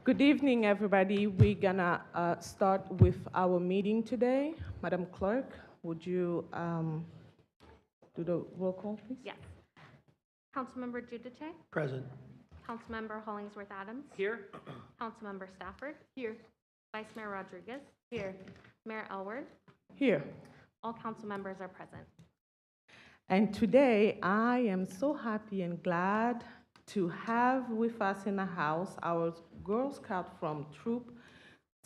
Good evening, everybody. We're gonna start with our meeting today. Madam Clerk, would you do the roll call, please? Yes. Councilmember Giudice, Present. Councilmember Hollingsworth Adams, Here. Councilmember Stafford. Here. Vice Mayor Rodriguez. Here. Mayor Elward. Here. All council members are present. And today, I am so happy and glad to have with us in the house our Girl Scout from Troop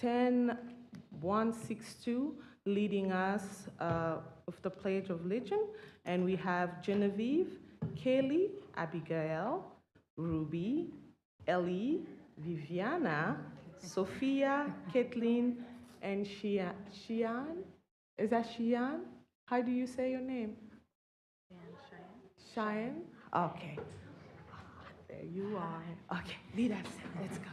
10162, leading us with the Pledge of Allegiance. And we have Genevieve, Kaylee, Abigail, Ruby, Ellie, Viviana, Sophia, Kathleen, and Shian. Is that Shian? How do you say your name? Cheyenne? Okay. There you are. Okay, lead us. Let's go.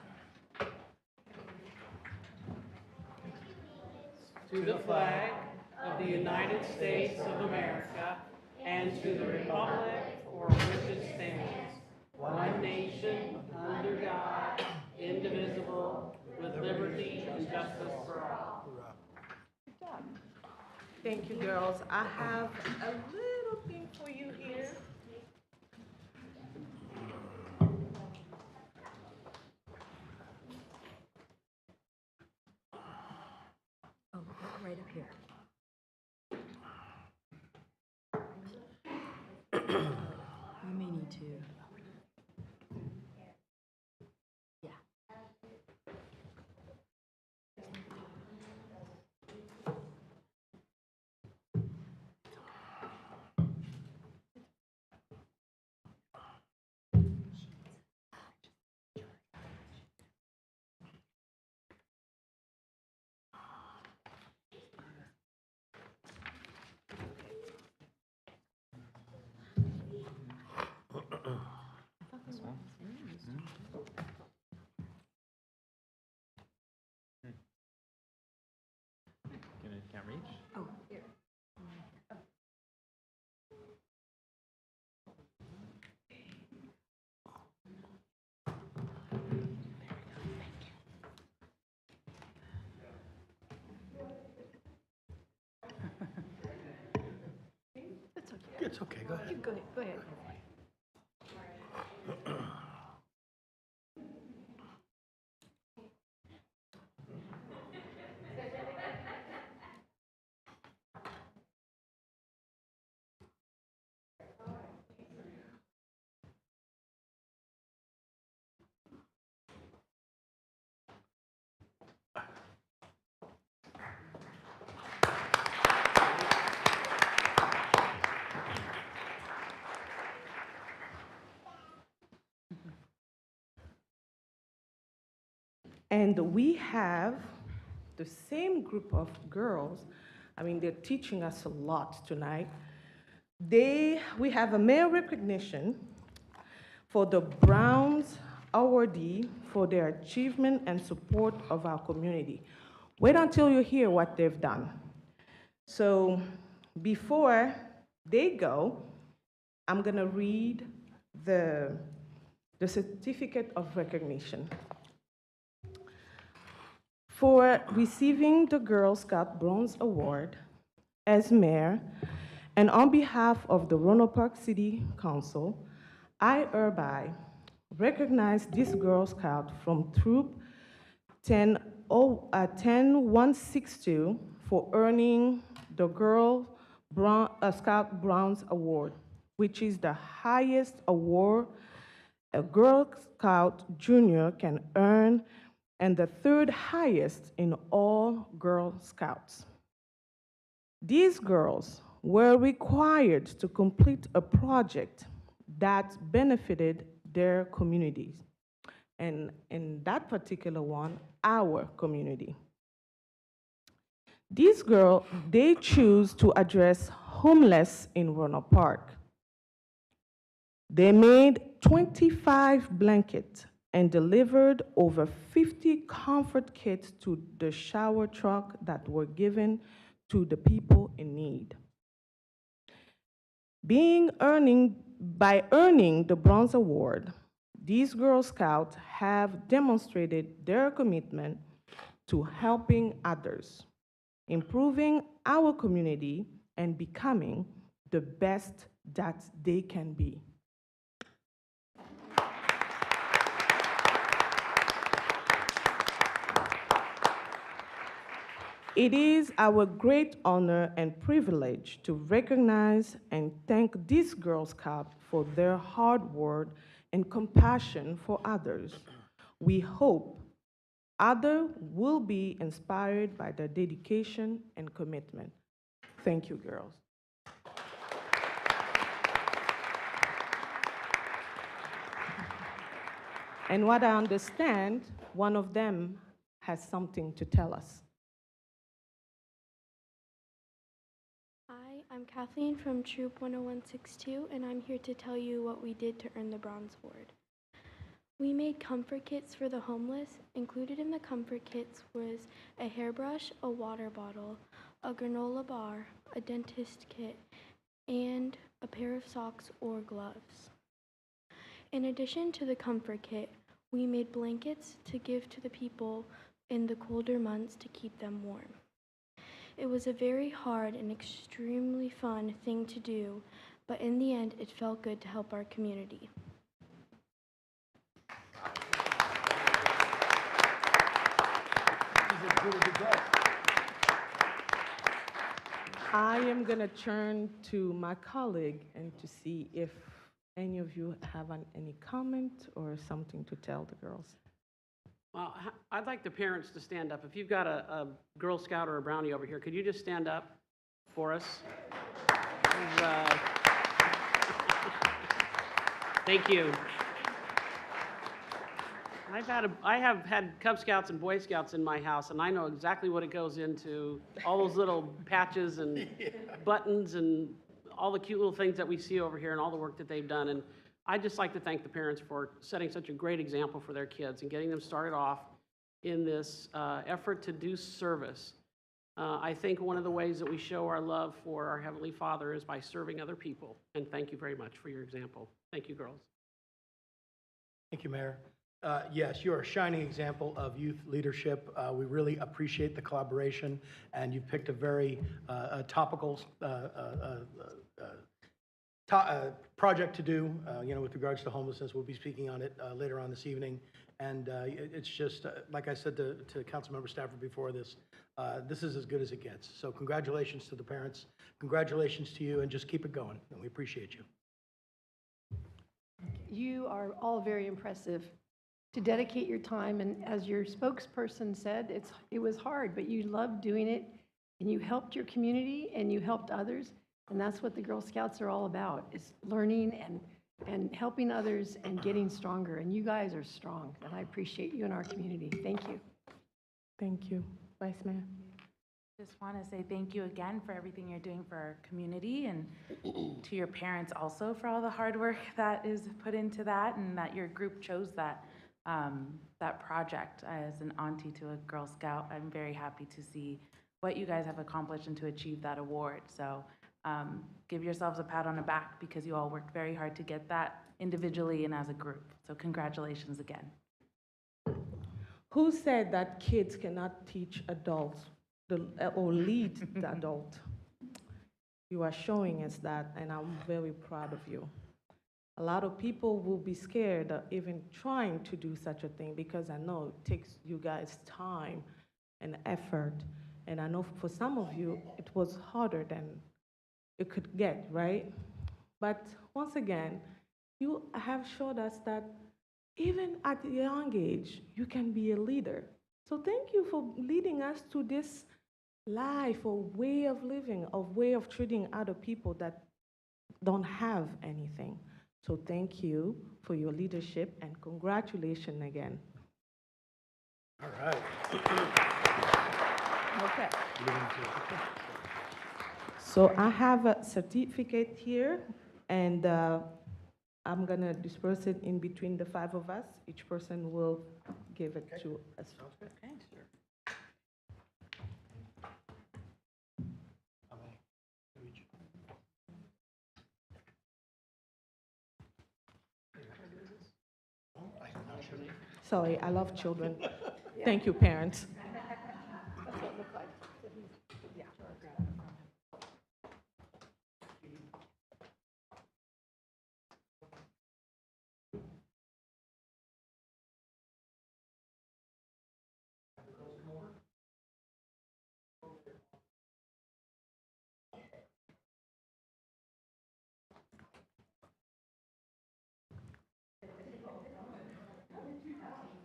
To the flag of the United States of America and to the republic for which it stands, one nation, under God, indivisible, with liberty and justice for all. Good job. Thank you, girls. I have a little thing for you here. Oh, right up here. We may need to. Yeah. Can't reach? Oh, here. That's okay. It's okay, go ahead. You go ahead. Go ahead. And we have the same group of girls. I mean, they're teaching us a lot tonight. We have a male recognition for the Browns awardee for their achievement and support of our community. Wait until you hear what they've done. So before they go, I'm gonna read the certificate of recognition. For receiving the Girl Scout Bronze Award as mayor, and on behalf of the Rohnert Park City Council, I hereby recognize this Girl Scout from Troop 10162 for earning the Scout Bronze Award, which is the highest award a Girl Scout Junior can earn and the third highest in all Girl Scouts. These girls were required to complete a project that benefited their communities, and in that particular one, our community. These girls, they choose to address homeless in Rohnert Park. They made 25 blankets and delivered over 50 comfort kits to the shower truck that were given to the people in need. By earning the Bronze Award, these Girl Scouts have demonstrated their commitment to helping others, improving our community, and becoming the best that they can be. It is our great honor and privilege to recognize and thank these Girl Scouts for their hard work and compassion for others. We hope others will be inspired by their dedication and commitment. Thank you, girls. And what I understand, one of them has something to tell us. Hi, I'm Kathleen from Troop 10162, and I'm here to tell you what we did to earn the Bronze Award. We made comfort kits for the homeless. Included in the comfort kits was a hairbrush, a water bottle, a granola bar, a dentist kit, and a pair of socks or gloves. In addition to the comfort kit, we made blankets to give to the people in the colder months to keep them warm. It was a very hard and extremely fun thing to do, but in the end, it felt good to help our community. I am going to turn to my colleague and to see if any of you have any comment or something to tell the girls. Well, I'd like the parents to stand up. If you've got a Girl Scout or a Brownie over here, could you just stand up for us? Thank you. I have had Cub Scouts and Boy Scouts in my house, and I know exactly what it goes into, all those little patches and buttons and all the cute little things that we see over here and all the work that they've done. And I'd just like to thank the parents for setting such a great example for their kids and getting them started off in this effort to do service. I think one of the ways that we show our love for our Heavenly Father is by serving other people. And thank you very much for your example. Thank you, girls. Thank you, Mayor. Yes, you're a shining example of youth leadership. We really appreciate the collaboration, and you've picked a very topical project to do, with regards to homelessness. We'll be speaking on it later on this evening. And it's just, like I said to Councilmember Stafford before this, this is as good as it gets. So congratulations to the parents. Congratulations to you, and just keep it going. And we appreciate you. You are all very impressive to dedicate your time, and as your spokesperson said, it was hard, but you loved doing it, and you helped your community, and you helped others, and that's what the Girl Scouts are all about, is learning and helping others and getting stronger, and you guys are strong, and I appreciate you and our community. Thank you. Thank you, Vice Mayor. Just want to say thank you again for everything you're doing for our community, and to your parents also for all the hard work that is put into that, and that your group chose that project. As an auntie to a Girl Scout, I'm very happy to see what you guys have accomplished and to achieve that award. So give yourselves a pat on the back, because you all worked very hard to get that individually and as a group. So congratulations again. Who said that kids cannot teach adults or lead the adult? You are showing us that, and I'm very proud of you. A lot of people will be scared of even trying to do such a thing, because I know it takes you guys time and effort. And I know for some of you, it was harder than it could get, right? But once again, you have showed us that even at a young age, you can be a leader. So thank you for leading us to this life or way of living, or way of treating other people that don't have anything. So thank you for your leadership, and congratulations again. All right. Okay. So I have a certificate here, and I'm going to disperse it in between the 5 of us. Each person will give it to us. Okay. Sorry, I love children. Thank you, parents. That's what it looked like.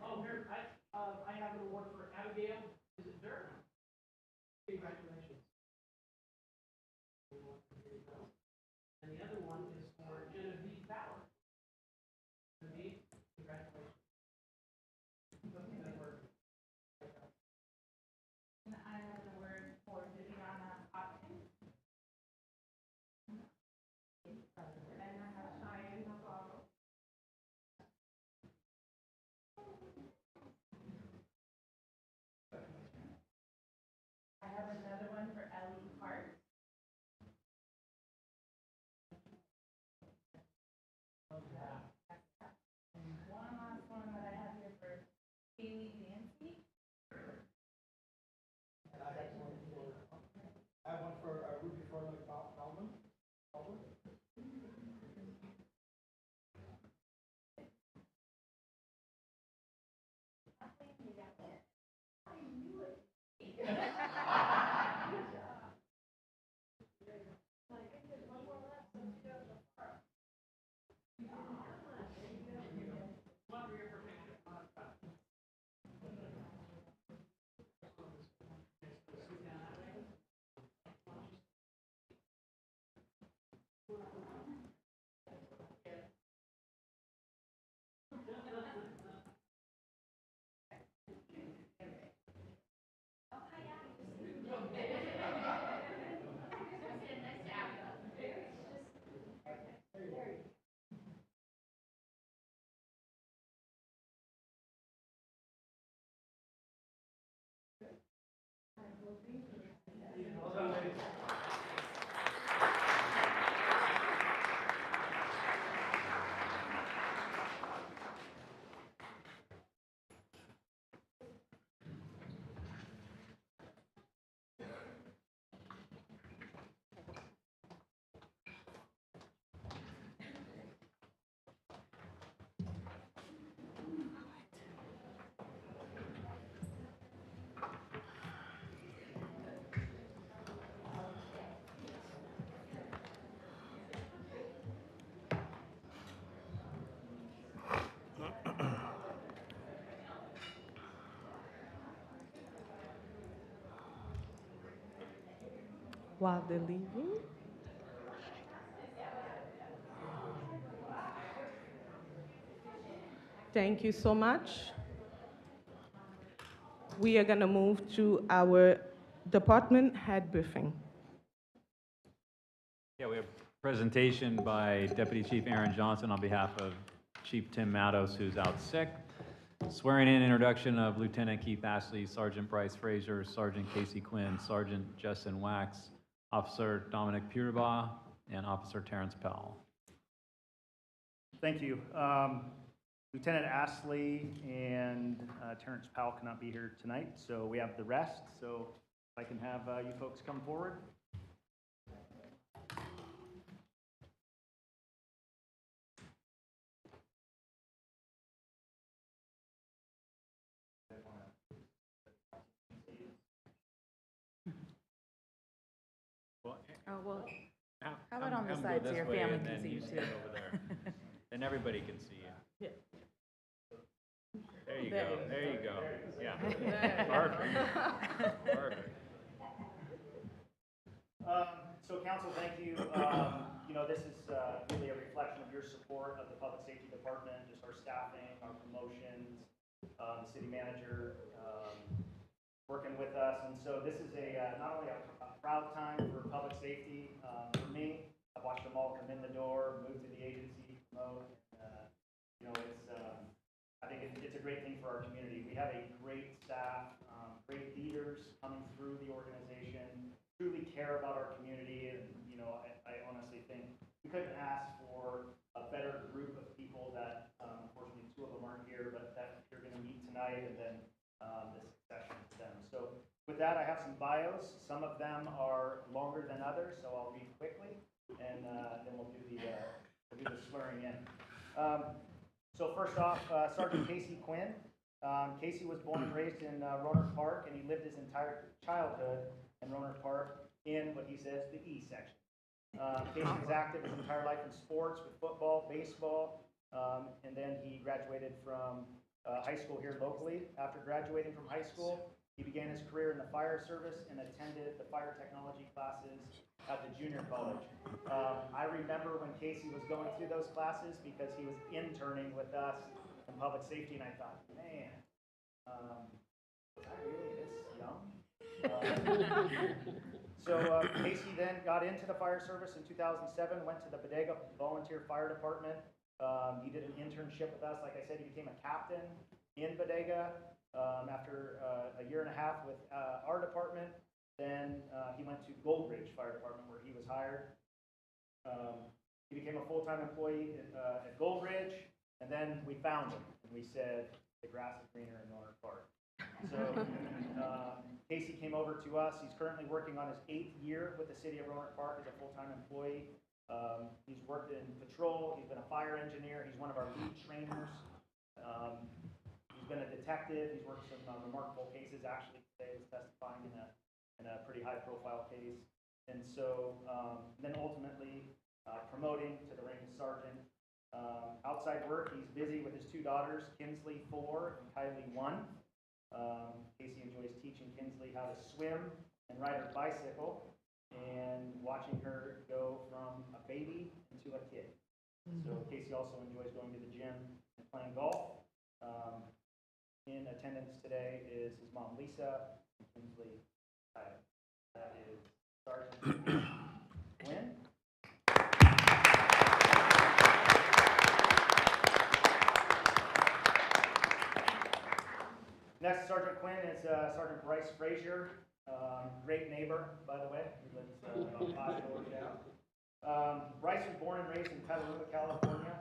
Oh, here, I have an award for Abigail. Is it there? Congratulations. And the other one is for Genevieve Bauer. Genevieve, congratulations. And I have the word for Viviana Hopkins. And I have Cheyenne Navarro. I have another one for Ellie Hart. And one last one that I have here for Haley Nancy. I have one for Ruby Furley Baldwin. While they're leaving. Thank you so much. We are going to move to our department head briefing. Yeah, we have a presentation by Deputy Chief Aaron Johnson on behalf of Chief Tim Mattos, who's out sick. Swearing in introduction of Lieutenant Keith Ashley, Sergeant Bryce Frazier, Sergeant Casey Quinn, Sergeant Justin Wax, Officer Dominic Purba, and Officer Terrence Powell. Thank you. Lieutenant Astley and Terrence Powell cannot be here tonight, so we have the rest. So if I can have you folks come forward. Well, How about on the side so your family can see you too? Over there. And everybody can see you. Yeah. There you go, there you go. Yeah. Perfect. Perfect. So council, thank you. You know, this is really a reflection of your support of the Public Safety Department, just our staffing, our promotions, the city manager working with us. And so this is not only a proud time for public safety for me. I've watched them all come in the door, move to the agency, promote. You know, I think it's a great thing for our community. We have a great staff, great leaders coming through the organization, truly care about our community, and you know, I honestly think we couldn't ask for a better group of people that, unfortunately, two of them aren't here, but that you're going to With that, I have some bios. Some of them are longer than others, so I'll read quickly, and then we'll do the swearing in. So first off, Sergeant Casey Quinn. Casey was born and raised in Rohnert Park, and he lived his entire childhood in Rohnert Park in what he says the E section. Casey was active his entire life in sports with football, baseball, and then he graduated from high school here locally. After graduating from high school, he began his career in the fire service and attended the fire technology classes at the junior college. I remember when Casey was going through those classes because he was interning with us in public safety, and I thought, man, was I really this young? So Casey then got into the fire service in 2007, went to the Bodega Volunteer Fire Department. He did an internship with us. Like I said, he became a captain in Bodega after a year and a half with our department. Then he went to Gold Ridge Fire Department where he was hired. He became a full-time employee at Gold Ridge, and then we found him, and we said, the grass is greener in Rohnert Park. So Casey came over to us. He's currently working on his 8th year with the city of Rohnert Park as a full-time employee. He's worked in patrol. He's been a fire engineer. He's one of our lead trainers. He's been a detective. He's worked some remarkable cases. Actually, today he's testifying in a pretty high-profile case. And so then ultimately promoting to the rank of sergeant. Outside work, he's busy with his 2 daughters, Kinsley 4 and Kylie 1. Casey enjoys teaching Kinsley how to swim and ride her bicycle and watching her go from a baby into a kid. So Casey also enjoys going to the gym and playing golf. In attendance today is his mom, Lisa, and Kinsley. That is Sergeant Quinn. Next, Sergeant Quinn is Sergeant Bryce Frazier. Great neighbor, by the way. He lives about 5 doors down. Bryce was born and raised in Petaluma, California.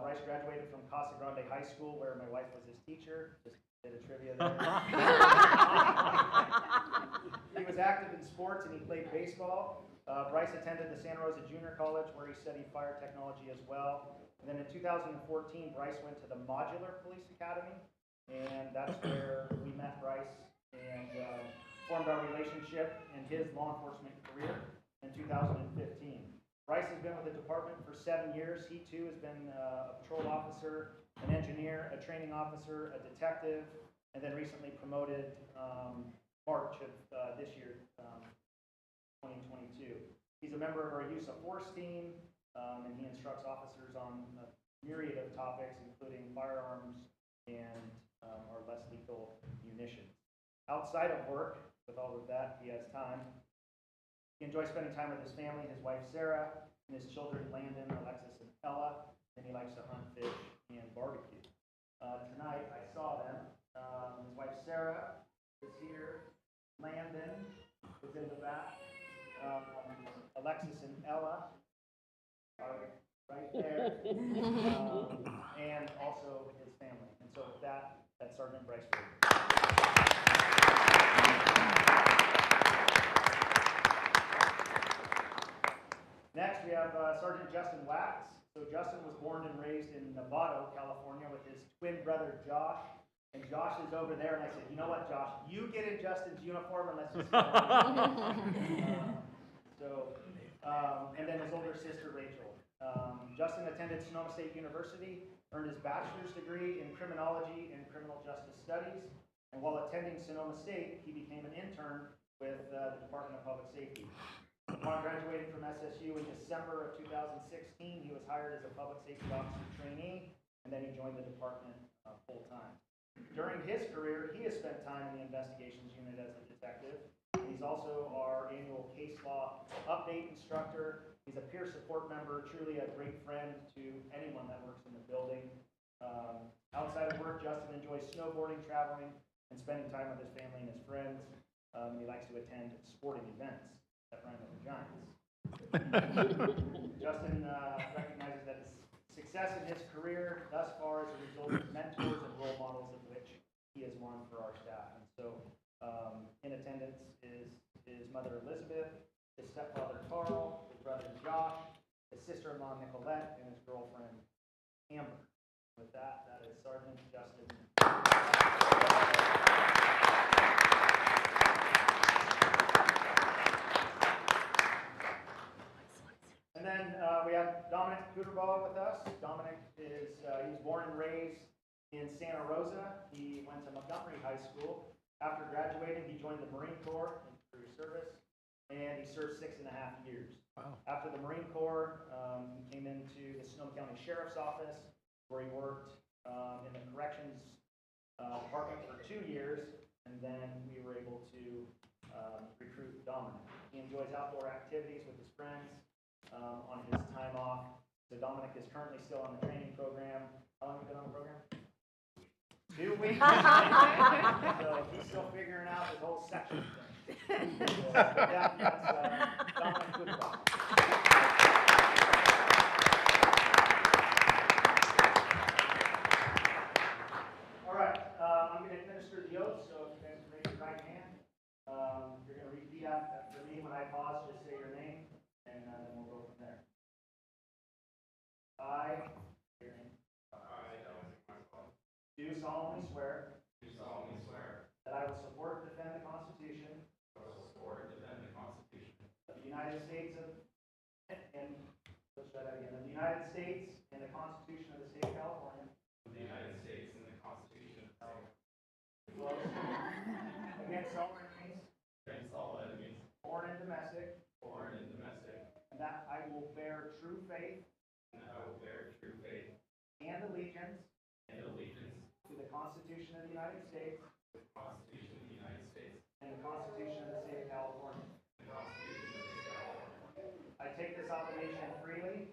Bryce graduated from Casa Grande High School, where my wife was his teacher. Just did a trivia there. He was active in sports and he played baseball. Bryce attended the Santa Rosa Junior College, where he studied fire technology as well. And then in 2014, Bryce went to the Modular Police Academy, and that's where we met Bryce and formed our relationship and his law enforcement career in 2015. Bryce has been with the department for 7 years. He too has been a patrol officer, an engineer, a training officer, a detective, and then recently promoted March of this year, 2022. He's a member of our use of force team, and he instructs officers on a myriad of topics, including firearms and our less lethal munitions. Outside of work, with all of that, he has time. He enjoys spending time with his family, his wife Sarah, and his children Landon, Alexis, and Ella, and he likes to hunt, fish, and barbecue. Tonight, I saw them. His wife Sarah is here. Landon is in the back. Alexis and Ella are right there. And also his family. And so with that, that's Sergeant Bryce Frazier. Next, we have Sergeant Justin Wax. So Justin was born and raised in Novato, California, with his twin brother Josh. And Josh is over there, and I said, you know what, Josh? You get in Justin's uniform and let's just go. And then his older sister, Rachel. Justin attended Sonoma State University, earned his bachelor's degree in criminology and criminal justice studies. And while attending Sonoma State, he became an intern with the Department of Public Safety. Upon graduating from SSU in December of 2016, he was hired as a public safety officer trainee, and then he joined the department full-time. During his career, he has spent time in the investigations unit as a detective. He's also our annual case law update instructor. He's a peer support member, truly a great friend to anyone that works in the building. Outside of work, Justin enjoys snowboarding, traveling, and spending time with his family and his friends. He likes to attend sporting events that rhyme with giants. Justin recognizes that his success in his career thus far is a result of mentors and role models of which he is one for our staff. And so In attendance is his mother Elizabeth, his stepfather Carl, his brother Josh, his sister-in-law Nicolette, and his girlfriend Amber. With that, that is Sergeant Justin. And then we have Dominic Kuderbaugh with us. Dominic is, he was born and raised in Santa Rosa. He went to Montgomery High School. After graduating, he joined the Marine Corps in career service, and he served 6.5 years. Wow. After the Marine Corps, he came into the Sonoma County Sheriff's Office, where he worked in the corrections department for 2 years, and then we were able to recruit Dominic. He enjoys outdoor activities with his friends on his time off. So Dominic is currently still on the training program. How long have you been on the program? 2 weeks. So he's still figuring out his whole section thing. So, that's Dominic Kuderbaugh. All right, I'm going to administer the oath, so if you guys can raise your right hand. You're going to repeat after me. When I pause, just say your name, and then we'll go from there. I, your name. Do solemnly swear. That I will support and defend the Constitution. Of the United States of, and let's try that again. Of the United States and the Constitution of the State of California. Close. Against all enemies. Foreign and domestic. And that I will bear true faith. And allegiance. To the Constitution of the United States. And the Constitution of the State of California. I take this obligation freely.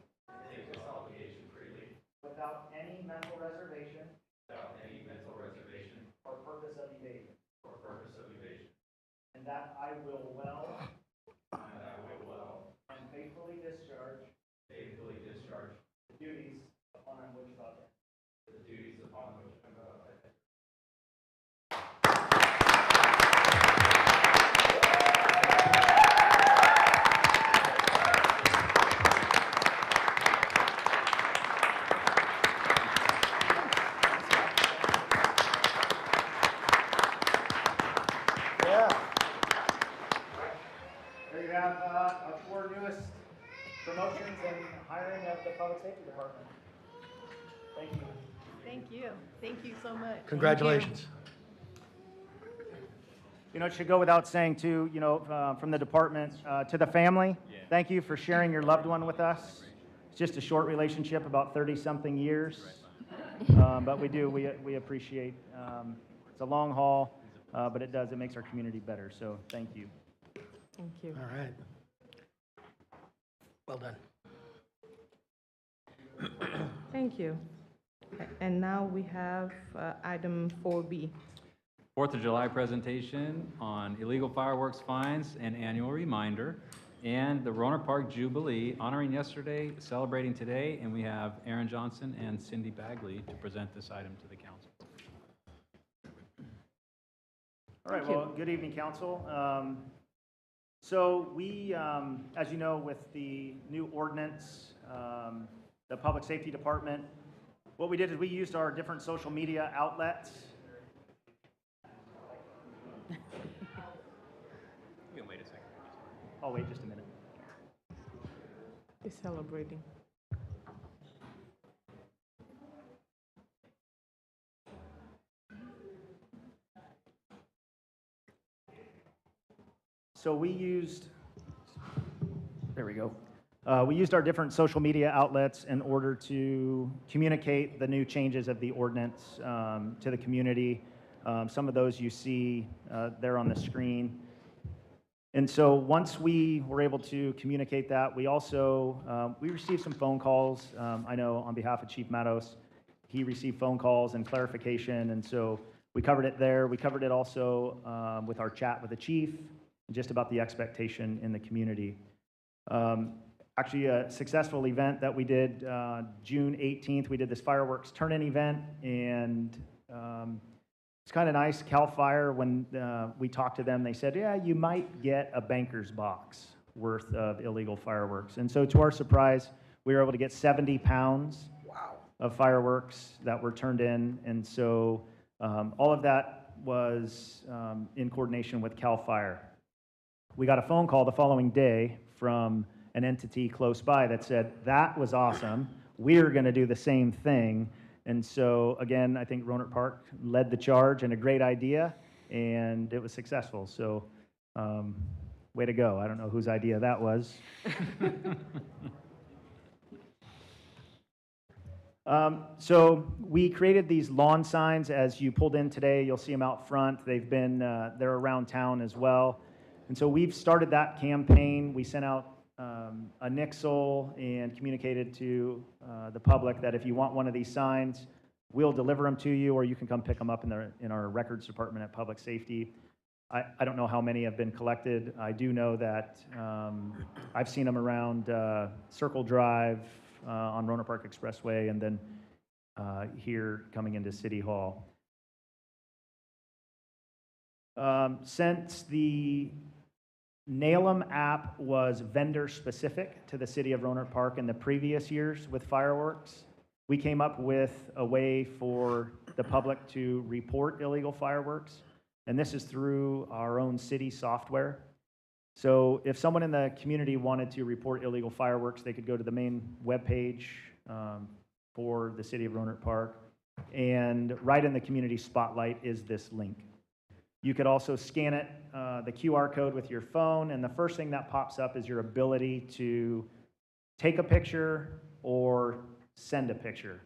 Without any mental reservation. Or purpose of evasion. And that I will well. And faithfully discharge. The duties upon which I am. There you have our 4 newest promotions and hiring of the Public Safety Department. Thank you. Thank you. Thank you so much. Congratulations. You know, it should go without saying too, you know, from the department to the family, thank you for sharing your loved one with us. It's just a short relationship, about 30-something years. But we appreciate, it's a long haul, but it makes our community better. So thank you. Thank you. All right. Well done. Thank you. And now we have item 4B. 4th of July presentation on illegal fireworks fines and annual reminder, and the Rohnert Park Jubilee, honoring yesterday, celebrating today, and we have Aaron Johnson and Cindy Bagley to present this item to the council. All right, well, good evening, council. So we, as you know, with the new ordinance, the Public Safety Department, what we did is we used our different social media outlets. You can wait a second. I'll wait just a minute. We're celebrating. So we used, there we go. We used our different social media outlets in order to communicate the new changes of the ordinance to the community. Some of those you see there on the screen. And so once we were able to communicate that, we also, we received some phone calls. I know on behalf of Chief Matos, he received phone calls and clarification, and so we covered it there. We covered it also with our chat with the chief, just about the expectation in the community. Actually, a successful event that we did June 18th, we did this fireworks turn-in event, and it's kind of nice. CAL FIRE, when we talked to them, they said, yeah, you might get a banker's box worth of illegal fireworks. And so to our surprise, we were able to get 70 pounds of fireworks that were turned in. And so all of that was in coordination with CAL FIRE. We got a phone call the following day from an entity close by that said, that was awesome. We're going to do the same thing. And so, again, I think Rohnert Park led the charge and a great idea, and it was successful. So, way to go. I don't know whose idea that was. So we created these lawn signs. As you pulled in today, you'll see them out front. They've been, they're around town as well. And so we've started that campaign. We sent out a nixle and communicated to the public that if you want one of these signs, we'll deliver them to you, or you can come pick them up in our records department at Public Safety. I don't know how many have been collected. I do know that I've seen them around Circle Drive, on Rohnert Park Expressway, and then here coming into City Hall. Since the Nail 'em app was vendor specific to the city of Rohnert Park in the previous years with fireworks, we came up with a way for the public to report illegal fireworks, and this is through our own city software. So if someone in the community wanted to report illegal fireworks, they could go to the main webpage for the city of Rohnert Park, and right in the community spotlight is this link. You could also scan it, the QR code with your phone, and the first thing that pops up is your ability to take a picture or send a picture.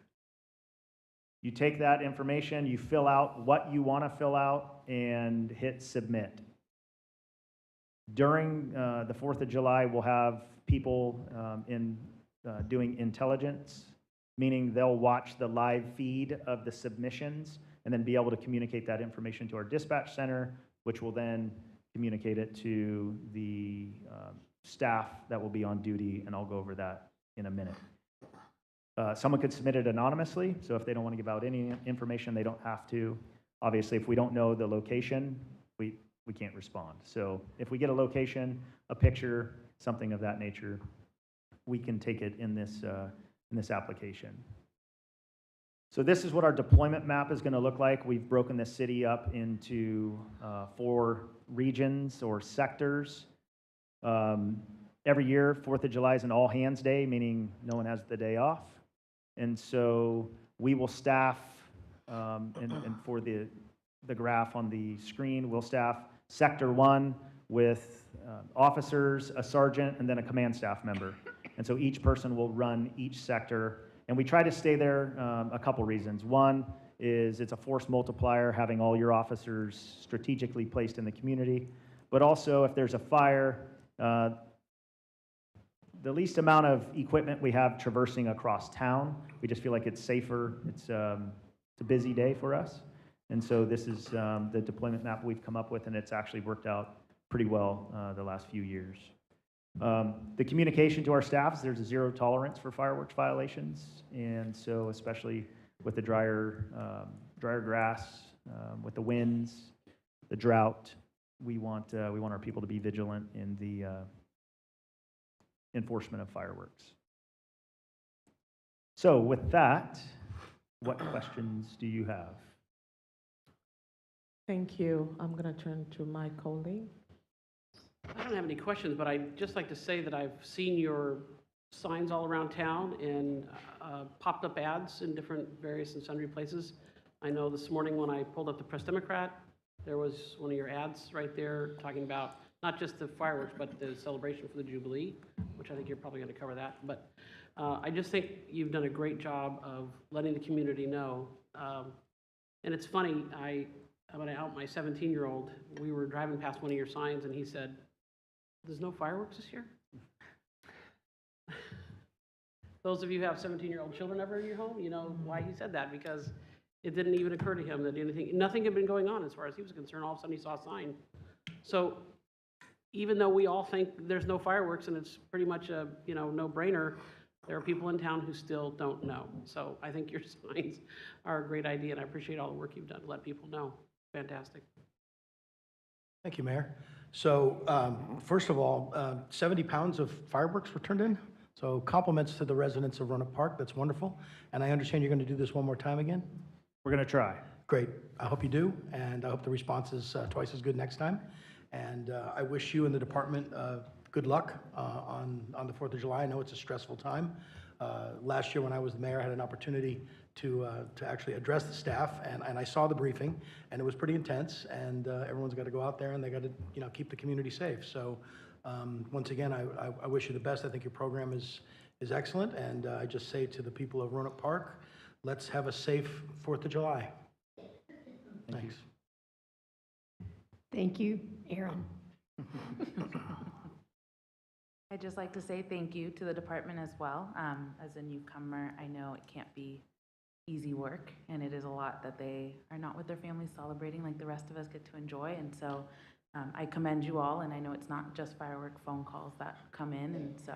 You take that information, you fill out what you want to fill out, and hit submit. During the 4th of July, we'll have people doing intelligence, meaning they'll watch the live feed of the submissions and then be able to communicate that information to our dispatch center, which will then communicate it to the staff that will be on duty, and I'll go over that in a minute. Someone could submit it anonymously, so if they don't want to give out any information, they don't have to. Obviously, if we don't know the location, we can't respond. So if we get a location, a picture, something of that nature, we can take it in this application. So this is what our deployment map is going to look like. We've broken the city up into 4 regions or sectors. Every year, 4th of July is an all-hands day, meaning no one has the day off. And so we will staff, and for the graph on the screen, we'll staff Sector 1 with officers, a sergeant, and then a command staff member. And so each person will run each sector. And we try to stay there a couple reasons. One is it's a force multiplier, having all your officers strategically placed in the community. But also, if there's a fire, the least amount of equipment we have traversing across town, we just feel like it's safer. It's a busy day for us. And so this is the deployment map we've come up with, and it's actually worked out pretty well the last few years. The communication to our staffs, there's a zero tolerance for fireworks violations, and so especially with the drier grass, with the winds, the drought, we want our people to be vigilant in the enforcement of fireworks. So with that, what questions do you have? Thank you. I'm going to turn to my colleague. I don't have any questions, but I'd just like to say that I've seen your signs all around town and popped up ads in different various and sundry places. I know this morning when I pulled up the Press Democrat, there was one of your ads right there talking about not just the fireworks, but the celebration for the Jubilee, which I think you're probably going to cover that. But I just think you've done a great job of letting the community know. And it's funny, I'm going to out my 17-year-old. We were driving past one of your signs, and he said, "There's no fireworks this year?" Those of you who have 17-year-old children ever in your home, you know why he said that, because it didn't even occur to him that nothing had been going on as far as he was concerned. All of a sudden, he saw a sign. So even though we all think there's no fireworks and it's pretty much a no-brainer, there are people in town who still don't know. So I think your signs are a great idea, and I appreciate all the work you've done to let people know. Fantastic. Thank you, Mayor. So first of all, 70 pounds of fireworks were turned in. So compliments to the residents of Rohnert Park. That's wonderful. And I understand you're going to do this one more time again? We're going to try. Great. I hope you do, and I hope the response is twice as good next time. And I wish you and the department good luck on the 4th of July. I know it's a stressful time. Last year when I was the mayor, I had an opportunity to actually address the staff, and I saw the briefing, and it was pretty intense, and everyone's got to go out there, and they got to keep the community safe. So once again, I wish you the best. I think your program is excellent, and I just say to the people of Rohnert Park, let's have a safe 4th of July. Thanks. Thank you, Aaron. I'd just like to say thank you to the department as well. As a newcomer, I know it can't be easy work, and it is a lot that they are not with their families celebrating like the rest of us get to enjoy. And so I commend you all, and I know it's not just firework phone calls that come in, and so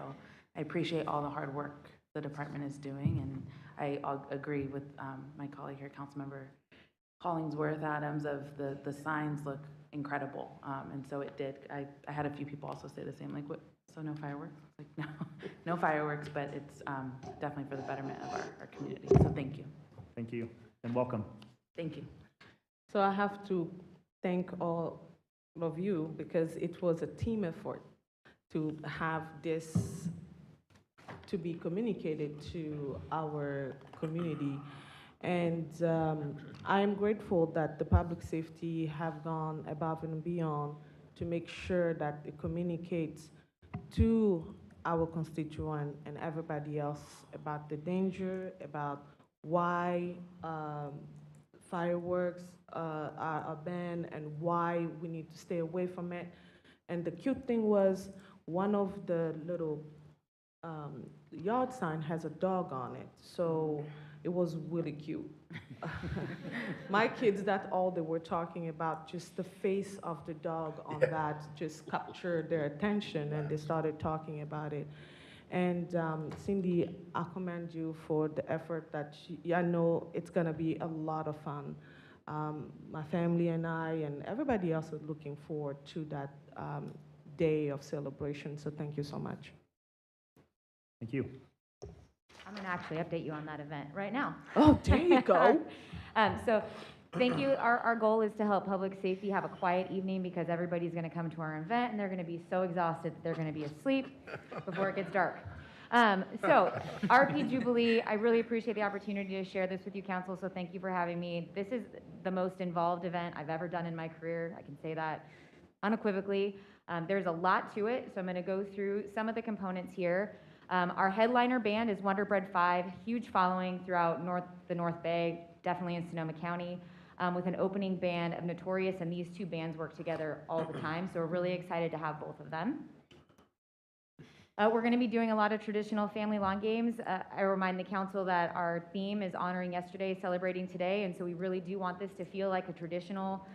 I appreciate all the hard work the department is doing, and I agree with my colleague here, Councilmember Hollingsworth Adams, of the signs look incredible, and so it did. I had a few people also say the same, like, what, so no fireworks? Like, no, no fireworks, but it's definitely for the betterment of our community, so thank you. Thank you, and welcome. Thank you. So I have to thank all of you because it was a team effort to have this to be communicated to our community. And I am grateful that the public safety have gone above and beyond to make sure that it communicates to our constituent and everybody else about the danger, about why fireworks are banned and why we need to stay away from it. And the cute thing was one of the little yard sign has a dog on it, so it was really cute. My kids, that's all they were talking about, just the face of the dog on that just captured their attention, and they started talking about it. And Cindy, I commend you for the effort that I know it's gonna be a lot of fun. My family and I and everybody else is looking forward to that day of celebration, so thank you so much. Thank you. I'm going to actually update you on that event right now. Oh, there you go. So thank you. Our goal is to help public safety have a quiet evening because everybody's going to come to our event and they're going to be so exhausted that they're going to be asleep before it gets dark. So RP Jubilee, I really appreciate the opportunity to share this with you, Council, so thank you for having me. This is the most involved event I've ever done in my career. I can say that unequivocally. There's a lot to it, so I'm going to go through some of the components here. Our headliner band is Wonder Bread 5, huge following throughout the North Bay, definitely in Sonoma County, with an opening band of Notorious, and these two bands work together all the time, so we're really excited to have both of them. We're going to be doing a lot of traditional family lawn games. I remind the council that our theme is honoring yesterday, celebrating today, and so we really do want this to feel like a traditional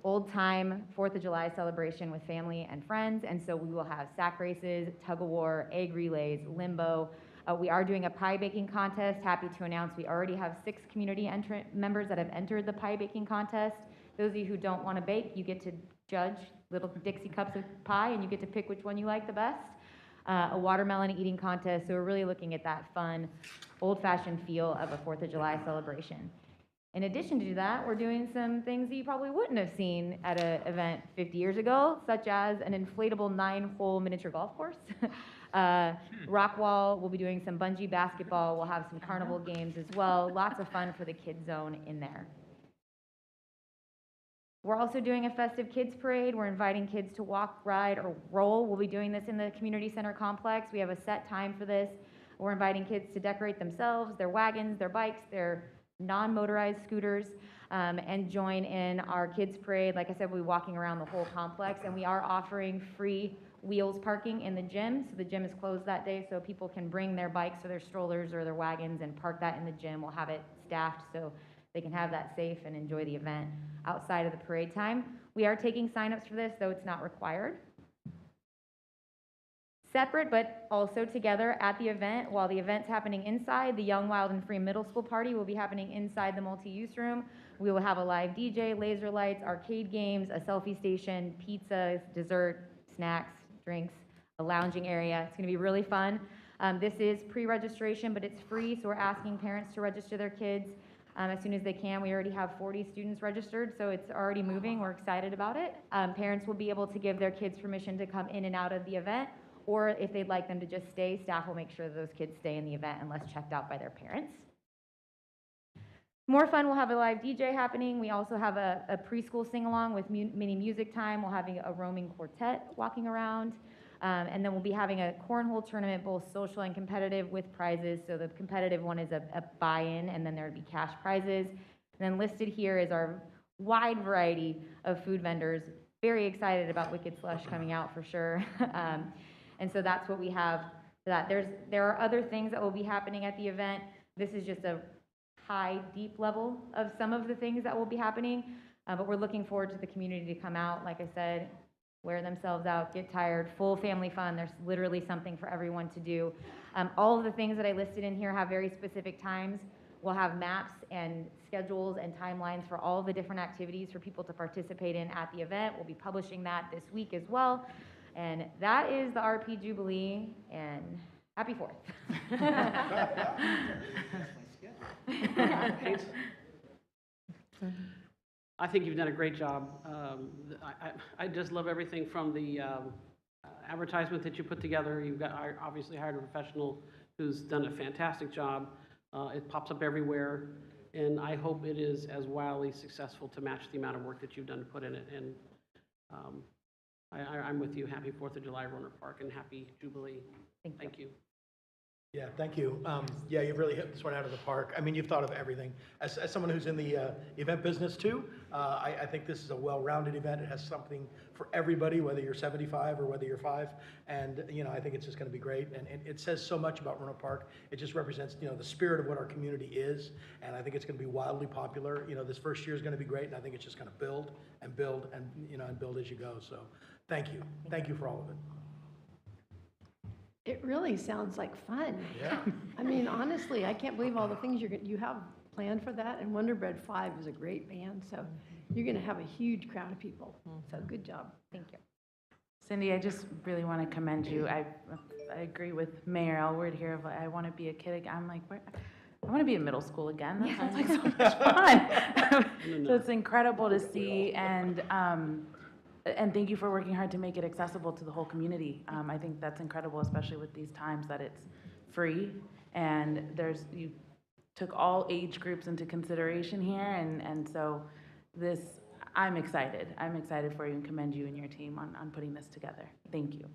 old-time 4th of July celebration with family and friends, and so we will have sack races, tug-of-war, egg relays, limbo. We are doing a pie baking contest. Happy to announce we already have 6 community members that have entered the pie baking contest. Those of you who don't want to bake, you get to judge little Dixie cups of pie, and you get to pick which one you like the best. A watermelon eating contest, so we're really looking at that fun, old-fashioned feel of a 4th of July celebration. In addition to that, we're doing some things that you probably wouldn't have seen at an event 50 years ago, such as an inflatable 9-hole miniature golf course. Rock wall, we'll be doing some bungee basketball, we'll have some carnival games as well. Lots of fun for the kids zone in there. We're also doing a festive kids parade. We're inviting kids to walk, ride, or roll. We'll be doing this in the community center complex. We have a set time for this. We're inviting kids to decorate themselves, their wagons, their bikes, their non-motorized scooters, and join in our kids parade. Like I said, we'll be walking around the whole complex, and we are offering free wheels parking in the gym. So the gym is closed that day, so people can bring their bikes or their strollers or their wagons and park that in the gym. We'll have it staffed so they can have that safe and enjoy the event outside of the parade time. We are taking signups for this, though it's not required. Separate but also together at the event, while the event's happening inside, the Young, Wild, and Free Middle School party will be happening inside the multi-use room. We will have a live DJ, laser lights, arcade games, a selfie station, pizza, dessert, snacks, drinks, a lounging area. It's going to be really fun. This is pre-registration, but it's free, so we're asking parents to register their kids as soon as they can. We already have 40 students registered, so it's already moving. We're excited about it. Parents will be able to give their kids permission to come in and out of the event, or if they'd like them to just stay, staff will make sure that those kids stay in the event unless checked out by their parents. More fun, we'll have a live DJ happening. We also have a preschool sing-along with mini music time. We'll have a roaming quartet walking around. And then we'll be having a cornhole tournament, both social and competitive, with prizes. So the competitive one is a buy-in, and then there would be cash prizes. And then listed here is our wide variety of food vendors. Very excited about Wicked Slush coming out for sure. And so that's what we have for that. There are other things that will be happening at the event. This is just a high, deep level of some of the things that will be happening. But we're looking forward to the community to come out, like I said, wear themselves out, get tired, full family fun. There's literally something for everyone to do. All of the things that I listed in here have very specific times. We'll have maps and schedules and timelines for all of the different activities for people to participate in at the event. We'll be publishing that this week as well. And that is the RP Jubilee, and happy 4th. I think you've done a great job. I just love everything from the advertisement that you put together. You've got obviously hired a professional who's done a fantastic job. It pops up everywhere, and I hope it is as wildly successful to match the amount of work that you've done to put in it. And I'm with you. Happy 4th of July, Rohnert Park, and happy Jubilee. Thank you. Yeah, thank you. Yeah, you've really hit this one out of the park. I mean, you've thought of everything. As someone who's in the event business too, I think this is a well-rounded event. It has something for everybody, whether you're 75 or whether you're 5. And, you know, I think it's just going to be great. And it says so much about Rohnert Park. It just represents, you know, the spirit of what our community is. And I think it's going to be wildly popular. You know, this first year is going to be great. And I think it's just going to build and build and, you know, and build as you go. So thank you. Thank you for all of it. It really sounds like fun. Yeah. I mean, honestly, I can't believe all the things you have planned for that. And Wonder Bread 5 is a great band, so you're going to have a huge crowd of people. So good job. Thank you. Cindy, I just really want to commend you. I agree with Mayor Elward here. I want to be a kid again. I'm like, I want to be in middle school again. That sounds like so much fun. So it's incredible to see, and thank you for working hard to make it accessible to the whole community. I think that's incredible, especially with these times that it's free, and you took all age groups into consideration here, and so this, I'm excited. I'm excited for you and commend you and your team on putting this together. Thank you.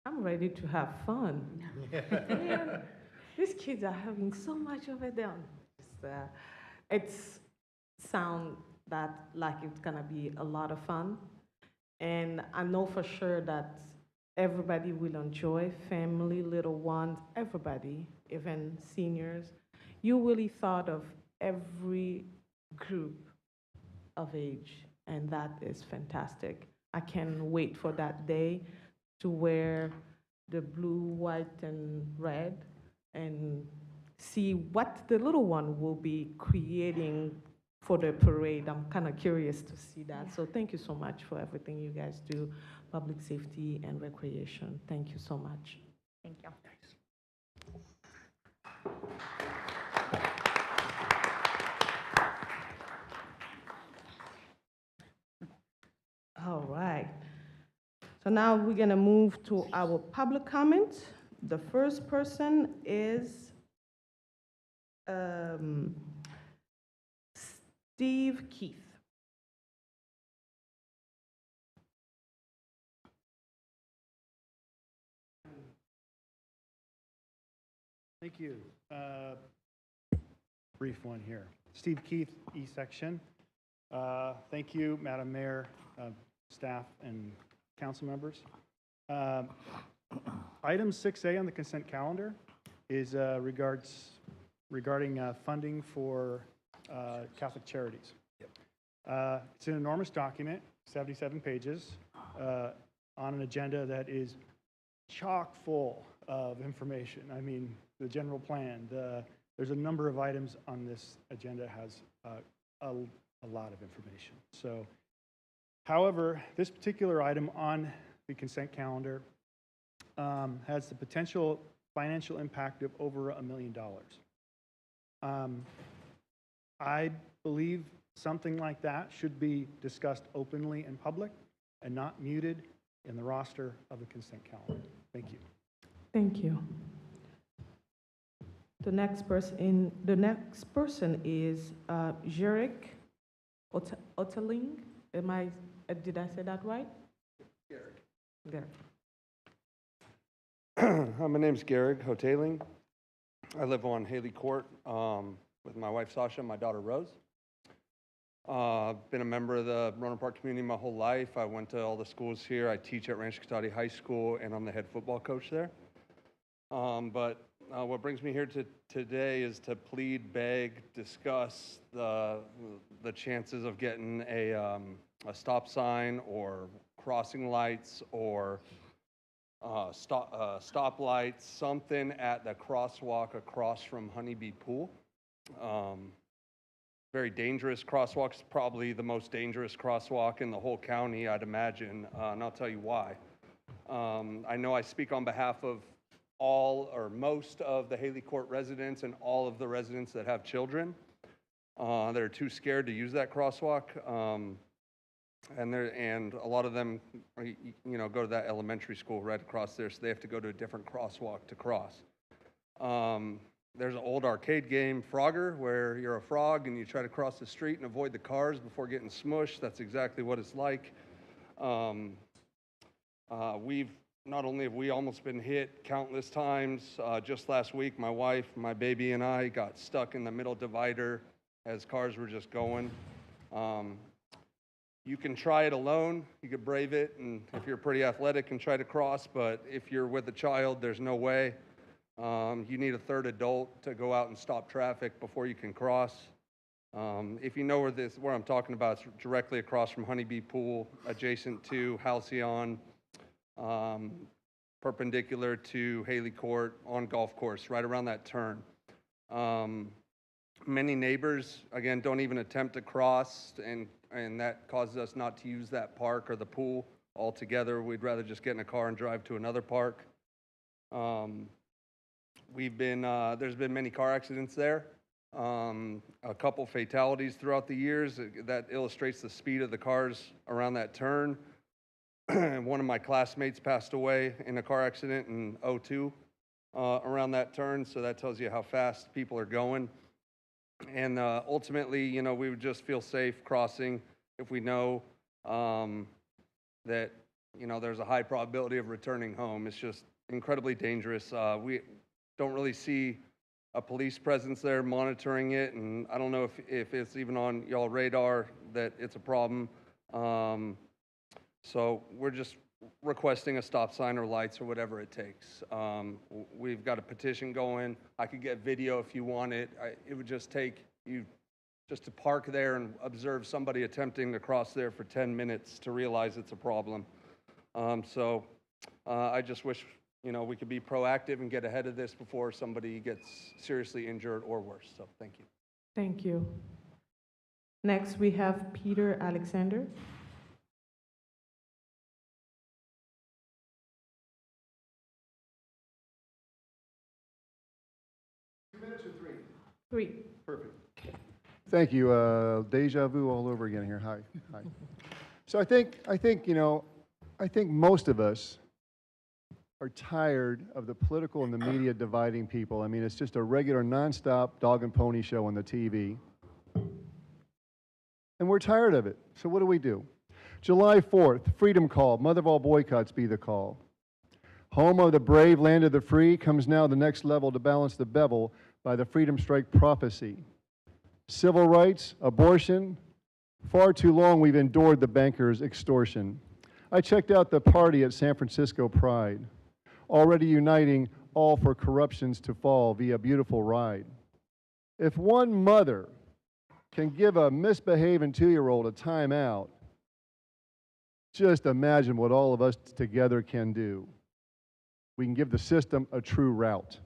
I'm ready to have fun. Man, these kids are having so much of it. It's sound that like it's gonna be a lot of fun. And I know for sure that everybody will enjoy, family, little ones, everybody, even seniors. You really thought of every group of age, and that is fantastic. I can't wait for that day to wear the blue, white, and red and see what the little one will be creating for the parade. I'm kind of curious to see that. So thank you so much for everything you guys do, public safety and recreation. Thank you so much. Thank you. All right. So now we're going to move to our public comment. The first person is Steve Keith. Thank you. Brief one here. Steve Keith, East Section. Thank you, Madam Mayor, staff, and council members. Item 6A on the consent calendar is regarding funding for Catholic charities. It's an enormous document, 77 pages, on an agenda that is chock full of information. I mean, the general plan, there's a number of items on this agenda has a lot of information. So, however, this particular item on the consent calendar has the potential financial impact of over $1 million. I believe something like that should be discussed openly in public and not muted in the roster of the consent calendar. Thank you. Thank you. The next person is Jurek Oteling. Did I say that right? Garrick. My name's Garrick Hoteling. I live on Haley Court with my wife Sasha and my daughter Rose. Been a member of the Rohnert Park community my whole life. I went to all the schools here. I teach at Rancho Cotati High School, and I'm the head football coach there. But what brings me here today is to plead, beg, discuss the chances of getting a stop sign or crossing lights or stop lights, something at the crosswalk across from Honeybee Pool. Very dangerous crosswalk. It's probably the most dangerous crosswalk in the whole county, I'd imagine, and I'll tell you why. I know I speak on behalf of all or most of the Haley Court residents and all of the residents that have children. They're too scared to use that crosswalk, and a lot of them, go to that elementary school right across there, so they have to go to a different crosswalk to cross. There's an old arcade game, Frogger, where you're a frog and you try to cross the street and avoid the cars before getting smushed. That's exactly what it's like. Not only have we almost been hit countless times, just last week, my wife, my baby, and I got stuck in the middle divider as cars were just going. You can try it alone, you could brave it, and if you're pretty athletic and try to cross, but if you're with a child, there's no way. You need a third adult to go out and stop traffic before you can cross. If you know where I'm talking about, it's directly across from Honeybee Pool, adjacent to Halcyon, perpendicular to Haley Court on golf course, right around that turn. Many neighbors, again, don't even attempt to cross, and that causes us not to use that park or the pool altogether. We'd rather just get in a car and drive to another park. There's been many car accidents there, a couple fatalities throughout the years. That illustrates the speed of the cars around that turn. One of my classmates passed away in a car accident in 2002 around that turn, so that tells you how fast people are going. And ultimately, we would just feel safe crossing if we know that, there's a high probability of returning home. It's just incredibly dangerous. We don't really see a police presence there monitoring it, and I don't know if it's even on y'all radar that it's a problem. So we're just requesting a stop sign or lights or whatever it takes. We've got a petition going. I could get video if you want it. It would just take you just to park there and observe somebody attempting to cross there for 10 minutes to realize it's a problem. I just wish, we could be proactive and get ahead of this before somebody gets seriously injured or worse. So thank you. Thank you. Next, we have Peter Alexander. Three. Perfect. Thank you. Deja vu all over again here. Hi. So I think most of us are tired of the political and the media dividing people. I mean, it's just a regular nonstop dog and pony show on the TV. And we're tired of it. So what do? July 4th, Freedom Call, mother of all boycotts be the call. Home of the brave, land of the free, comes now the next level to balance the bevel by the Freedom Strike prophecy. Civil rights, abortion, far too long we've endured the bankers' extortion. I checked out the party at San Francisco Pride, already uniting all for corruptions to fall via beautiful ride. If one mother can give a misbehaving 2-year-old a timeout, just imagine what all of us together can do. We can give the system a true route.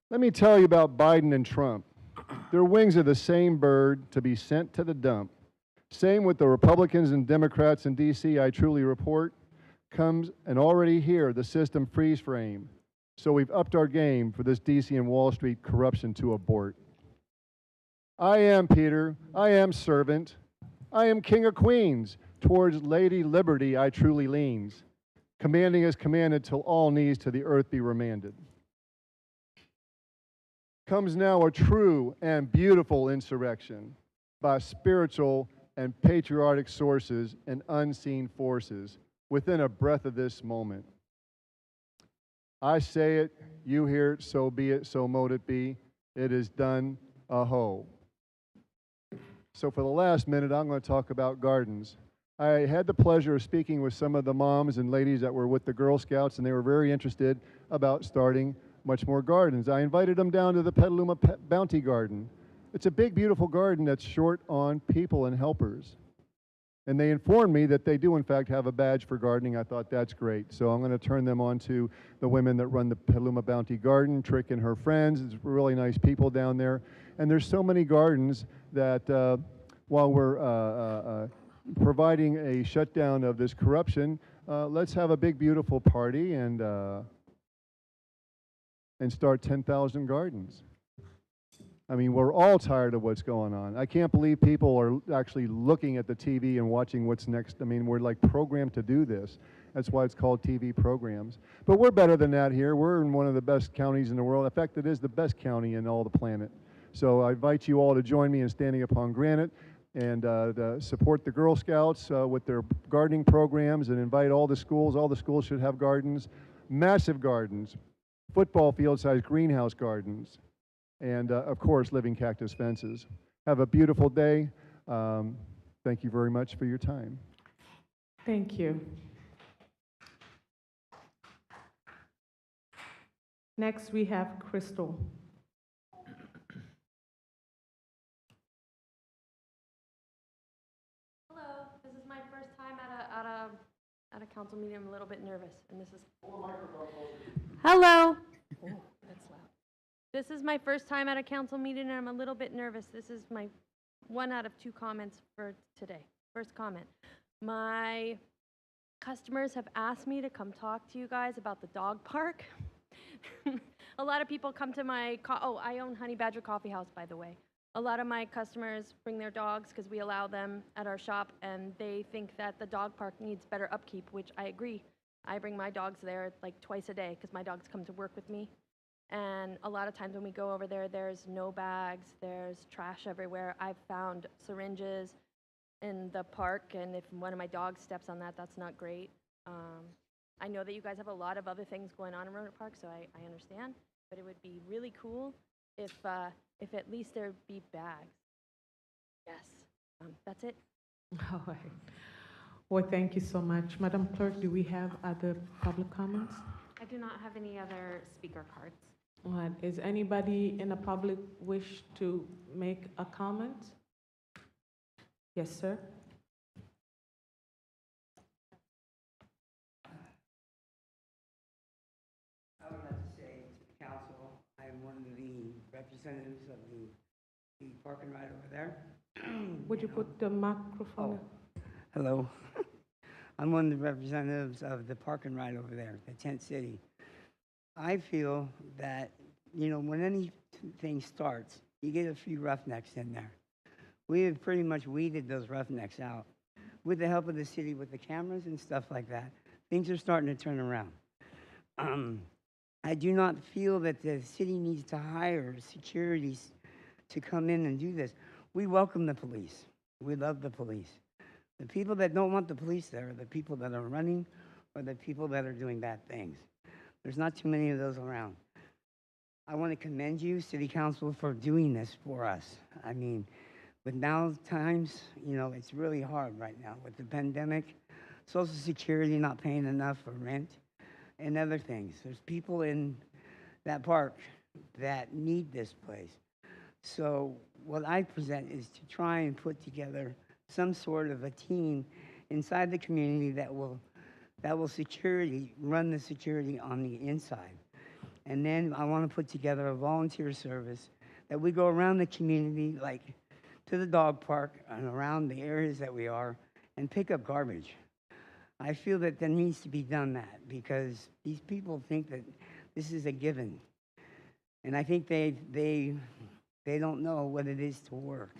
Let me tell you about Biden and Trump. Their wings are the same bird to be sent to the dump. Same with the Republicans and Democrats in D.C., I truly report, comes and already here the system freeze frame. So we've upped our game for this D.C. and Wall Street corruption to abort. I am Peter, I am servant, I am King of Queens, towards Lady Liberty I truly leans, commanding as commanded till all knees to the earth be remanded. Comes now a true and beautiful insurrection by spiritual and patriotic sources and unseen forces within a breath of this moment. I say it, you hear it, so be it, so mote it be. It is done, aho. So for the last minute, I'm going to talk about gardens. I had the pleasure of speaking with some of the moms and ladies that were with the Girl Scouts, and they were very interested about starting much more gardens. I invited them down to the Petaluma Bounty Garden. It's a big, beautiful garden that's short on people and helpers. And they informed me that they do, in fact, have a badge for gardening. I thought that's great. So I'm going to turn them on to the women that run the Petaluma Bounty Garden, Trick and her friends. It's really nice people down there. And there's so many gardens that while we're providing a shutdown of this corruption, let's have a big, beautiful party and start 10,000 gardens. I mean, we're all tired of what's going on. I can't believe people are actually looking at the TV and watching what's next. I mean, we're like programmed to do this. That's why it's called TV programs. But we're better than that here. We're in one of the best counties in the world. In fact, it is the best county in all the planet. So I invite you all to join me in standing upon granite and to support the Girl Scouts with their gardening programs and invite all the schools. All the schools should have gardens, massive gardens, football field-sized greenhouse gardens, and of course, living cactus fences. Have a beautiful day. Thank you very much for your time. Thank you. Next, we have Crystal. Hello, this is my first time at a council meeting. I'm a little bit nervous, and this is. Hello. Oh, that's loud. This is my first time at a council meeting, and I'm a little bit nervous. This is my 1 out of 2 comments for today. First comment. My customers have asked me to come talk to you guys about the dog park. A lot of people come to my, I own Honey Badger Coffee House, by the way. A lot of my customers bring their dogs because we allow them at our shop, and they think that the dog park needs better upkeep, which I agree. I bring my dogs there like twice a day because my dogs come to work with me. And a lot of times when we go over there, there's no bags, there's trash everywhere. I've found syringes in the park, and if one of my dogs steps on that, that's not great. I know that you guys have a lot of other things going on in Rohnert Park, so I understand, but it would be really cool if at least there'd be bags. Yes, that's it. All right. Well, thank you so much. Madam Clerk, do we have other public comments? I do not have any other speaker cards. All right. Is anybody in the public wish to make a comment? Yes, sir. I would like to say to the council, I'm one of the representatives of the park and ride over there. Would you put the microphone? Hello. I'm one of the representatives of the park and ride over there, the tent city. I feel that, you know, when anything starts, you get a few roughnecks in there. We have pretty much weeded those roughnecks out. With the help of the city, with the cameras and stuff like that, things are starting to turn around. I do not feel that the city needs to hire security to come in and do this. We welcome the police. We love the police. The people that don't want the police there are the people that are running or the people that are doing bad things. There's not too many of those around. I want to commend you, City Council, for doing this for us. I mean, with now times, you know, it's really hard right now with the pandemic, Social Security not paying enough for rent, and other things. There's people in that park that need this place. So what I present is to try and put together some sort of a team inside the community that will run the security on the inside. And then I want to put together a volunteer service that we go around the community, like to the dog park and around the areas that we are, and pick up garbage. I feel that there needs to be done that because these people think that this is a given. And I think they don't know what it is to work.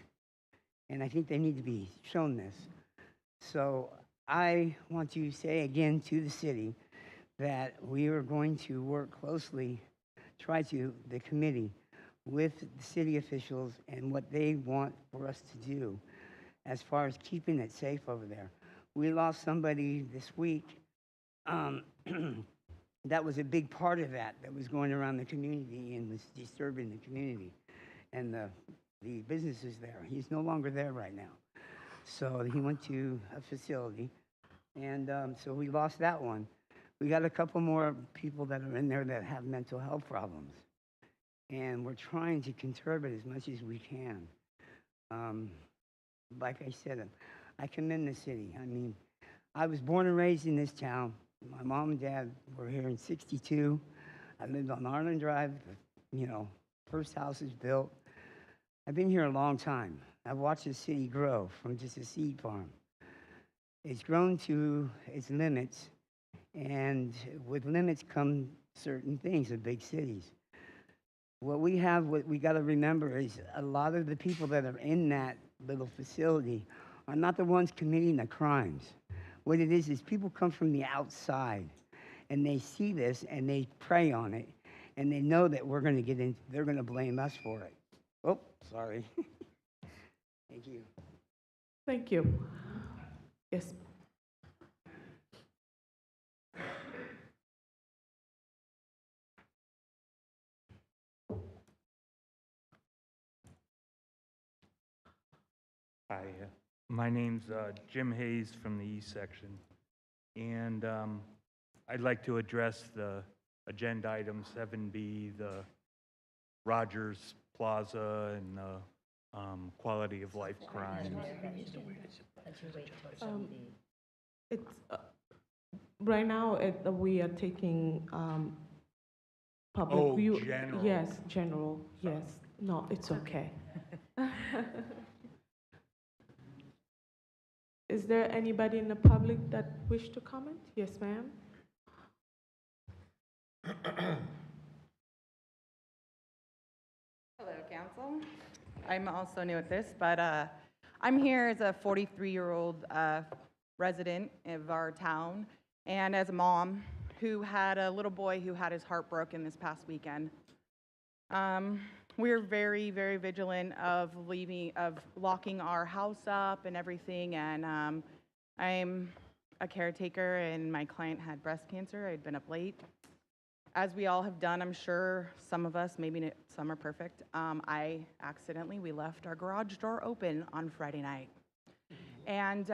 And I think they need to be shown this. So I want to say again to the city that we are going to work closely, the committee, with the city officials and what they want for us to do as far as keeping it safe over there. We lost somebody this week that was a big part of that was going around the community and was disturbing the community and the businesses there. He's no longer there right now. So he went to a facility, and so we lost that one. We got a couple more people that are in there that have mental health problems, and we're trying to curb it as much as we can. Like I said, I commend the city. I mean, I was born and raised in this town. My mom and dad were here in '62. I lived on Arlen Drive, first house is built. I've been here a long time. I've watched the city grow from just a seed farm. It's grown to its limits, and with limits come certain things in big cities. What we got to remember is a lot of the people that are in that little facility are not the ones committing the crimes. What it is people come from the outside, and they see this, and they prey on it, and they know that we're going to get in, they're going to blame us for it. Oh, sorry. Thank you. Thank you. Yes. Hi, my name's Jim Hayes from the East Section, and I'd like to address the agenda item 7B, the Rogers Plaza and the quality of life crimes. It's right now. We are taking public Oh, view. general. Yes, general. Yes. No, it's okay. Is there anybody in the public that wish to comment? Yes, ma'am. Hello, council. I'm also new at this, but I'm here as a 43-year-old resident of our town and as a mom who had a little boy who had his heart broken this past weekend. We're very, very vigilant of locking our house up and everything, and I'm a caretaker, and my client had breast cancer. I'd been up late. As we all have done, I'm sure some of us, maybe some are perfect, we left our garage door open on Friday night. And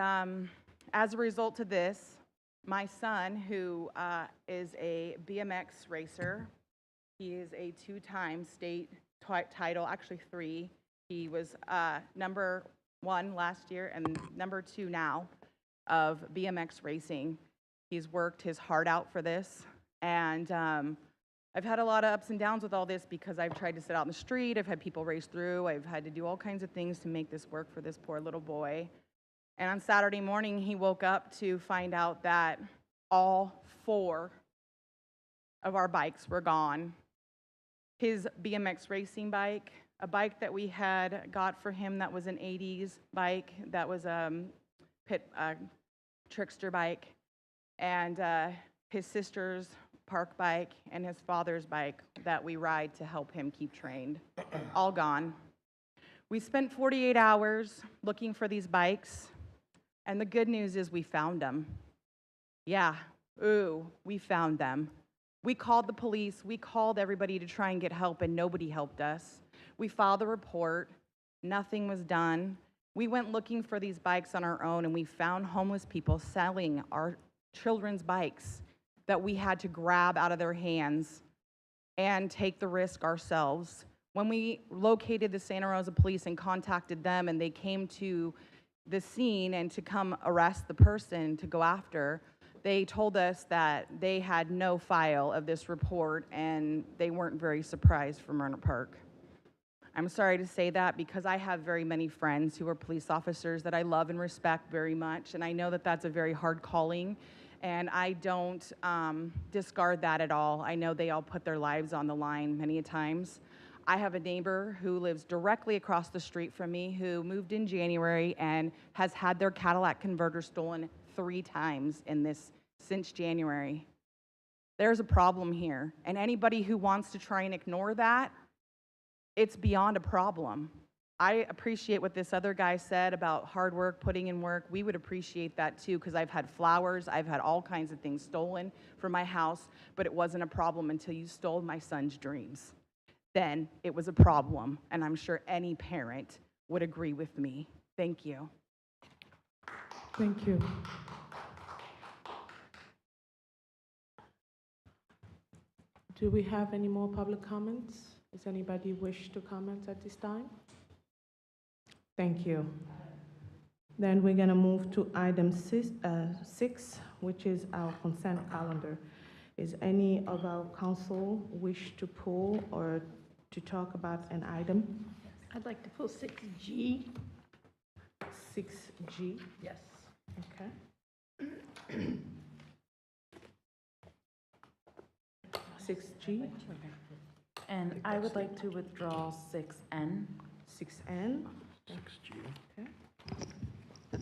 as a result of this, my son, who is a BMX racer, he is a two-time state title, actually 3. He was number 1 last year and number 2 now of BMX racing. He's worked his heart out for this, and I've had a lot of ups and downs with all this because I've tried to sit out in the street, I've had people race through, I've had to do all kinds of things to make this work for this poor little boy. And on Saturday morning, he woke up to find out that all 4 of our bikes were gone. His BMX racing bike, a bike that we had got for him that was an 80s bike, that was a trickster bike, and his sister's park bike, and his father's bike that we ride to help him keep trained, all gone. We spent 48 hours looking for these bikes, and the good news is we found them. Yeah, we found them. We called the police, we called everybody to try and get help, and nobody helped us. We filed a report, nothing was done. We went looking for these bikes on our own, and we found homeless people selling our children's bikes that we had to grab out of their hands and take the risk ourselves. When we located the Santa Rosa police and contacted them, and they came to the scene and to come arrest the person to go after, they told us that they had no file of this report, and they weren't very surprised from Rohnert Park. I'm sorry to say that because I have very many friends who are police officers that I love and respect very much, and I know that that's a very hard calling, and I don't discard that at all. I know they all put their lives on the line many a times. I have a neighbor who lives directly across the street from me who moved in January and has had their Cadillac converter stolen 3 times since January. There's a problem here, and anybody who wants to try and ignore that, it's beyond a problem. I appreciate what this other guy said about hard work, putting in work. We would appreciate that too, because I've had flowers, I've had all kinds of things stolen from my house, but it wasn't a problem until you stole my son's dreams. Then it was a problem, and I'm sure any parent would agree with me. Thank you. Thank you. Do we have any more public comments? Does anybody wish to comment at this time? Thank you. Then we're going to move to item 6, which is our consent calendar. Is any of our council wish to pull or to talk about an item? I'd like to pull 6G. 6G? Yes. Okay. 6G? And I would like to withdraw 6N. 6N? 6G. Okay.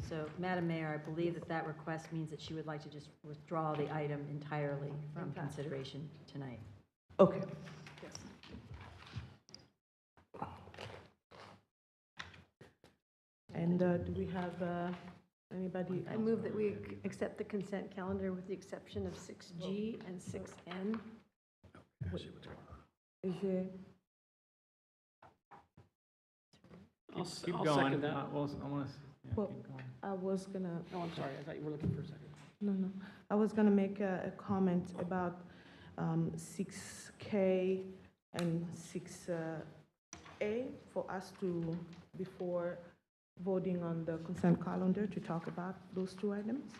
So, Madam Mayor, I believe that that request means that she would like to just withdraw the item entirely from consideration tonight. Okay. And do we have anybody? I move that we accept the consent calendar with the exception of 6G and 6N. Is it? I'll Keep I'll going. second that. I want to, Well, keep going. I was gonna. Oh, I'm sorry, I thought you were looking for a second. No. I was gonna make a comment about 6K and 6A for us to, before voting on the consent calendar, to talk about those 2 items.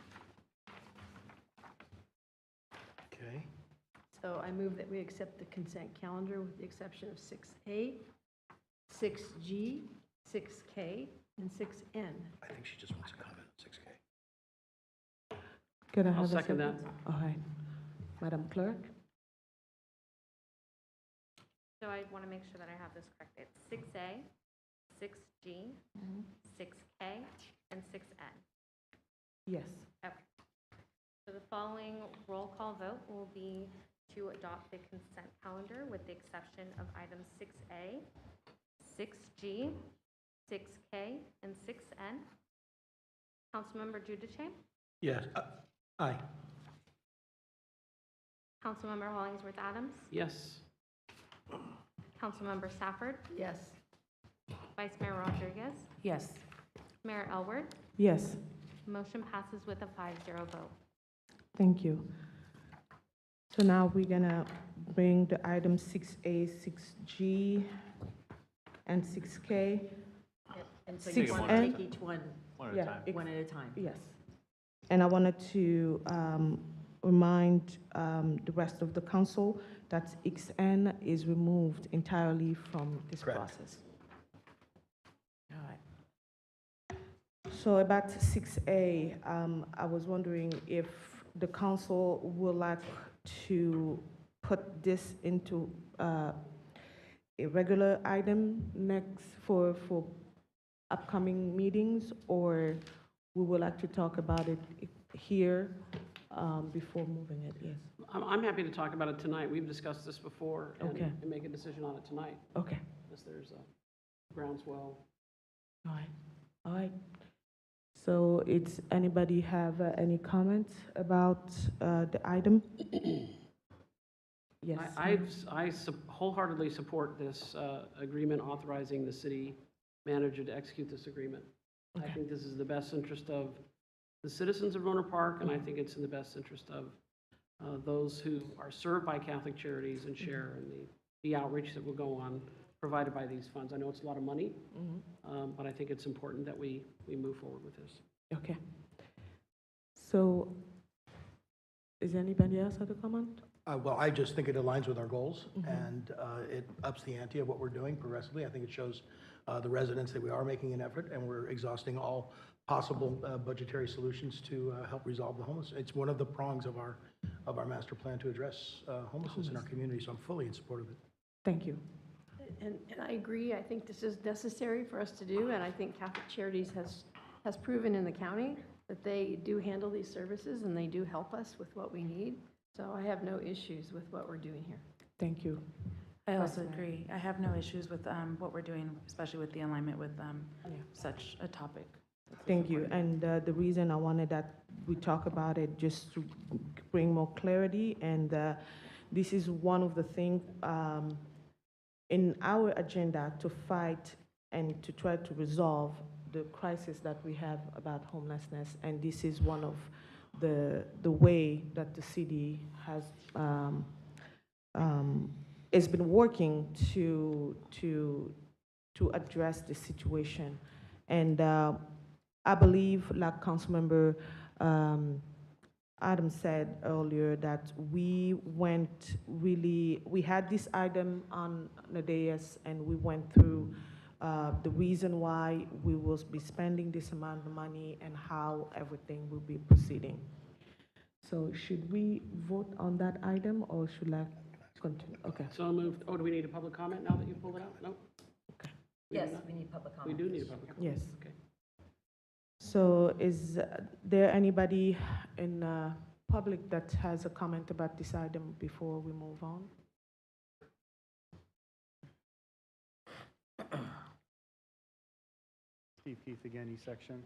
Okay. So I move that we accept the consent calendar with the exception of 6A, 6G, 6K, and 6N. I think she just wants to comment on 6K. Can I have I'll a second that. All right. Madam Clerk? So I want to make sure that I have this correct. It's 6A, 6G, 6K, and 6N. Yes. Okay. So the following roll call vote will be to adopt the consent calendar with the exception of items 6A, 6G, 6K, and 6N. Councilmember Judice, Yes. Aye. Councilmember Hollingsworth Adams, Yes. Councilmember Safford, Yes. Vice Mayor Rodriguez, Yes. Mayor Elward. Yes. Motion passes with a 5-0 vote. Thank you. So now we're gonna bring the item 6A, 6G, and 6K. And so Six you want to N? take each one One at a Yeah, time. one at a time? Yes. And I wanted to remind the rest of the council that XN is removed entirely from this Correct. process. All right. So about 6A, I was wondering if the council would like to put this into a regular item next for upcoming meetings, or we would like to talk about it here before moving it, yes. I'm happy to talk about it tonight. We've discussed this before Okay. and make a decision on it tonight, Okay, unless there's a groundswell. all right, all right. So it's, anybody have any comments about the item? Yes. I wholeheartedly support this agreement authorizing the city manager to execute this agreement. I Okay. think this is the best interest of the citizens of Rohnert Park, and I think it's in the best interest of those who are served by Catholic Charities and share in the outreach that will go on provided by these funds. I know it's a lot of money, but I think it's important that we move forward with this. Okay. So, is anybody else have a comment? Well, I just think it aligns with our goals, and it ups the ante of what we're doing progressively. I think it shows the residents that we are making an effort, and we're exhausting all possible budgetary solutions to help resolve the homeless. It's one of the prongs of our master plan to address homelessness in our community, so I'm fully in support of it. Thank you. And I agree, I think this is necessary for us to do, and I think Catholic Charities has proven in the county that they do handle these services and they do help us with what we need. So I have no issues with what we're doing here. Thank you. I also agree. I have no issues with what we're doing, especially with the alignment with such a topic. Thank you. And the reason I wanted that we talk about it just to bring more clarity, and this is one of the things in our agenda to fight and to try to resolve the crisis that we have about homelessness, and this is one of the way that the city has been working to address the situation. And I believe, like Councilmember Adam said earlier, that we had this item on the dais, and we went through the reason why we will be spending this amount of money and how everything will be proceeding. So should we vote on that item, or should I continue? Okay. So moved. Oh, do we need a public comment now that you pulled it out? No? Okay. Yes, we need public comment. We do need a public comment. Yes. Okay. So is there anybody in public that has a comment about this item before we move on? Steve Keith again, East Section.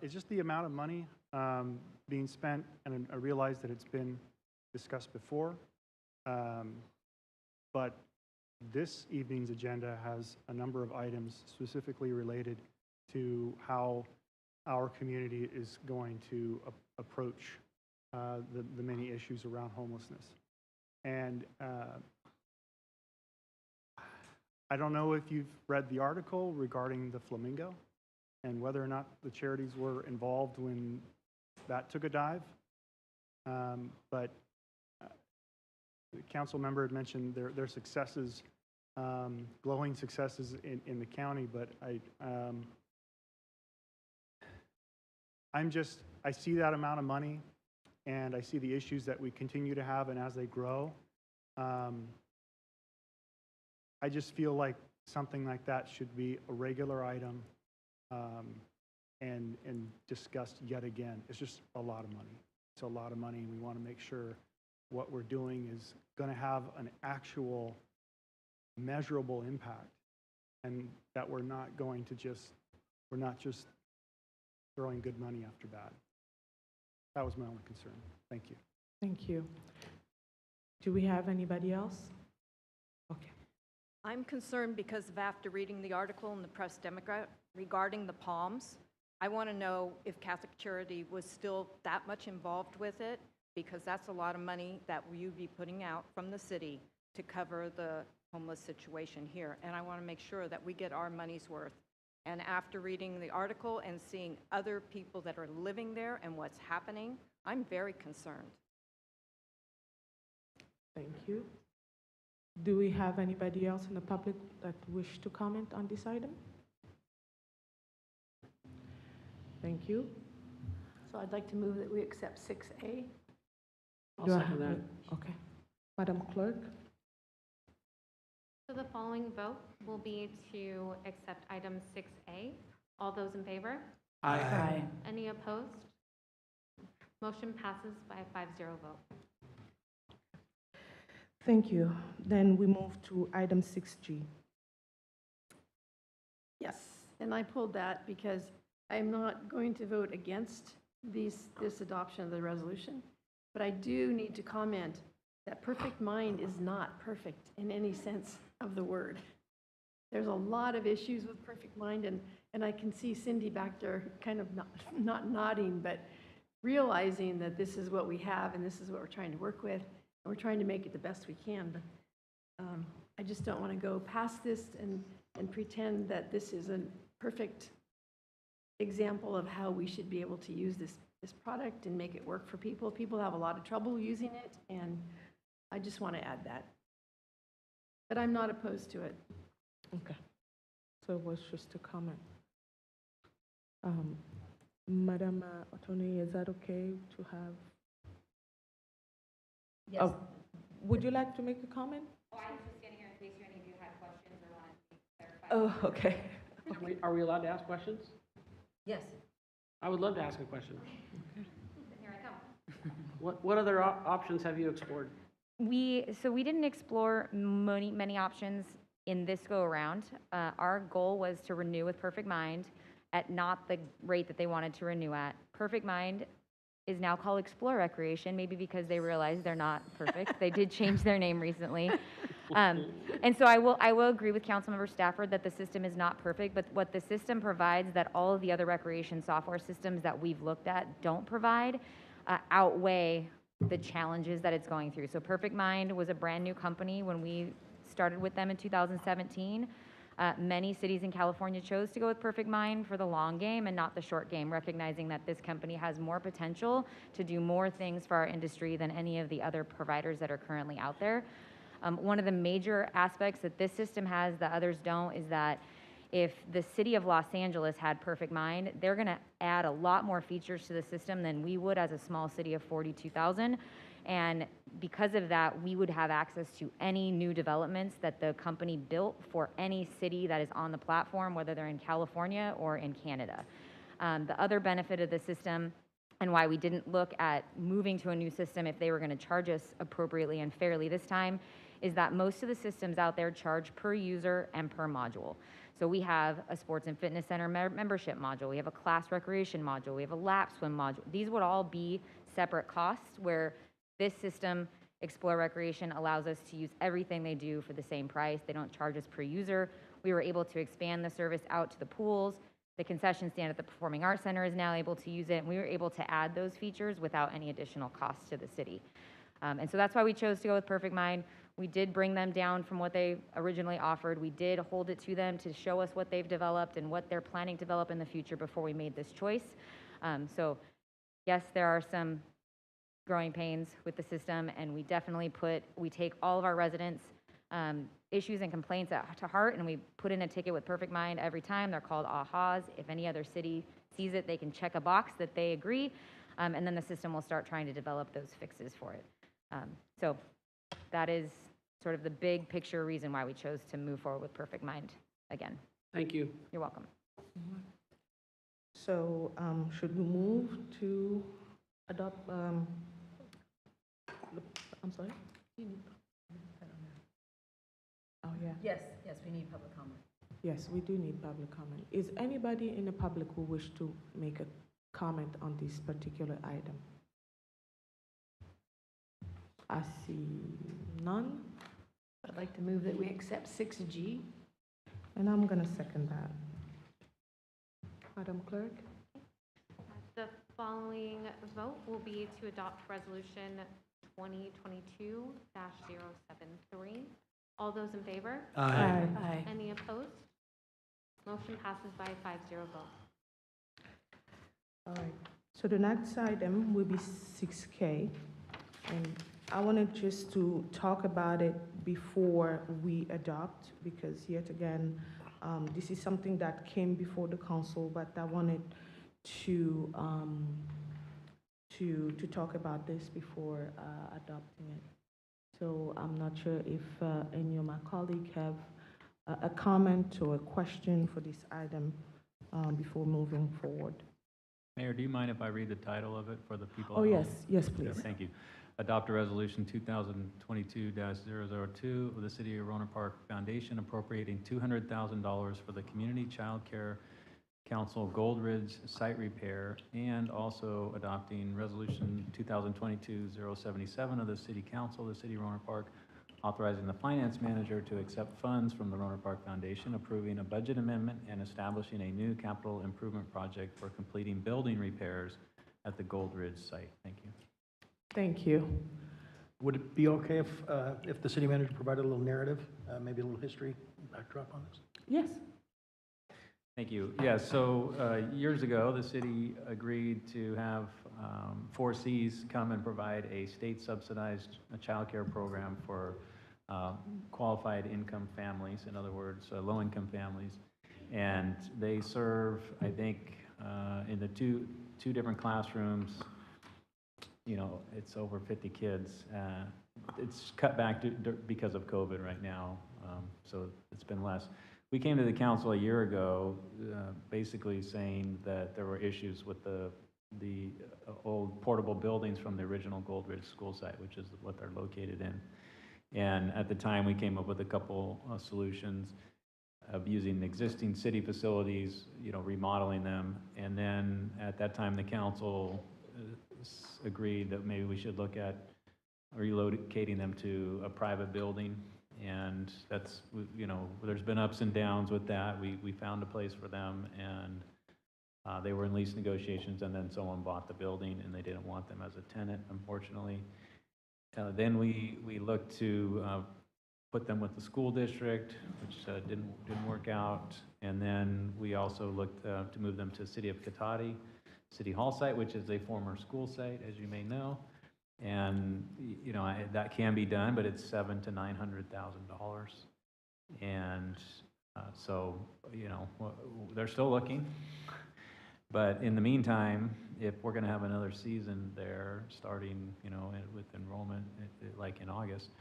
It's just the amount of money being spent, and I realize that it's been discussed before, but this evening's agenda has a number of items specifically related to how our community is going to approach the many issues around homelessness. And I don't know if you've read the article regarding the Flamingo and whether or not the charities were involved when that took a dive. But the council member had mentioned their successes, glowing successes in the county, but I see that amount of money, and I see the issues that we continue to have, and as they grow, I just feel like something like that should be a regular item and discussed yet again. It's just a lot of money. It's a lot of money, and we want to make sure what we're doing is going to have an actual measurable impact, and that we're not just throwing good money after bad. That was my only concern. Thank you. Thank you. Do we have anybody else? Okay. I'm concerned because of after reading the article in the Press Democrat regarding the Palms, I want to know if Catholic Charity was still that much involved with it, because that's a lot of money that you'd be putting out from the city to cover the homeless situation here. And I want to make sure that we get our money's worth. And after reading the article and seeing other people that are living there and what's happening, I'm very concerned. Thank you. Do we have anybody else in the public that wish to comment on this item? Thank you. So I'd like to move that we accept 6A. I'll Do I second have- that. Okay. Madam Clerk? So the following vote will be to accept item 6A. All those in favor? Aye. Any opposed? Motion passes by a 5-0 vote. Thank you. Then we move to item 6G. Yes, and I pulled that because I'm not going to vote against this adoption of the resolution, but I do need to comment that perfect mind is not perfect in any sense of the word. There's a lot of issues with perfect mind, and I can see Cindy back there kind of not nodding, but realizing that this is what we have and this is what we're trying to work with, and we're trying to make it the best we can. But I just don't want to go past this and pretend that this is a perfect example of how we should be able to use this product and make it work for people. People have a lot of trouble using it, and just want to add that. But I'm not opposed to it. Okay. So it was just a comment. Madam Attorney, is that okay to have? Yes. Oh, would you like to make a comment? Oh, I was just standing here in case any of you had questions or wanted to clarify. Oh, okay. Are we allowed to ask questions? Yes. I would love to ask a question. Here I come. What other options have you explored? So we didn't explore many options in this go around. Our goal was to renew with Perfect Mind at not the rate that they wanted to renew at. Perfect Mind is now called Explore Recreation, maybe because they realized they're not perfect. They did change their name recently. And so I will agree with Councilmember Stafford that the system is not perfect, but what the system provides that all of the other recreation software systems that we've looked at don't provide outweigh the challenges that it's going through. So Perfect Mind was a brand new company when we started with them in 2017. Many cities in California chose to go with Perfect Mind for the long game and not the short game, recognizing that this company has more potential to do more things for our industry than any of the other providers that are currently out there. One of the major aspects that this system has that others don't is that if the city of Los Angeles had Perfect Mind, they're going to add a lot more features to the system than we would as a small city of 42,000. And because of that, we would have access to any new developments that the company built for any city that is on the platform, whether they're in California or in Canada. The other benefit of the system and why we didn't look at moving to a new system if they were going to charge us appropriately and fairly this time is that most of the systems out there charge per user and per module. So we have a sports and fitness center membership module, we have a class recreation module, we have a lap swim module. These would all be separate costs where this system, Explore Recreation, allows us to use everything they do for the same price. They don't charge us per user. We were able to expand the service out to the pools. The concession stand at the Performing Arts Center is now able to use it, and we were able to add those features without any additional cost to the city. And so that's why we chose to go with Perfect Mind. We did bring them down from what they originally offered. We did hold it to them to show us what they've developed and what they're planning to develop in the future before we made this choice. So yes, there are some growing pains with the system, and we definitely take all of our residents' issues and complaints to heart, and we put in a ticket with Perfect Mind every time. They're called AHAs. If any other city sees it, they can check a box that they agree, and then the system will start trying to develop those fixes for it. So that is sort of the big picture reason why we chose to move forward with Perfect Mind again. Thank you. You're welcome. So should we move to adopt, I'm sorry? Oh, yeah. Yes, we need public comment. Yes, we do need public comment. Is anybody in the public who wish to make a comment on this particular item? I see none, I'd like to move that we accept 6G. and I'm going to second that. Madam Clerk? The following vote will be to adopt Resolution 2022-073. All those in favor? Aye. Aye. Any opposed? Motion passes by a 5-0 vote. All right, so the next item will be 6K, and I wanted just to talk about it before we adopt, because yet again, this is something that came before the council, but I wanted to talk about this before adopting it. So I'm not sure if any of my colleagues have a comment or a question for this item before moving forward. Mayor, do you mind if I read the title of it for the people? Oh, at yes, home? yes, please. Thank you. Adopt a resolution 2022-002 of the City of Rohnert Park Foundation appropriating $200,000 for the Community Child Care Council Gold Ridge site repair, and also adopting resolution 2022-077 of the City Council of the City of Rohnert Park authorizing the finance manager to accept funds from the Rohnert Park Foundation, approving a budget amendment, and establishing a new capital improvement project for completing building repairs at the Gold Ridge site. Thank you. Thank you. Would it be okay if the city manager provided a little narrative, maybe a little history backdrop on this? Yes. Thank you. Yeah, so years ago, the city agreed to have 4Cs come and provide a state-subsidized childcare program for qualified income families, in other words, low-income families. And they serve, I think, in the two different classrooms, you know, it's over 50 kids. It's cut back because of COVID right now, so it's been less. We came to the council a year ago, basically saying that there were issues with the old portable buildings from the original Gold Ridge school site, which is what they're located in. And at the time, we came up with a couple of solutions of using existing city facilities, you know, remodeling them. And then at that time, the council agreed that maybe we should look at relocating them to a private building. And that's, you know, there's been ups and downs with that. We found a place for them, and they were in lease negotiations, and then someone bought the building, and they didn't want them as a tenant, unfortunately. Then we looked to put them with the school district, which didn't work out. And then we also looked to move them to City of Cotati City Hall site, which is a former school site, as you may know. And, you know, that can be done, but it's $700,000 to $900,000. And so, you know, they're still looking. But in the meantime, if we're going to have another season there, starting, you know, with enrollment, like in August,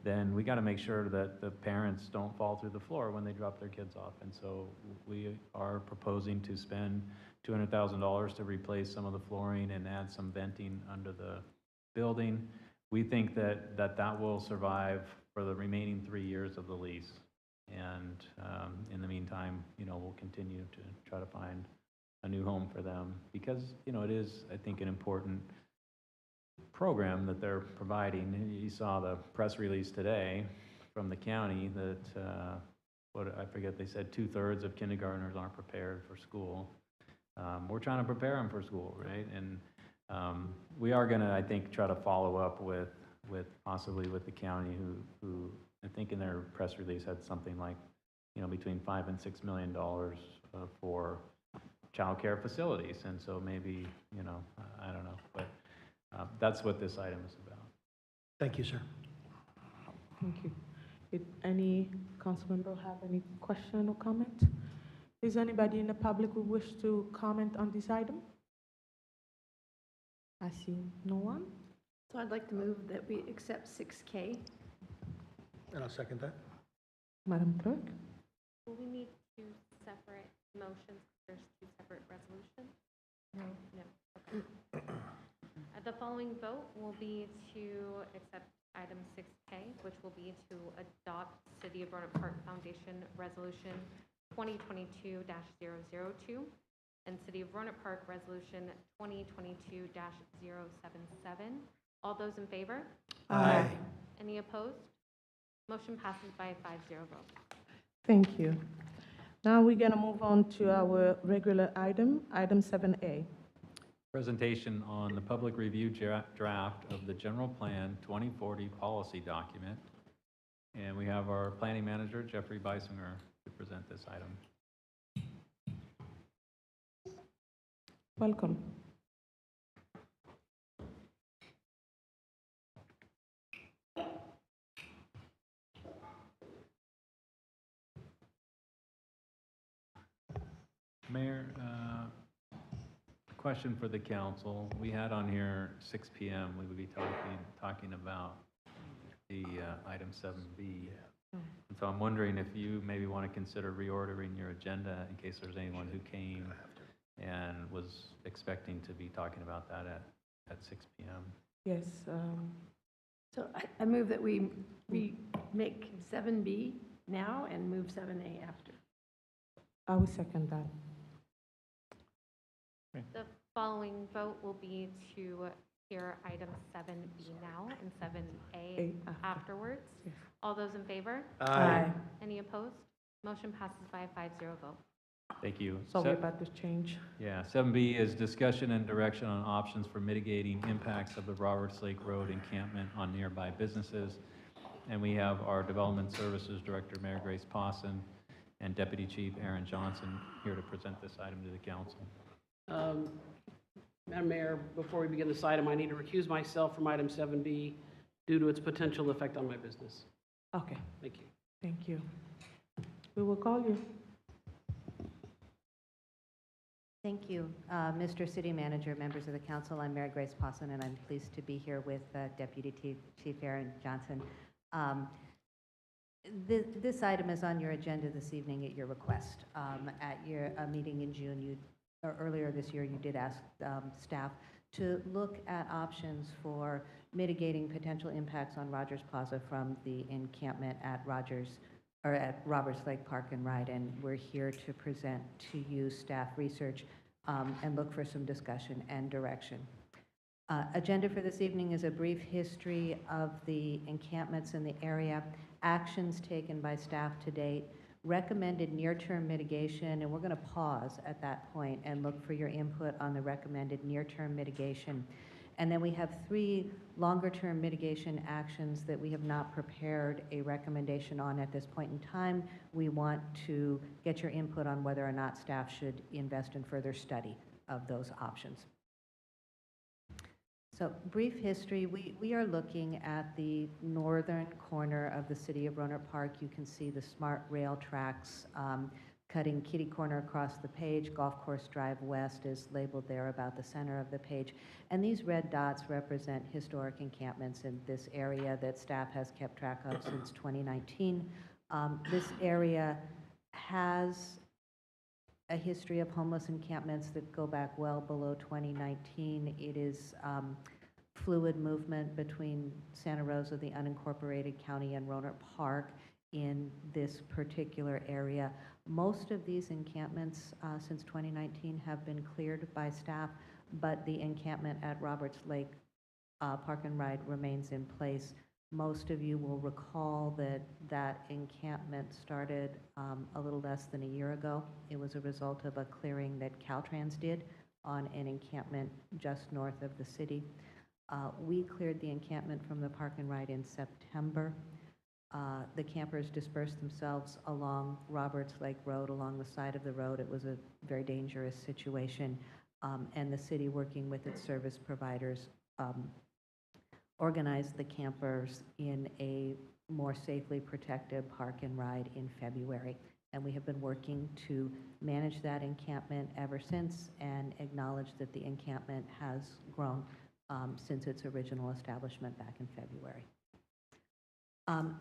then we got to make sure that the parents don't fall through the floor when they drop their kids off. And so we are proposing to spend $200,000 to replace some of the flooring and add some venting under the building. We think that will survive for the remaining 3 years of the lease. And in the meantime, you know, we'll continue to try to find a new home for them, because, you know, it is, I think, an important program that they're providing. You saw the press release today from the county that, I forget, they said 2/3 of kindergartners aren't prepared for school. We're trying to prepare them for school, right? And we are going to, I think, try to follow up with possibly with the county, who I think in their press release had something like, you know, between $5 and $6 million for child care facilities. And so maybe, you know, I don't know, but that's what this item is about. Thank you, sir. Thank you. Did any council member have any question or comment? Is anybody in the public who wish to comment on this item? I see no one. So I'd like to move that we accept 6K. And I'll second that. Madam Clerk? Will we need two separate motions? There's two separate resolutions? No. No, okay. The following vote will be to accept item 6K, which will be to adopt City of Rohnert Park Foundation Resolution 2022-002 and City of Rohnert Park Resolution 2022-077. All those in favor? Aye. Any opposed? Motion passes by a 5-0 vote. Thank you. Now we're going to move on to our regular item 7A. Presentation on the public review draft of the General Plan 2040 policy document. And we have our planning manager, Jeffrey Beisinger, to present this item. Welcome. Mayor, question for the council. We had on here 6 p.m. We would be talking about the item 7B. And so I'm wondering if you maybe want to consider reordering your agenda in case there's anyone who came and was expecting to be talking about that at 6 p.m. Yes. So I move that we make 7B now and move 7A after. I will second that. The following vote will be to hear item 7B now and 7A afterwards. Yes. All those in favor? Aye. Any opposed? Motion passes by a 5-0 vote. Thank you. Sorry about this change. Yeah, 7B is discussion and direction on options for mitigating impacts of the Roberts Lake Road encampment on nearby businesses. And we have our Development Services Director, Mayor Grace Pawson, and Deputy Chief Aaron Johnson here to present this item to the council. Madam Mayor, before we begin this item, I need to recuse myself from item 7B due to its potential effect on my business. Okay, Thank you. thank you. We will call you. Thank you, Mr. City Manager, members of the council. I'm Mary Grace Posson, and I'm pleased to be here with Deputy Chief Aaron Johnson. This item is on your agenda this evening at your request. At your meeting in June, or earlier this year, you did ask staff to look at options for mitigating potential impacts on Rogers Plaza from the encampment at Roberts Lake Park and Ride, and we're here to present to you staff research and look for some discussion and direction. Agenda for this evening is a brief history of the encampments in the area, actions taken by staff to date, recommended near-term mitigation, and we're going to pause at that point and look for your input on the recommended near-term mitigation. And then we have 3 longer-term mitigation actions that we have not prepared a recommendation on at this point in time. We want to get your input on whether or not staff should invest in further study of those options. So, brief history, we are looking at the northern corner of the city of Rohnert Park. You can see the smart rail tracks cutting kitty corner across the page. Golf Course Drive West is labeled there about the center of the page. And these red dots represent historic encampments in this area that staff has kept track of since 2019. This area has a history of homeless encampments that go back well below 2019. It is fluid movement between Santa Rosa, the unincorporated county, and Rohnert Park in this particular area. Most of these encampments since 2019 have been cleared by staff, but the encampment at Roberts Lake Park and Ride remains in place. Most of you will recall that that encampment started a little less than a year ago. It was a result of a clearing that Caltrans did on an encampment just north of the city. We cleared the encampment from the Park and Ride in September. The campers dispersed themselves along Roberts Lake Road, along the side of the road. It was a very dangerous situation, and the city, working with its service providers, organized the campers in a more safely protected Park and Ride in February. And we have been working to manage that encampment ever since and acknowledge that the encampment has grown since its original establishment back in February.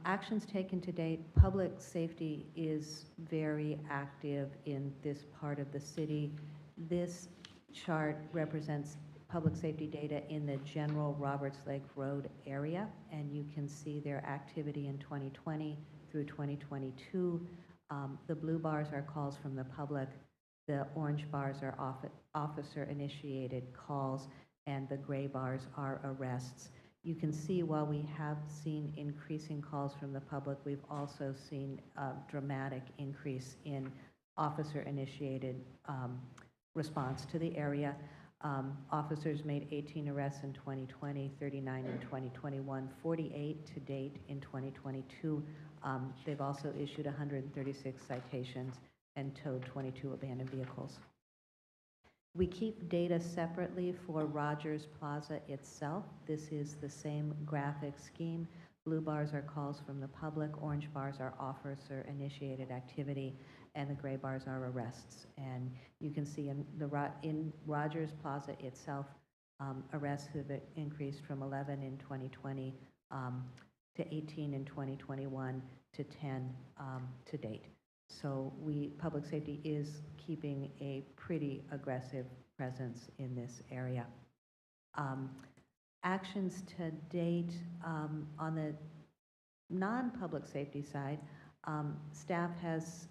Actions taken to date, public safety is very active in this part of the city. This chart represents public safety data in the general Roberts Lake Road area, and you can see their activity in 2020 through 2022. The blue bars are calls from the public, the orange bars are officer-initiated calls, and the gray bars are arrests. You can see while we have seen increasing calls from the public, we've also seen a dramatic increase in officer-initiated response to the area. Officers made 18 arrests in 2020, 39 in 2021, 48 to date in 2022. They've also issued 136 citations and towed 22 abandoned vehicles. We keep data separately for Rogers Plaza itself. This is the same graphic scheme. Blue bars are calls from the public, orange bars are officer-initiated activity, and the gray bars are arrests. And you can see in Rogers Plaza itself, arrests have increased from 11 in 2020 to 18 in 2021 to 10 to date. So public safety is keeping a pretty aggressive presence in this area. Actions to date on the non-public safety side, staff has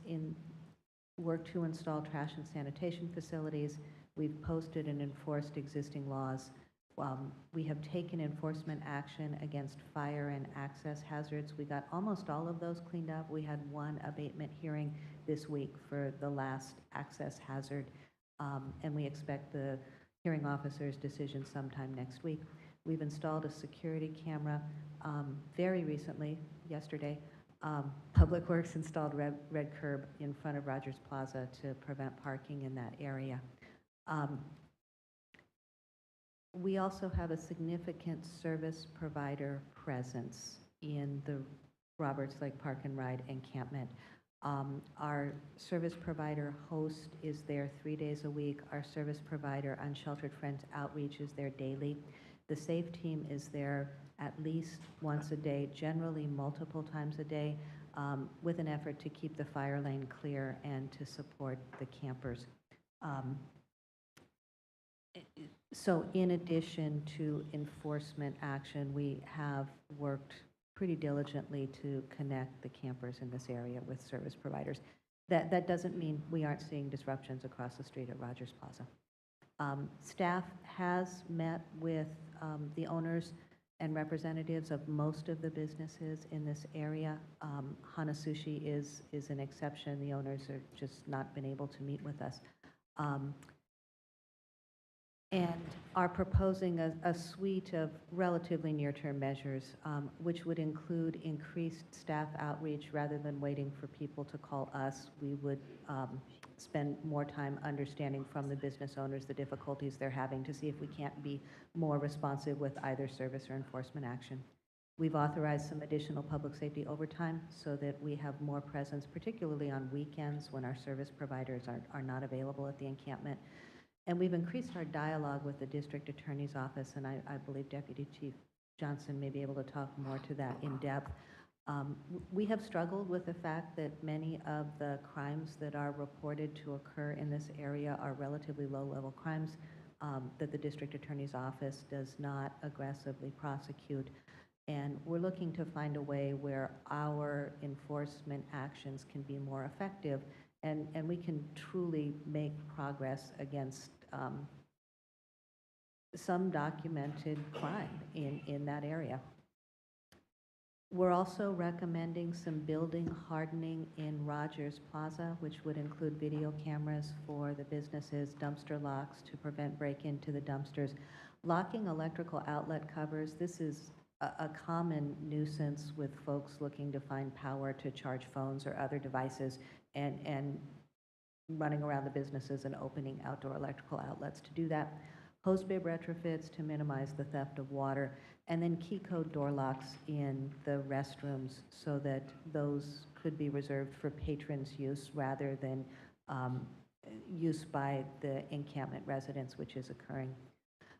worked to install trash and sanitation facilities. We've posted and enforced existing laws. We have taken enforcement action against fire and access hazards. We got almost all of those cleaned up. We had one abatement hearing this week for the last access hazard, and we expect the hearing officer's decision sometime next week. We've installed a security camera very recently, yesterday, Public Works installed red curb in front of Rogers Plaza to prevent parking in that area. We also have a significant service provider presence in the Roberts Lake Park and Ride encampment. Our service provider host is there 3 days a week. Our service provider Unsheltered Friends Outreach is there daily. The SAFE team is there at least once a day, generally multiple times a day, with an effort to keep the fire lane clear and to support the campers. So in addition to enforcement action, we have worked pretty diligently to connect the campers in this area with service providers. That doesn't mean we aren't seeing disruptions across the street at Rogers Plaza. Staff has met with the owners and representatives of most of the businesses in this area. Hana Sushi is an exception. The owners have just not been able to meet with us. And are proposing a suite of relatively near-term measures, which would include increased staff outreach rather than waiting for people to call us. We would spend more time understanding from the business owners the difficulties they're having to see if we can't be more responsive with either service or enforcement action. We've authorized some additional public safety overtime so that we have more presence, particularly on weekends when our service providers are not available at the encampment. And we've increased our dialogue with the district attorney's office, and I believe Deputy Chief Johnson may be able to talk more to that in depth. We have struggled with the fact that many of the crimes that are reported to occur in this area are relatively low-level crimes that the district attorney's office does not aggressively prosecute. And we're looking to find a way where our enforcement actions can be more effective and we can truly make progress against some documented crime in that area. We're also recommending some building hardening in Rogers Plaza, which would include video cameras for the businesses, dumpster locks to prevent break-in to the dumpsters, locking electrical outlet covers. This is a common nuisance with folks looking to find power to charge phones or other devices and running around the businesses and opening outdoor electrical outlets to do that. Hose bib retrofits to minimize the theft of water, and then key code door locks in the restrooms so that those could be reserved for patrons' use rather than use by the encampment residents, which is occurring.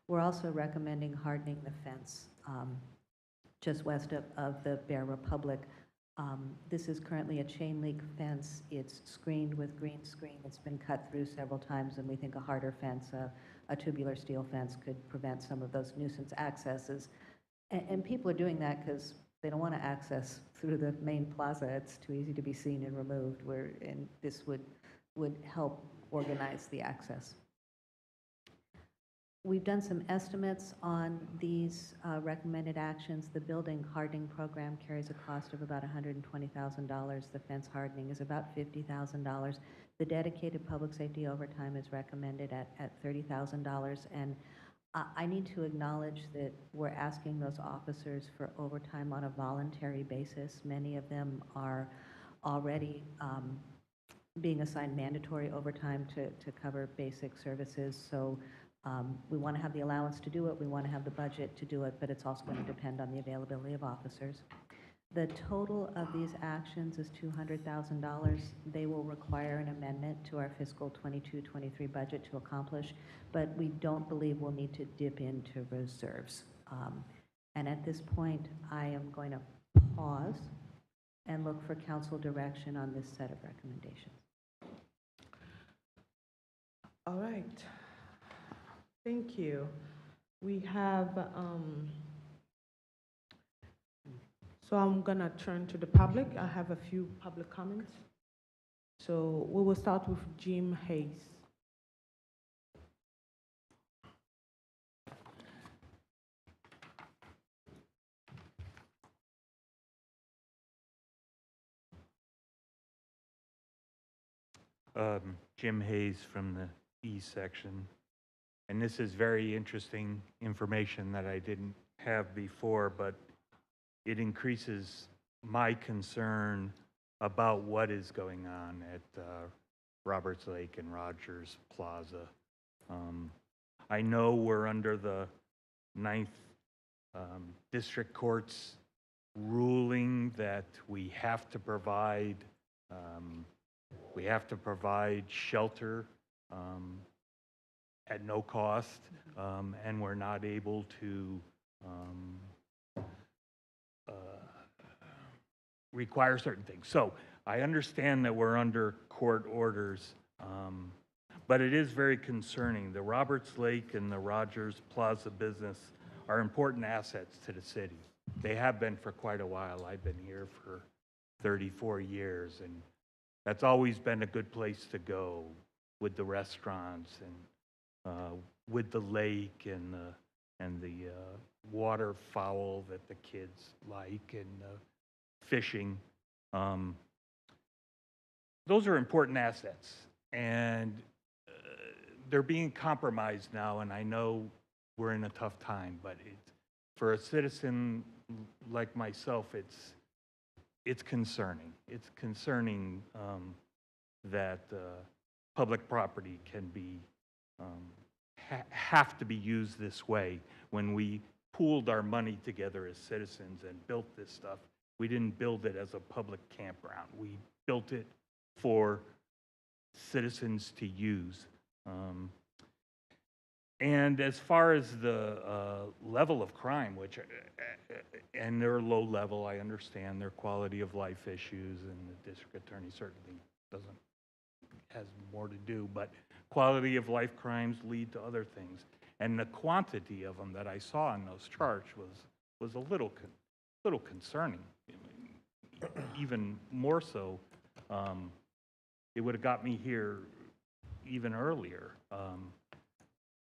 We're also recommending hardening the fence just west of the Bear Republic. This is currently a chain link fence. It's screened with green screen. It's been cut through several times, and we think a harder fence, a tubular steel fence, could prevent some of those nuisance accesses. And people are doing that because they don't want to access through the main plaza. It's too easy to be seen and removed, and this would help organize the access. We've done some estimates on these recommended actions. The building hardening program carries a cost of about $120,000. The fence hardening is about $50,000. The dedicated public safety overtime is recommended at $30,000. And I need to acknowledge that we're asking those officers for overtime on a voluntary basis. Many of them are already being assigned mandatory overtime to cover basic services. So we want to have the allowance to do it, we want to have the budget to do it, but it's also going to depend on the availability of officers. The total of these actions is $200,000. They will require an amendment to our fiscal 22-23 budget to accomplish, but we don't believe we'll need to dip into reserves. And at this point, I am going to pause and look for council direction on this set of recommendations. All right. Thank you. We have, so I'm gonna turn to the public. I have a few public comments. So we will start with Jim Hayes. Jim Hayes from the E section. And this is very interesting information that I didn't have before, but it increases my concern about what is going on at Roberts Lake and Rogers Plaza. I know we're under the Ninth District Court's ruling that we have to provide shelter at no cost, and we're not able to require certain things. So I understand that we're under court orders, but it is very concerning. The Roberts Lake and the Rogers Plaza business are important assets to the city. They have been for quite a while. I've been here for 34 years, and that's always been a good place to go with the restaurants and with the lake and the waterfowl that the kids like and fishing. Those are important assets, and they're being compromised now, and I know we're in a tough time, but for a citizen like myself, it's concerning. It's concerning that public property can be have to be used this way. When we pooled our money together as citizens and built this stuff, we didn't build it as a public campground. We built it for citizens to use. And as far as the level of crime, and they're low level, I understand their quality of life issues, and the district attorney certainly has more to do, but quality of life crimes lead to other things. And the quantity of them that I saw in those charts was a little concerning. Even more so, it would have got me here even earlier.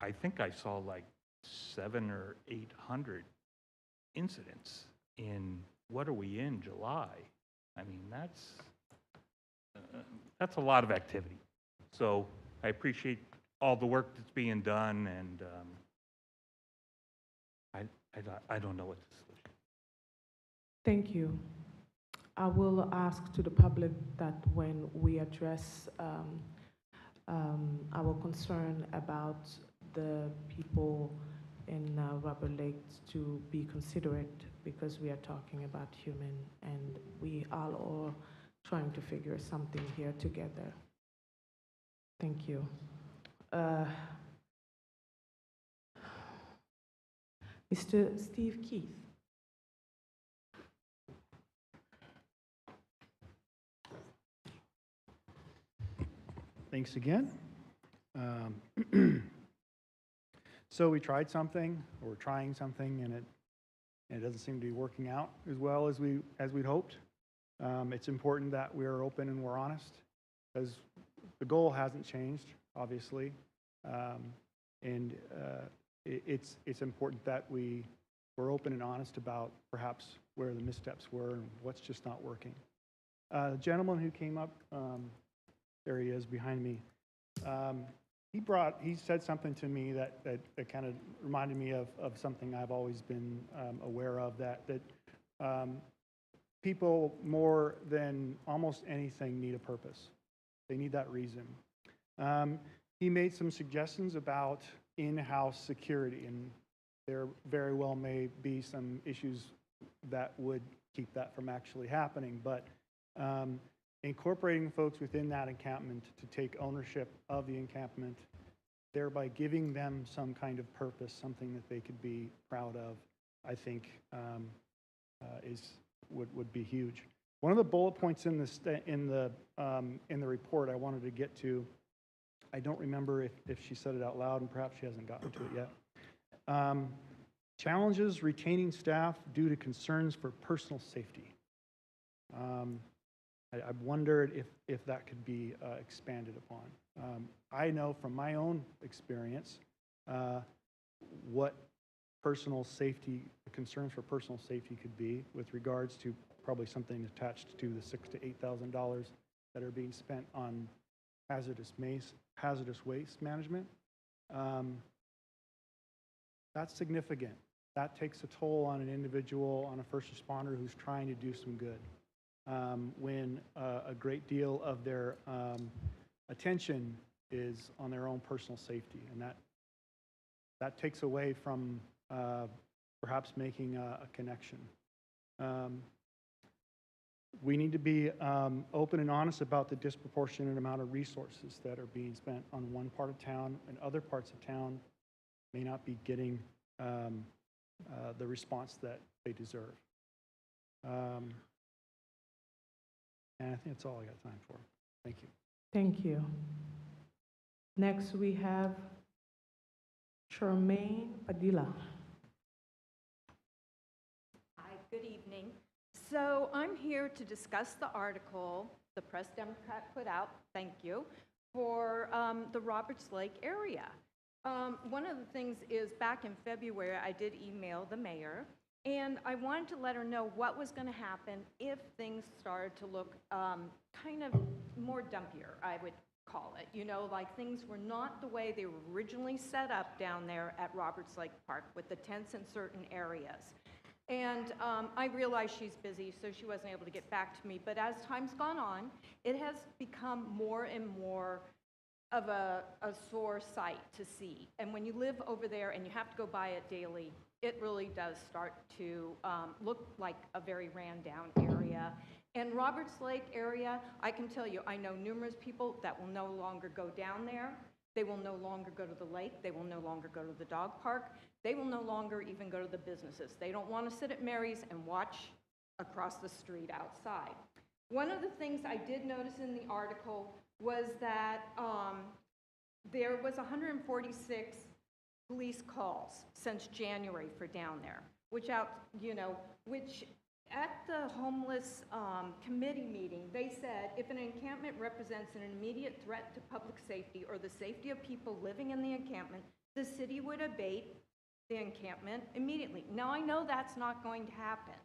I think I saw like 700 or 800 incidents in, what are we in, July? I mean, that's a lot of activity. So I appreciate all the work that's being done, and I don't know what to say. Thank you. I will ask to the public that when we address our concern about the people in Rubber Lake to be considerate, because we are talking about human, and we are all trying to figure something here together. Thank you. Mr. Steve Keith. Thanks again. So we tried something, or we're trying something, and it doesn't seem to be working out as well as we'd hoped. It's important that we're open and we're honest, because the goal hasn't changed, obviously, and it's important that we're open and honest about perhaps where the missteps were and what's just not working. The gentleman who came up, there he is behind me. He said something to me that kind of reminded me of something I've always been aware of, that people, more than almost anything, need a purpose. They need that reason. He made some suggestions about in-house security, and there very well may be some issues that would keep that from actually happening, but incorporating folks within that encampment to take ownership of the encampment, thereby giving them some kind of purpose, something that they could be proud of, I think would be huge. One of the bullet points in the report I wanted to get to, I don't remember if she said it out loud, and perhaps she hasn't gotten to it yet. Challenges retaining staff due to concerns for personal safety. I wondered if that could be expanded upon. I know from my own experience what personal safety, concerns for personal safety could be with regards to probably something attached to the $6,000 to $8,000 that are being spent on hazardous waste management. That's significant. that takes a toll on an individual, on a first responder who's trying to do some good. When a great deal of their attention is on their own personal safety, and that takes away from perhaps making a connection. We need to be open and honest about the disproportionate amount of resources that are being spent on one part of town, and other parts of town may not be getting the response that they deserve. And I think that's all I got time for. Thank you. Thank you. Next, we have Charmaine Padilla. Hi, good evening. So I'm here to discuss the article the Press Democrat put out, thank you, for the Roberts Lake area. One of the things is back in February, I did email the mayor, and I wanted to let her know what was going to happen if things started to look kind of more dumpier, I would call it. You know, like things were not the way they were originally set up down there at Roberts Lake Park with the tents in certain areas. And I realize she's busy, so she wasn't able to get back to me. But as time's gone on, it has become more and more of a sore sight to see. And when you live over there and you have to go by it daily, it really does start to look like a very ran-down area. And Roberts Lake area, I can tell you, I know numerous people that will no longer go down there. They will no longer go to the lake. They will no longer go to the dog park. They will no longer even go to the businesses. They don't want to sit at Mary's and watch across the street outside. One of the things I did notice in the article was that there was 146 police calls since January for down there, which at the homeless committee meeting, they said if an encampment represents an immediate threat to public safety or the safety of people living in the encampment, the city would abate the encampment immediately. Now, I know that's not going to happen,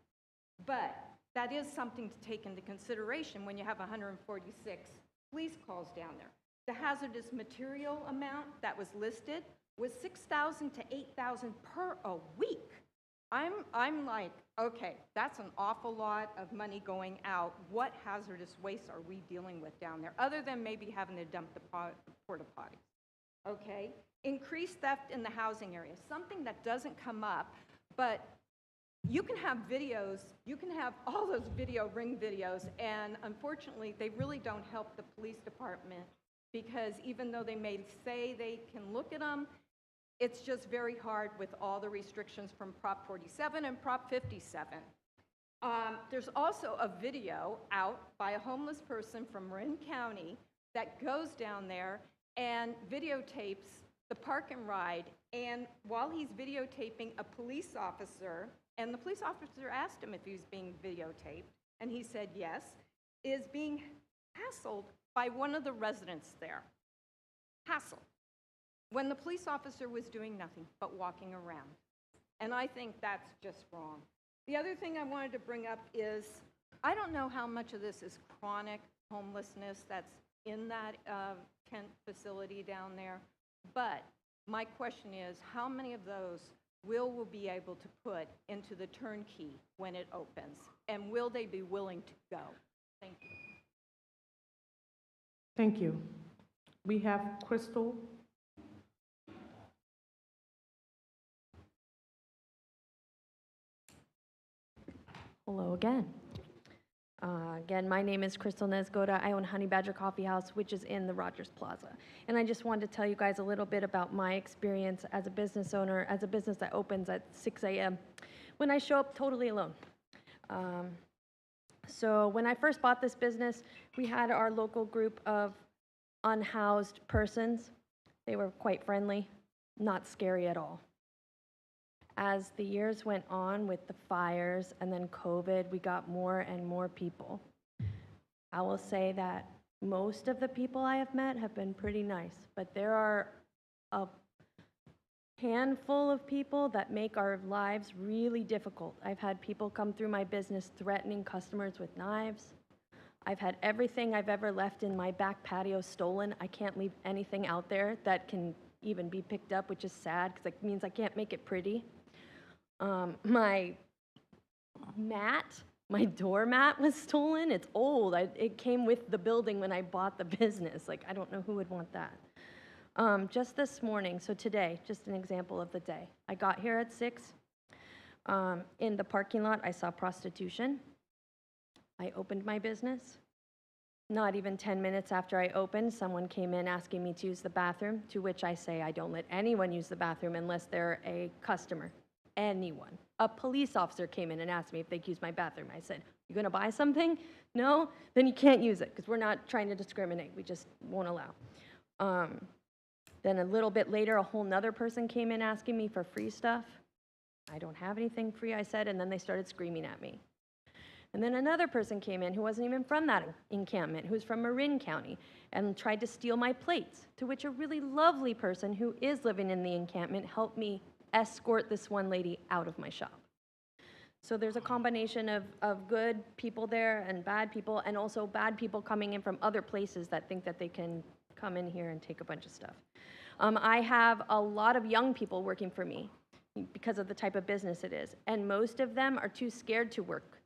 but that is something to take into consideration when you have 146 police calls down there. The hazardous material amount that was listed was $6,000 to $8,000 per a week. I'm like, okay, that's an awful lot of money going out. What hazardous waste are we dealing with down there, other than maybe having to dump the porta potties? Okay, increased theft in the housing area, something that doesn't come up, but you can have videos, you can have all those ring videos, and unfortunately, they really don't help the police department, because even though they may say they can look at them, it's just very hard with all the restrictions from Prop 47 and Prop 57. There's also a video out by a homeless person from Marin County that goes down there and videotapes the park and ride, and while he's videotaping a police officer, and the police officer asked him if he was being videotaped, and he said yes, is being hassled by one of the residents there. Hassled. When the police officer was doing nothing but walking around. And I think that's just wrong. The other thing I wanted to bring up is, I don't know how much of this is chronic homelessness that's in that tent facility down there, but my question is, how many of those will be able to put into the turnkey when it opens? And will they be willing to go? Thank you. Thank you. We have Crystal. Hello again. Again, my name is Crystal Nesgoda. I own Honey Badger Coffee House, which is in the Rogers Plaza. And I just wanted to tell you guys a little bit about my experience as a business owner, as a business that opens at 6 a.m. when I show up totally alone. So when I first bought this business, we had our local group of unhoused persons. They were quite friendly, not scary at all. As the years went on with the fires and then COVID, we got more and more people. I will say that most of the people I have met have been pretty nice, but there are a handful of people that make our lives really difficult. I've had people come through my business threatening customers with knives. I've had everything I've ever left in my back patio stolen. I can't leave anything out there that can even be picked up, which is sad because it means I can't make it pretty. My my doormat was stolen. It's old. It came with the building when I bought the business. Like, I don't know who would want that. Just this morning, so today, just an example of the day. I got here at 6. In the parking lot, I saw prostitution. I opened my business. Not even 10 minutes after I opened, someone came in asking me to use the bathroom, to which I say I don't let anyone use the bathroom unless they're a customer. Anyone. A police officer came in and asked me if they could use my bathroom. I said, "You gonna buy something? No? Then you can't use it, because we're not trying to discriminate. We just won't allow." Then a little bit later, a whole nother person came in asking me for free stuff. I don't have anything free, I said, and then they started screaming at me. And then another person came in who wasn't even from that encampment, who's from Marin County, and tried to steal my plates, to which a really lovely person who is living in the encampment helped me escort this one lady out of my shop. So there's a combination of good people there and bad people, and also bad people coming in from other places that think that they can come in here and take a bunch of stuff. I have a lot of young people working for me because of the type of business it is, and most of them are too scared to work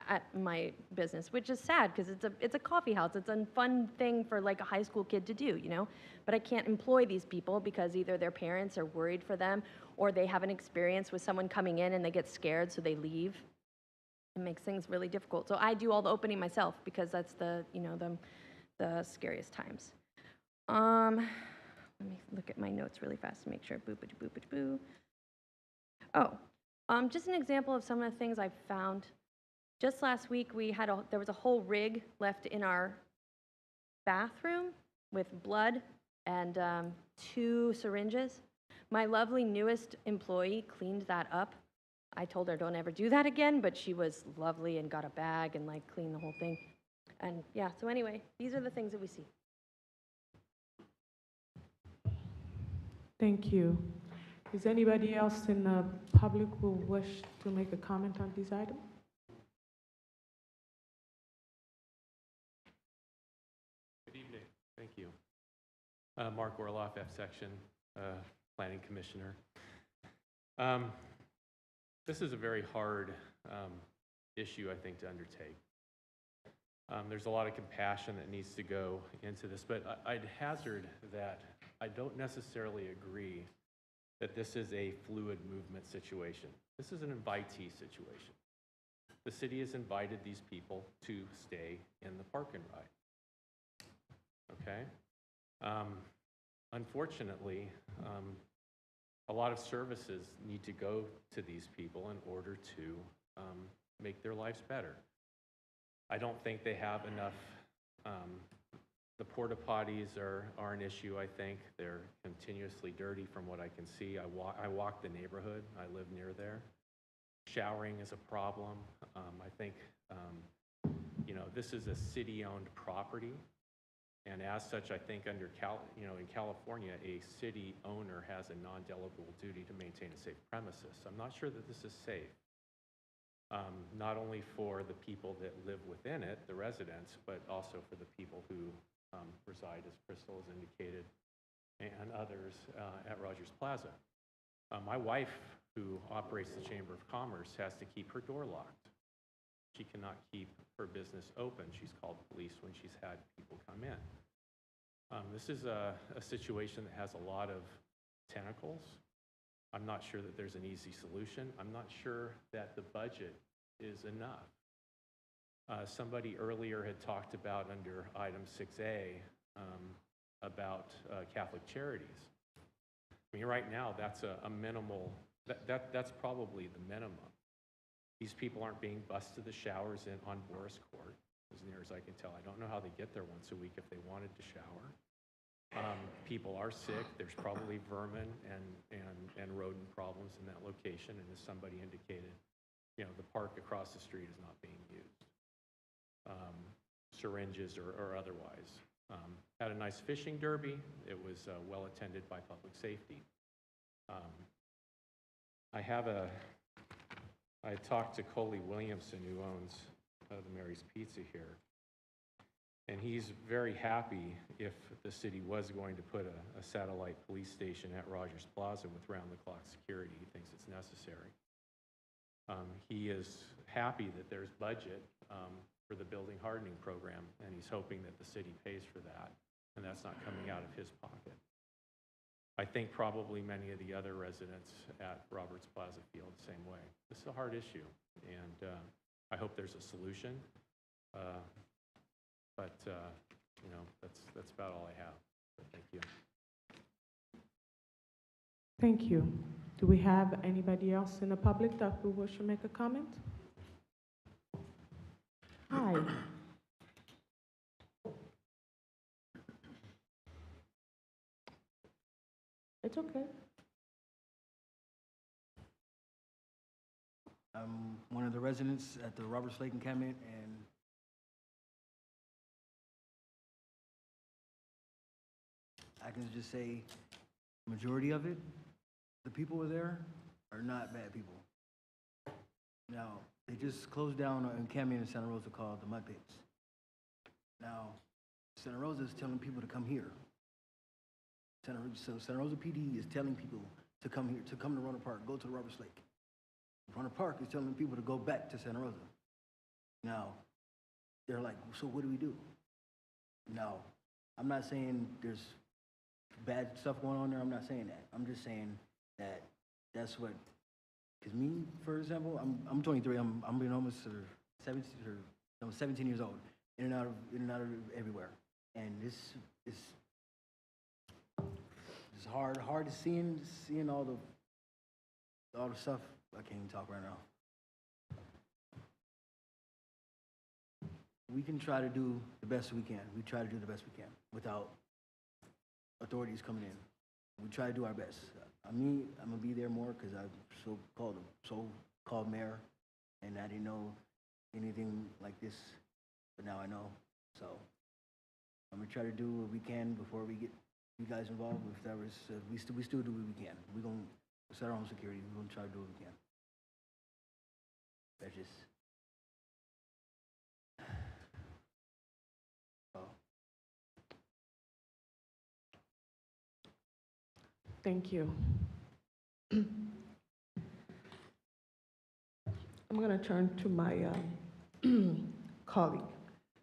at my business, which is sad because it's a coffee house. It's a fun thing for like a high school kid to do, you know? But I can't employ these people because either their parents are worried for them or they have an experience with someone coming in and they get scared, so they leave. It makes things really difficult. So I do all the opening myself because that's the scariest times. Let me look at my notes really fast to make sure. Boo. Oh, just an example of some of the things I've found. Just last week, there was a whole rig left in our bathroom with blood and 2 syringes. My lovely newest employee cleaned that up. I told her don't ever do that again, but she was lovely and got a bag and like cleaned the whole thing. And yeah, so anyway, these are the things that we see. Thank you. Is anybody else in the public who wish to make a comment on these items? Good evening. Thank you. Mark Orloff, F-Section, Planning Commissioner. This is a very hard issue, I think, to undertake. There's a lot of compassion that needs to go into this, but I'd hazard that I don't necessarily agree that this is a fluid movement situation. This is an invitee situation. The city has invited these people to stay in the park and ride. Okay? Unfortunately, a lot of services need to go to these people in order to make their lives better. I don't think they have enough. The porta potties are an issue, I think. They're continuously dirty from what I can see. I walk the neighborhood. I live near there. Showering is a problem. I think, this is a city-owned property. And as such, I think under in California, a city owner has a non-delegable duty to maintain a safe premises. I'm not sure that this is safe. Not only for the people that live within it, the residents, but also for the people who reside, as Crystal has indicated, and others at Rogers Plaza. My wife, who operates the Chamber of Commerce, has to keep her door locked. She cannot keep her business open. She's called police when she's had people come in. This is a situation that has a lot of tentacles. I'm not sure that there's an easy solution. I'm not sure that the budget is enough. Somebody earlier had talked about under item 6A about Catholic Charities. I mean, right now, that's a minimal, that's probably the minimum. These people aren't being bused to the showers on Boris Court, as near as I can tell. I don't know how they get there once a week if they wanted to shower. People are sick. There's probably vermin and rodent problems in that location. And as somebody indicated, the park across the street is not being used. Syringes or otherwise. Had a nice fishing derby. It was well attended by public safety. I talked to Coley Williamson, who owns the Mary's Pizza here, and he's very happy if the city was going to put a satellite police station at Rogers Plaza with round-the-clock security. He thinks it's necessary. He is happy that there's budget for the building hardening program, and he's hoping that the city pays for that, and that's not coming out of his pocket. I think probably many of the other residents at Roberts Plaza feel the same way. This is a hard issue, and I hope there's a solution. You know, that's about all I have. But thank you. Thank you. Do we have anybody else in the public that would wish to make a comment? Hi. It's okay. I'm one of the residents at the Roberts Lake encampment, and I can just say majority of it, the people who are there are not bad people. Now, they just closed down an encampment in Santa Rosa called the Mud Pits. Now, Santa Rosa is telling people to come here. Santa Rosa PD is telling people to come here, to come to Rohnert Park, go to the Roberts Lake. Rohnert Park is telling people to go back to Santa Rosa. Now, they're like, so what do we do? Now, I'm not saying there's bad stuff going on there. I'm not saying that. I'm just saying that that's what, because me, for example, I'm 23. I'm been homeless for 17 years old, in and out of everywhere. And this is hard to seeing all the stuff. I can't even talk right now. We can try to do the best we can. We try to do the best we can without authorities coming in. We try to do our best. I'm gonna be there more because I'm so-called mayor, and I didn't know anything like this, but now I know. So I'm gonna try to do what we can before we get you guys involved. If that was, we still do what we can. We're gonna set our own security. We're gonna try to do what we can. That's just. Thank you. I'm going to turn to my colleague.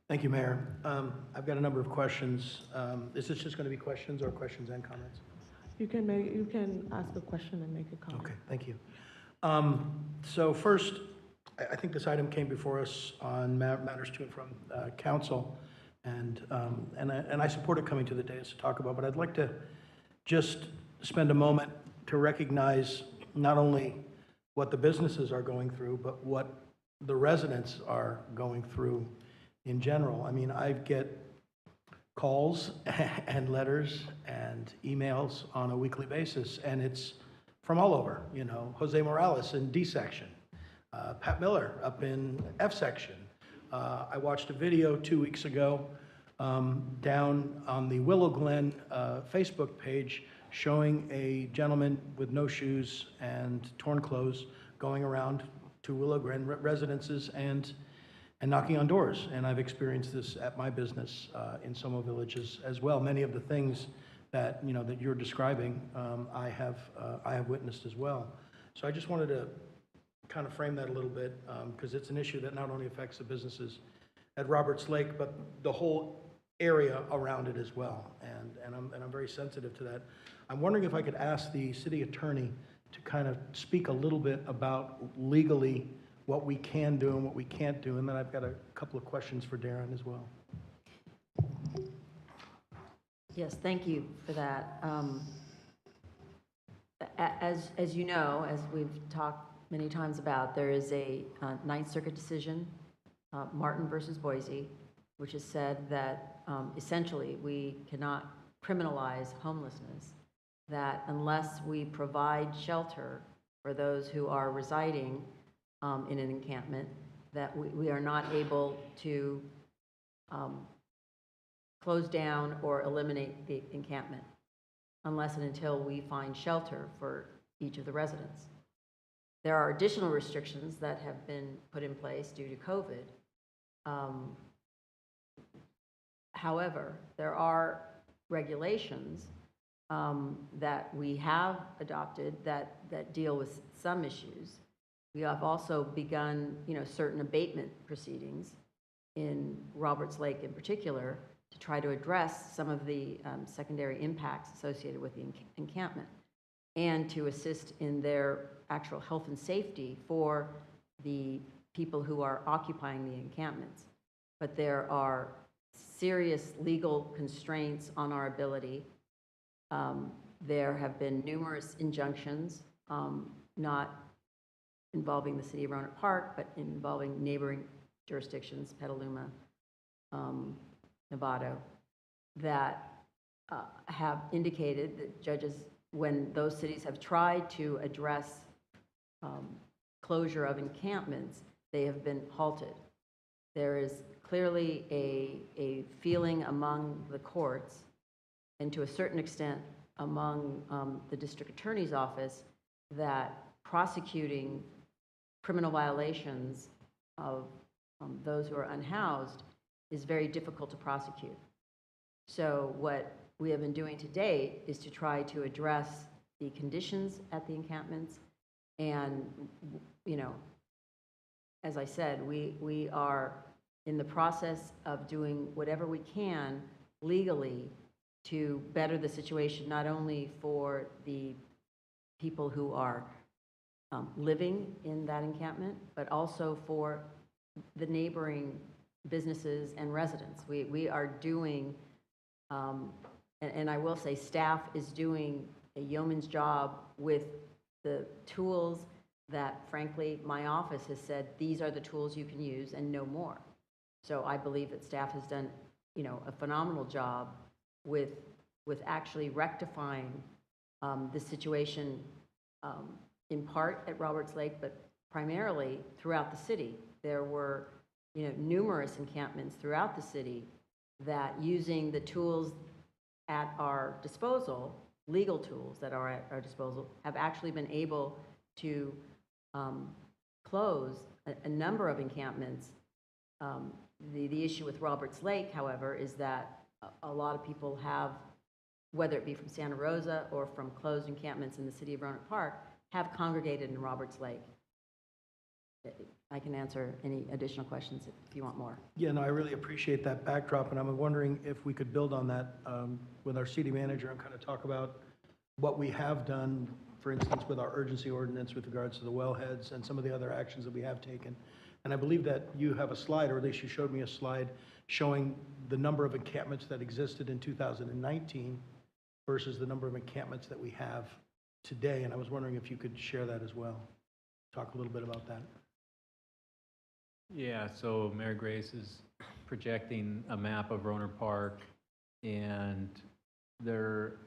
Thank you, Mayor. I've got a number of questions. Is this just going to be questions or questions and comments? You can ask a question and make a comment. Okay, thank you. So first, I think this item came before us on matters to and from council, and I support it coming to the dais to talk about, but I'd like to just spend a moment to recognize not only what the businesses are going through, but what the residents are going through in general. I mean, I get calls and letters and emails on a weekly basis, and it's from all over, you know, Jose Morales in D section, Pat Miller up in F section. I watched a video 2 weeks ago down on the Willow Glen Facebook page showing a gentleman with no shoes and torn clothes going around to Willow Glen residences and knocking on doors. And I've experienced this at my business in Somo Villages as well. Many of the things that that you're describing, I have witnessed as well. So I just wanted to kind of frame that a little bit because it's an issue that not only affects the businesses at Roberts Lake, but the whole area around it as well. And I'm very sensitive to that. I'm wondering if I could ask the city attorney to kind of speak a little bit about legally what we can do and what we can't do. And then I've got a couple of questions for Darren as well. Yes, thank you for that. As you know, as we've talked many times about, there is a Ninth Circuit decision, Martin versus Boise, which has said that essentially we cannot criminalize homelessness, that unless we provide shelter for those who are residing in an encampment, that we are not able to close down or eliminate the encampment unless and until we find shelter for each of the residents. There are additional restrictions that have been put in place due to COVID. However, there are regulations that we have adopted that deal with some issues. We have also begun, certain abatement proceedings in Roberts Lake in particular to try to address some of the secondary impacts associated with the encampment and to assist in their actual health and safety for the people who are occupying the encampments. But there are serious legal constraints on our ability. There have been numerous injunctions, not involving the city of Rohnert Park, but involving neighboring jurisdictions, Petaluma, Novato, that have indicated that judges, when those cities have tried to address closure of encampments, they have been halted. There is clearly a feeling among the courts, and to a certain extent among the district attorney's office, that prosecuting criminal violations of those who are unhoused is very difficult to prosecute. So what we have been doing to date is to try to address the conditions at the encampments. And, as I said, we are in the process of doing whatever we can legally to better the situation, not only for the people who are living in that encampment, but also for the neighboring businesses and residents. We are doing, and I will say staff is doing a yeoman's job with the tools that, frankly, my office has said, these are the tools you can use and no more. So I believe that staff has done, a phenomenal job with actually rectifying the situation in part at Roberts Lake, but primarily throughout the city. There were, numerous encampments throughout the city that, using the tools at our disposal, legal tools that are at our disposal, have actually been able to close a number of encampments. The issue with Roberts Lake, however, is that a lot of people have, whether it be from Santa Rosa or from closed encampments in the city of Rohnert Park, have congregated in Roberts Lake. I can answer any additional questions if you want more. Yeah, no, I really appreciate that backdrop, and I'm wondering if we could build on that with our city manager and kind of talk about what we have done, for instance, with our urgency ordinance with regards to the wellheads and some of the other actions that we have taken. And I believe that you have a slide, or at least you showed me a slide, showing the number of encampments that existed in 2019 versus the number of encampments that we have today. And I was wondering if you could share that as well. Talk a little bit about that. Yeah, so Mayor Grace is projecting a map of Rohnert Park, and there,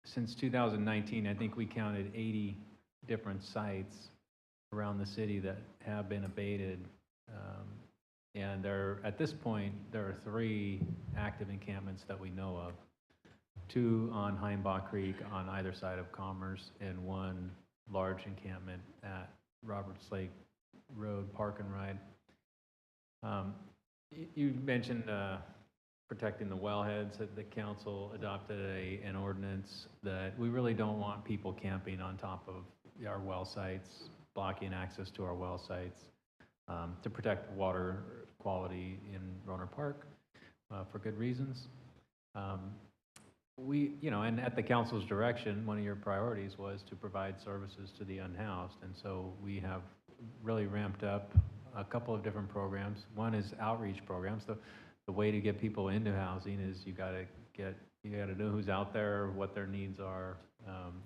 since 2019, I think we counted 80 different sites around the city that have been abated. And at this point, there are 3 active encampments that we know of. 2 on Heimbach Creek on either side of Commerce, and 1 large encampment at Roberts Lake Road Park and Ride. You mentioned protecting the wellheads. That the council adopted an ordinance that we really don't want people camping on top of our well sites, blocking access to our well sites, to protect water quality in Rohnert Park for good reasons. And at the council's direction, one of your priorities was to provide services to the unhoused. And so we have really ramped up a couple of different programs. One is outreach programs. The way to get people into housing is you got to know who's out there, what their needs are,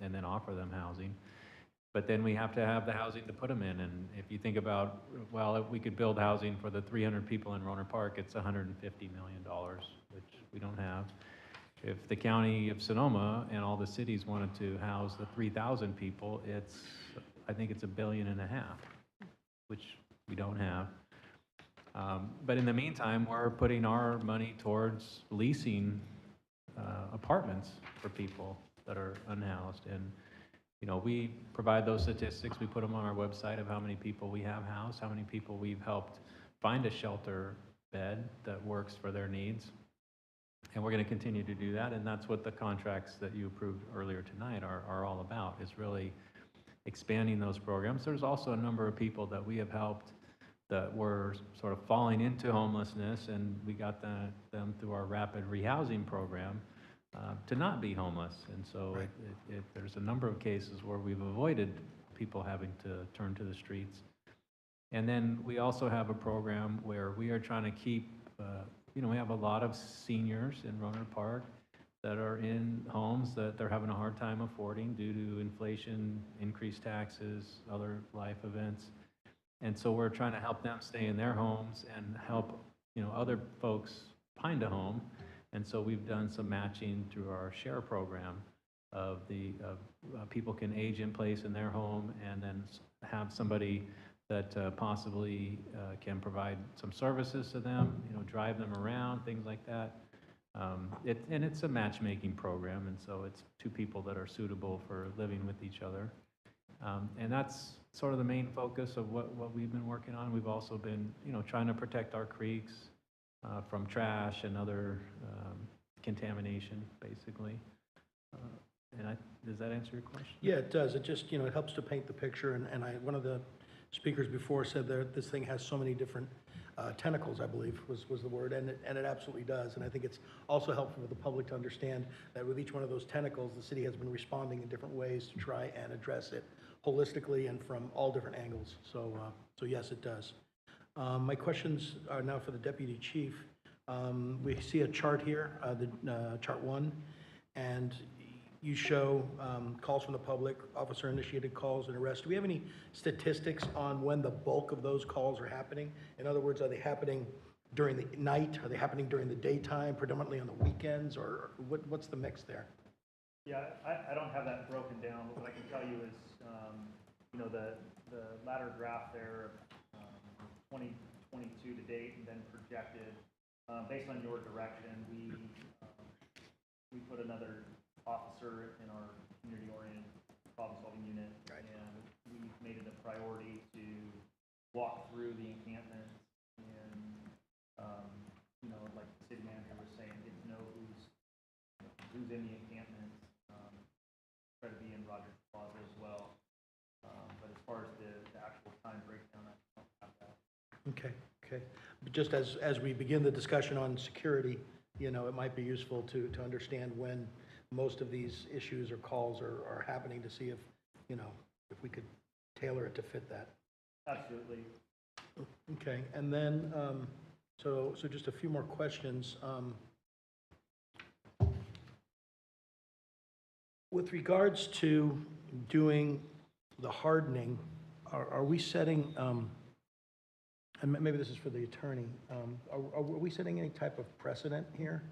and then offer them housing. But then we have to have the housing to put them in. And if you think about, well, if we could build housing for the 300 people in Rohnert Park, it's $150 million, which we don't have. If the county of Sonoma and all the cities wanted to house the 3,000 people, I think it's $1.5 billion, which we don't have. But in the meantime, we're putting our money towards leasing apartments for people that are unhoused. And, we provide those statistics. We put them on our website of how many people we have housed, how many people we've helped find a shelter bed that works for their needs. And we're going to continue to do that. And that's what the contracts that you approved earlier tonight are all about, is really expanding those programs. There's also a number of people that we have helped that were sort of falling into homelessness, and we got them through our rapid rehousing program to not be homeless. And so there's a number of cases where we've avoided people having to turn to the streets. And then we also have a program where we are trying to keep, we have a lot of seniors in Rohnert Park that are in homes that they're having a hard time affording due to inflation, increased taxes, other life events. And so we're trying to help them stay in their homes and help, other folks find a home. And so we've done some matching through our share program of people can age in place in their home and then have somebody that possibly can provide some services to them, drive them around, things like that. And it's a matchmaking program, and so it's two people that are suitable for living with each other. And that's sort of the main focus of what we've been working on. We've also been, trying to protect our creeks from trash and other contamination, basically. Does that answer your question? Yeah, it does. It just, it helps to paint the picture, and one of the speakers before said that this thing has so many different tentacles, I believe was the word, and it absolutely does. And I think it's also helpful for the public to understand that with each one of those tentacles, the city has been responding in different ways to try and address it holistically and from all different angles. So yes, it does. My questions are now for the Deputy Chief. We see a chart here, chart 1, and you show calls from the public, officer-initiated calls and arrests. Do we have any statistics on when the bulk of those calls are happening? In other words, are they happening during the night? Are they happening during the daytime, predominantly on the weekends, or what's the mix there? Yeah, I don't have that broken down, but what I can tell you is, the latter graph there, 2022 to date, and then projected, based on your direction, we put another officer in our community-oriented problem-solving unit, and we've made it a priority to walk through the encampment and, like the city manager was saying, get to know who's in the encampment, try to be in Rogers Plaza as well. But as far as the actual time breakdown, I don't have that. Okay. But just as we begin the discussion on security, it might be useful to understand when most of these issues or calls are happening to see if we could tailor it to fit that. Absolutely. Okay, and then, so just a few more questions. With regards to doing the hardening, are we setting, and maybe this is for the attorney, are we setting any type of precedent here?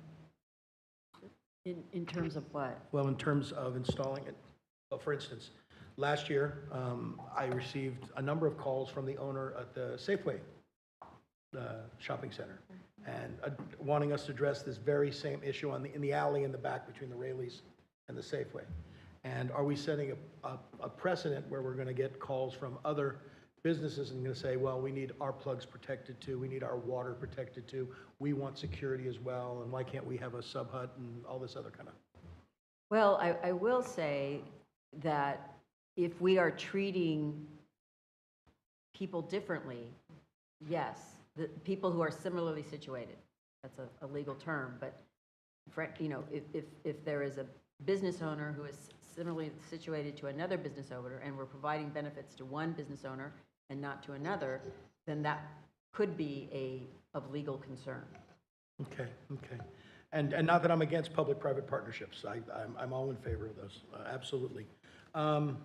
In terms of what? Well, in terms of installing it. For instance, last year, I received a number of calls from the owner at the Safeway shopping center, and wanting us to address this very same issue in the alley in the back between the Rayleighs and the Safeway. And are we setting a precedent where we're going to get calls from other businesses and going to say, well, we need our plugs protected too, we need our water protected too, we want security as well, and why can't we have a sub-hut and all this other kind of? Well, I will say that if we are treating people differently, yes, the people who are similarly situated, that's a legal term, but if there is a business owner who is similarly situated to another business owner, and we're providing benefits to one business owner and not to another, then that could be of legal concern. Okay. And not that I'm against public-private partnerships. I'm all in favor of those, absolutely. Well,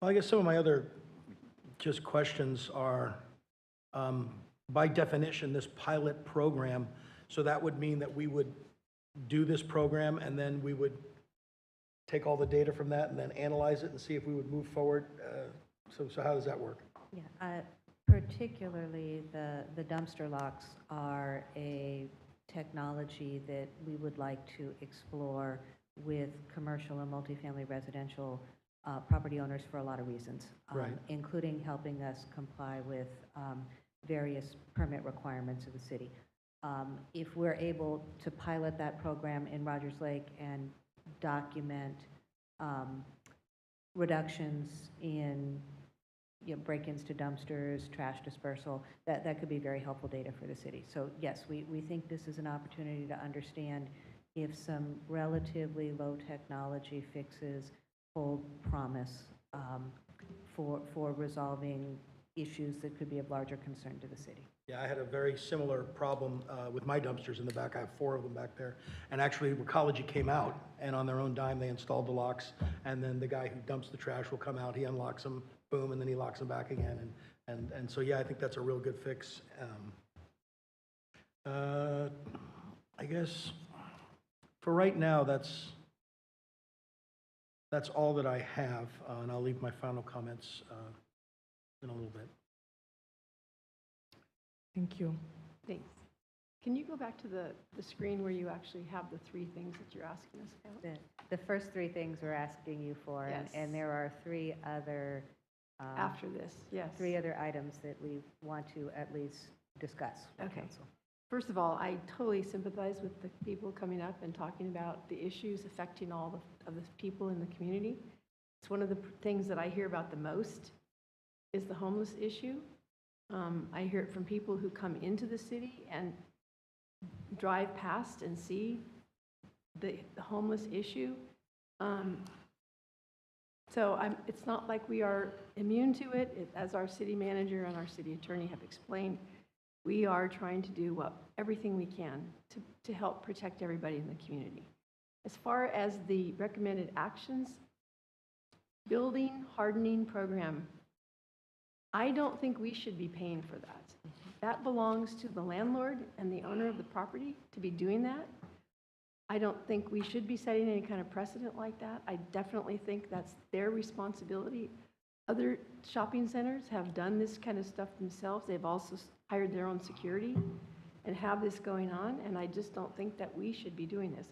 I guess some of my other just questions are, by definition, this pilot program, so that would mean that we would do this program and then we would take all the data from that and then analyze it and see if we would move forward. So how does that work? Yeah, particularly the dumpster locks are a technology that we would like to explore with commercial and multifamily residential property owners for a lot of reasons, including helping us comply with various permit requirements of the city. If we're able to pilot that program in Rogers Lake and document reductions in, break-ins to dumpsters, trash dispersal, that could be very helpful data for the city. So yes, we think this is an opportunity to understand if some relatively low technology fixes hold promise for resolving issues that could be of larger concern to the city. Yeah, I had a very similar problem with my dumpsters in the back. I have 4 of them back there. And actually, Recology came out, and on their own dime, they installed the locks. And then the guy who dumps the trash will come out, he unlocks them, boom, and then he locks them back again. And so, yeah, I think that's a real good fix. I guess for right now, that's all that I have, and I'll leave my final comments in a little bit. Thank you. Thanks. Can you go back to the screen where you actually have the 3 things that you're asking us about? The first 3 things we're asking you for, Yes. and there are 3 other After this, yes. 3 other items that we want to at least discuss with Okay. council. First of all, I totally sympathize with the people coming up and talking about the issues affecting all of the people in the community. It's one of the things that I hear about the most is the homeless issue. I hear it from people who come into the city and drive past and see the homeless issue. So it's not like we are immune to it. As our city manager and our city attorney have explained, we are trying to do everything we can to help protect everybody in the community. As far as the recommended actions, building hardening program, I don't think we should be paying for that. That belongs to the landlord and the owner of the property to be doing that. I don't think we should be setting any kind of precedent like that. I definitely think that's their responsibility. Other shopping centers have done this kind of stuff themselves. They've also hired their own security and have this going on, and I just don't think that we should be doing this.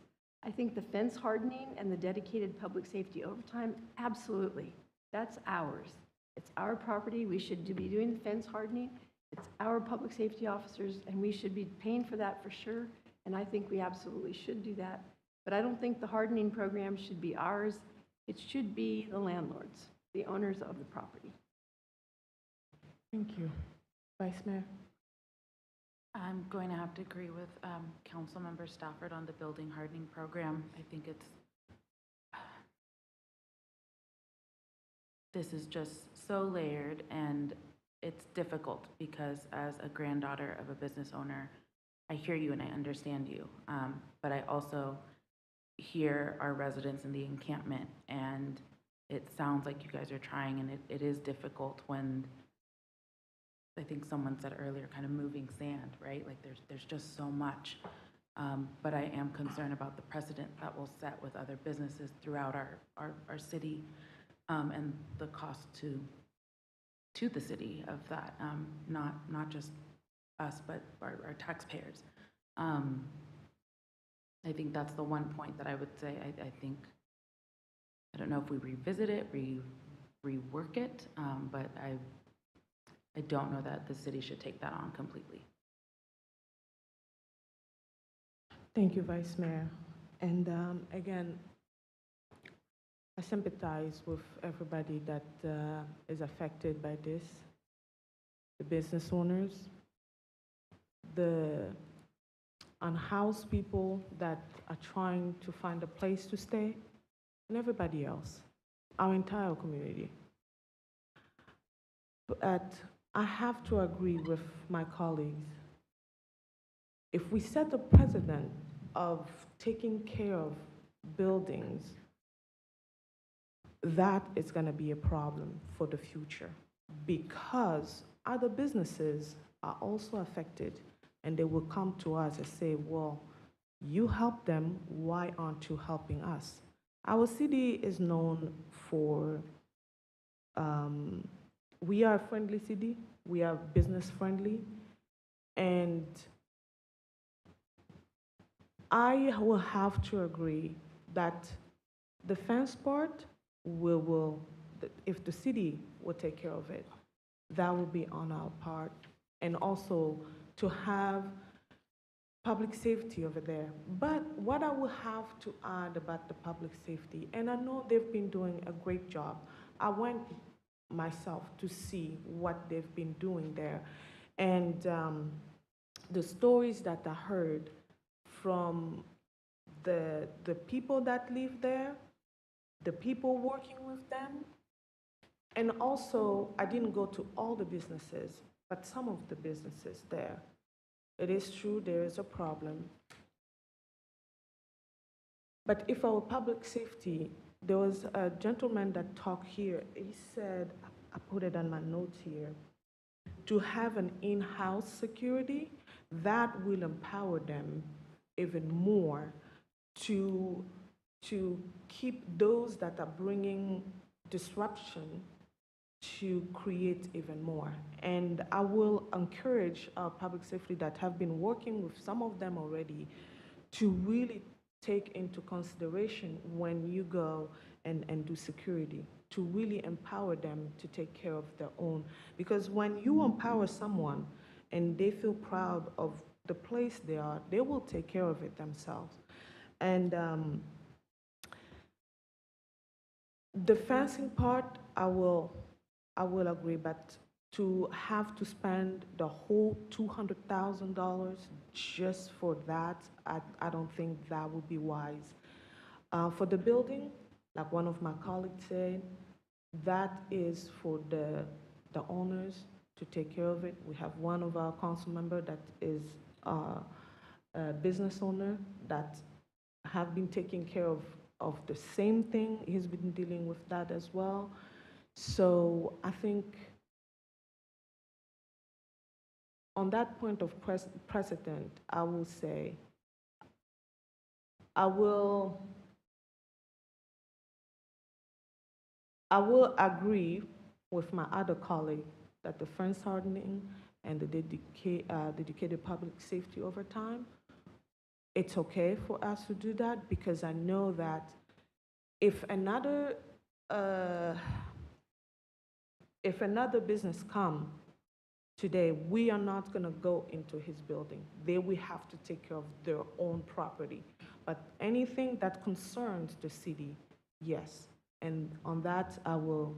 I think the fence hardening and the dedicated public safety overtime, absolutely. That's ours. It's our property. We should be doing the fence hardening. It's our public safety officers, and we should be paying for that for sure. And I think we absolutely should do that. But I don't think the hardening program should be ours. It should be the landlords, the owners of the property. Thank you. Vice Mayor? I'm going to have to agree with Councilmember Stafford on the building hardening program. I think this is just so layered, and it's difficult because as a granddaughter of a business owner, I hear you and I understand you, but I also hear our residents in the encampment, and it sounds like you guys are trying, and it is difficult when, I think someone said earlier, kind of moving sand, right? Like there's just so much, but I am concerned about the precedent that will set with other businesses throughout our city, and the cost to the city of that, not just us, but our taxpayers. I think that's the one point that I would say, I think, I don't know if we revisit it, rework it, but I don't know that the city should take that on completely. Thank you, Vice Mayor. And again, I sympathize with everybody that is affected by this, the business owners, the unhoused people that are trying to find a place to stay, and everybody else, our entire community. But I have to agree with my colleagues. If we set the precedent of taking care of buildings, that is going to be a problem for the future, because other businesses are also affected, and they will come to us and say, well, you help them, why aren't you helping us? Our city is known for, we are a friendly city, we are business friendly, and I will have to agree that the fence part, if the city will take care of it, that will be on our part. And also to have public safety over there. But what I will have to add about the public safety, and I know they've been doing a great job. I went myself to see what they've been doing there. And the stories that I heard from the people that live there, the people working with them, and also I didn't go to all the businesses, but some of the businesses there. It is true there is a problem. But if our public safety, there was a gentleman that talked here, he said, I put it on my notes here, to have an in-house security, that will empower them even more to keep those that are bringing disruption to create even more. And I will encourage our public safety that have been working with some of them already to really take into consideration when you go and do security, to really empower them to take care of their own. Because when you empower someone and they feel proud of the place they are, they will take care of it themselves. And the fencing part, I will agree, but to have to spend the whole $200,000 just for that, I don't think that would be wise. For the building, like one of my colleagues said, that is for the owners to take care of it. We have one of our council members that is a business owner that have been taking care of the same thing. He's been dealing with that as well. So I think on that point of precedent, I will say, I will agree with my other colleague that the fence hardening and the dedicated public safety over time, it's okay for us to do that, because I know that if another business come today, we are not going to go into his building. They will have to take care of their own property. But anything that concerns the city, yes. And on that, I will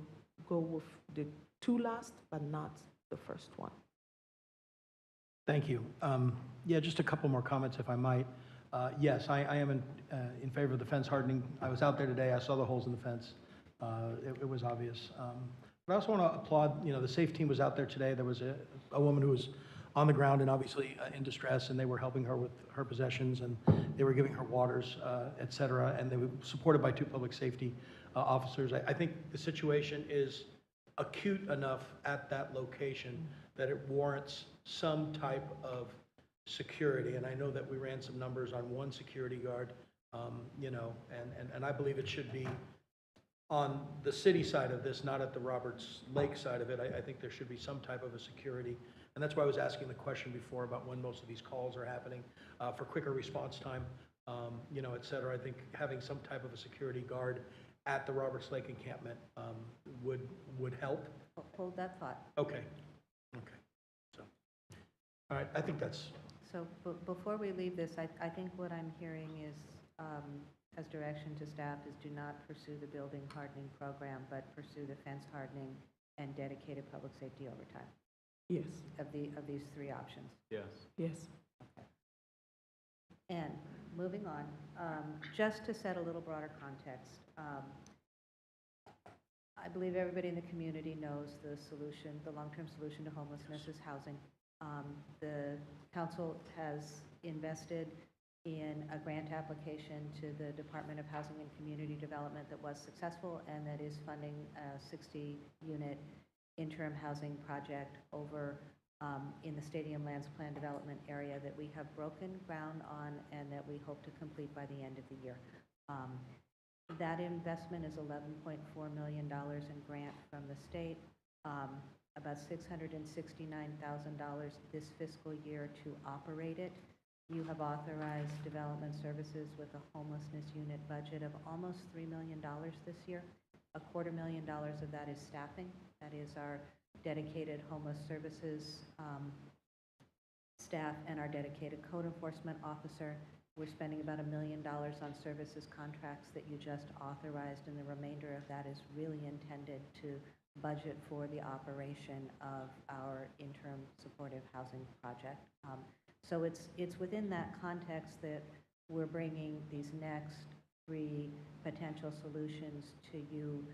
go with the two last, but not the first one. Thank you. Yeah, just a couple more comments, if I might. Yes, I am in favor of the fence hardening. I was out there today. I saw the holes in the fence. It was obvious. But I also want to applaud, the SAFE team was out there today. There was a woman who was on the ground and obviously in distress, and they were helping her with her possessions, and they were giving her waters, et cetera, and they were supported by 2 public safety officers. I think the situation is acute enough at that location that it warrants some type of security. And I know that we ran some numbers on 1 security guard, and I believe it should be on the city side of this, not at the Roberts Lake side of it. I think there should be some type of a security. And that's why I was asking the question before about when most of these calls are happening, for quicker response time, et cetera. I think having some type of a security guard at the Roberts Lake encampment would help. Hold that thought. Okay. So, all right, I think that's... So before we leave this, I think what I'm hearing is, as direction to staff, is do not pursue the building hardening program, but pursue the fence hardening and dedicated public safety overtime. Yes. Of these 3 options. Yes. Yes. Okay. And moving on, just to set a little broader context, I believe everybody in the community knows the solution, the long-term solution to homelessness is housing. The council has invested in a grant application to the Department of Housing and Community Development that was successful and that is funding a 60-unit interim housing project over in the Stadium Lands Plan Development area that we have broken ground on and that we hope to complete by the end of the year. That investment is $11.4 million in grant from the state, about $669,000 this fiscal year to operate it. You have authorized development services with a homelessness unit budget of almost $3 million this year. $250,000 of that is staffing. That is our dedicated homeless services staff and our dedicated code enforcement officer. We're spending about $1 million on services contracts that you just authorized, and the remainder of that is really intended to budget for the operation of our interim supportive housing project. So it's within that context that we're bringing these next 3 potential solutions to you.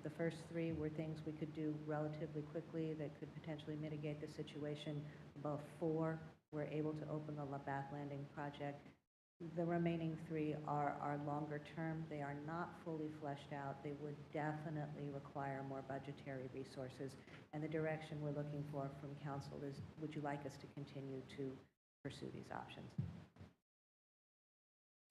The first 3 were things we could do relatively quickly that could potentially mitigate the situation. Before we're able to open the Bath Landing project. The remaining 3 are longer term. They are not fully fleshed out. They would definitely require more budgetary resources. And the direction we're looking for from council is, would you like us to continue to pursue these options?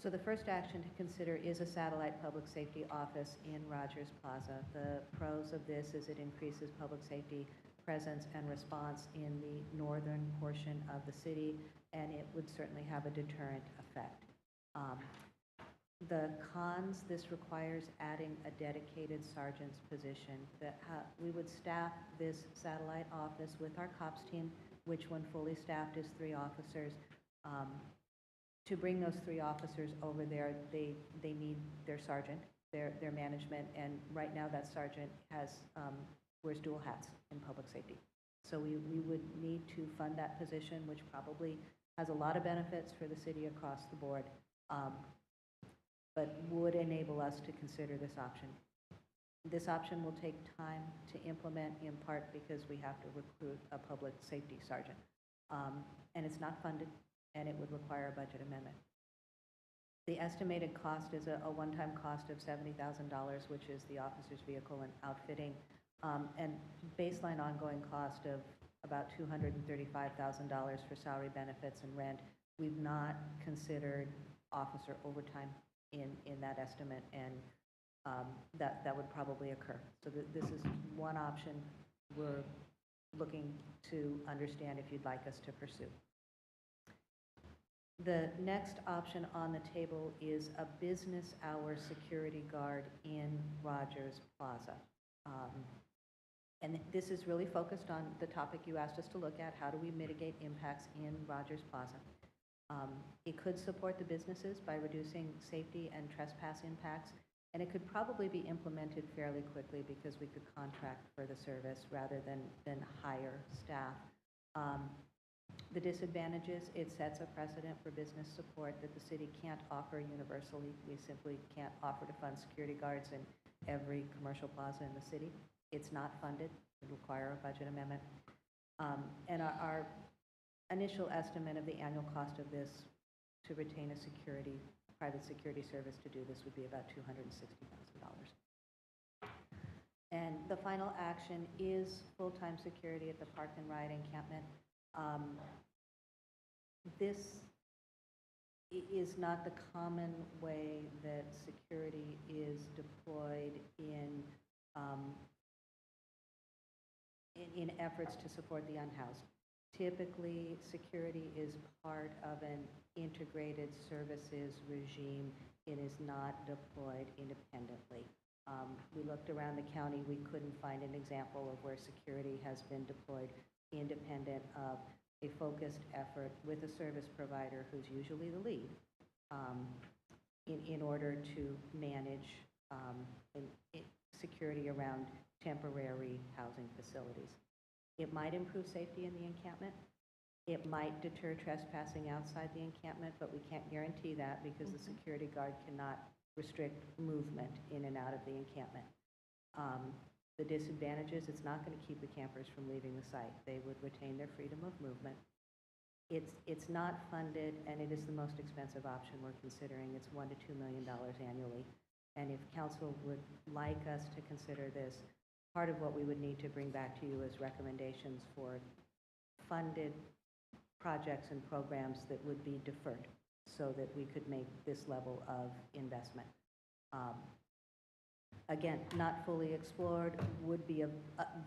So the first action to consider is a satellite public safety office in Rogers Plaza. The pros of this is it increases public safety presence and response in the northern portion of the city, and it would certainly have a deterrent effect. The cons, this requires adding a dedicated sergeant's position. We would staff this satellite office with our COPS team, which when fully staffed is 3 officers. To bring those 3 officers over there, they need their sergeant, their management, and right now that sergeant wears dual hats in public safety. So we would need to fund that position, which probably has a lot of benefits for the city across the board, but would enable us to consider this option. This option will take time to implement, in part because we have to recruit a public safety sergeant. And it's not funded, and it would require a budget amendment. The estimated cost is a one-time cost of $70,000, which is the officer's vehicle and outfitting, and baseline ongoing cost of about $235,000 for salary, benefits, and rent. We've not considered officer overtime in that estimate, and that would probably occur. So this is one option we're looking to understand if you'd like us to pursue. The next option on the table is a business hour security guard in Rogers Plaza. And this is really focused on the topic you asked us to look at: how do we mitigate impacts in Rogers Plaza? It could support the businesses by reducing safety and trespass impacts, and it could probably be implemented fairly quickly because we could contract for the service rather than hire staff. The disadvantages, it sets a precedent for business support that the city can't offer universally. We simply can't offer to fund security guards in every commercial plaza in the city. It's not funded. It would require a budget amendment. And our initial estimate of the annual cost of this to retain a private security service to do this would be about $260,000. And the final action is full-time security at the Park and Ride encampment. This is not the common way that security is deployed in efforts to support the unhoused. Typically, security is part of an integrated services regime. It is not deployed independently. We looked around the county. We couldn't find an example of where security has been deployed independent of a focused effort with a service provider who's usually the lead in order to manage security around temporary housing facilities. It might improve safety in the encampment. It might deter trespassing outside the encampment, but we can't guarantee that because the security guard cannot restrict movement in and out of the encampment. The disadvantages, it's not going to keep the campers from leaving the site. They would retain their freedom of movement. It's not funded, and it is the most expensive option we're considering. It's $1 to $2 million annually. And if council would like us to consider this, part of what we would need to bring back to you is recommendations for funded projects and programs that would be deferred so that we could make this level of investment. Again, not fully explored, would be a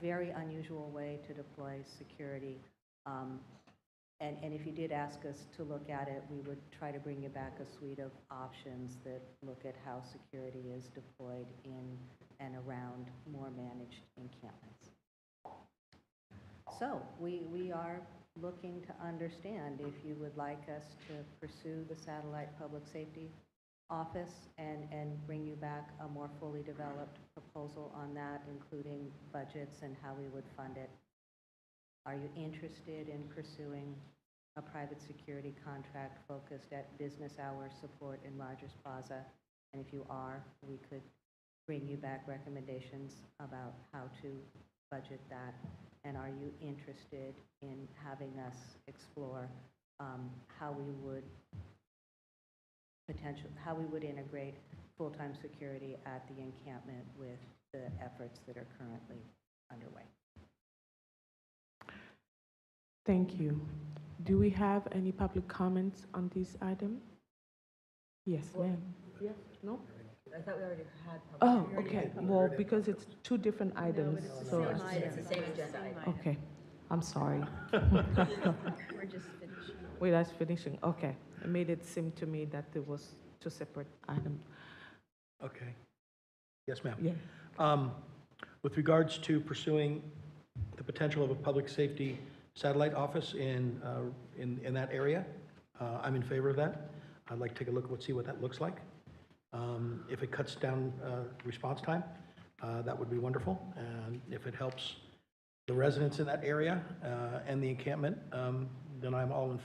very unusual way to deploy security. And if you did ask us to look at it, we would try to bring you back a suite of options that look at how security is deployed in and around more managed encampments. So we are looking to understand if you would like us to pursue the satellite public safety office and bring you back a more fully developed proposal on that, including budgets and how we would fund it. Are you interested in pursuing a private security contract focused at business hour support in Rogers Plaza? And if you are, we could bring you back recommendations about how to budget that. And are you interested in having us explore how we would integrate full-time security at the encampment with the efforts that are currently underway? Thank you. Do we have any public comments on this item? Yes, ma'am. Yes, no? I thought we already had. Oh, okay. Well, because it's two different items, so. It's the same agenda item. Okay, I'm sorry. We're just finishing. Wait, that's finishing, okay. It made it seem to me that there was two separate items. Okay. Yes, ma'am. Yeah. With regards to pursuing the potential of a public safety satellite office in that area, I'm in favor of that. I'd like to take a look and see what that looks like. If it cuts down response time, that would be wonderful. And if it helps the residents in that area and the encampment, then I'm all in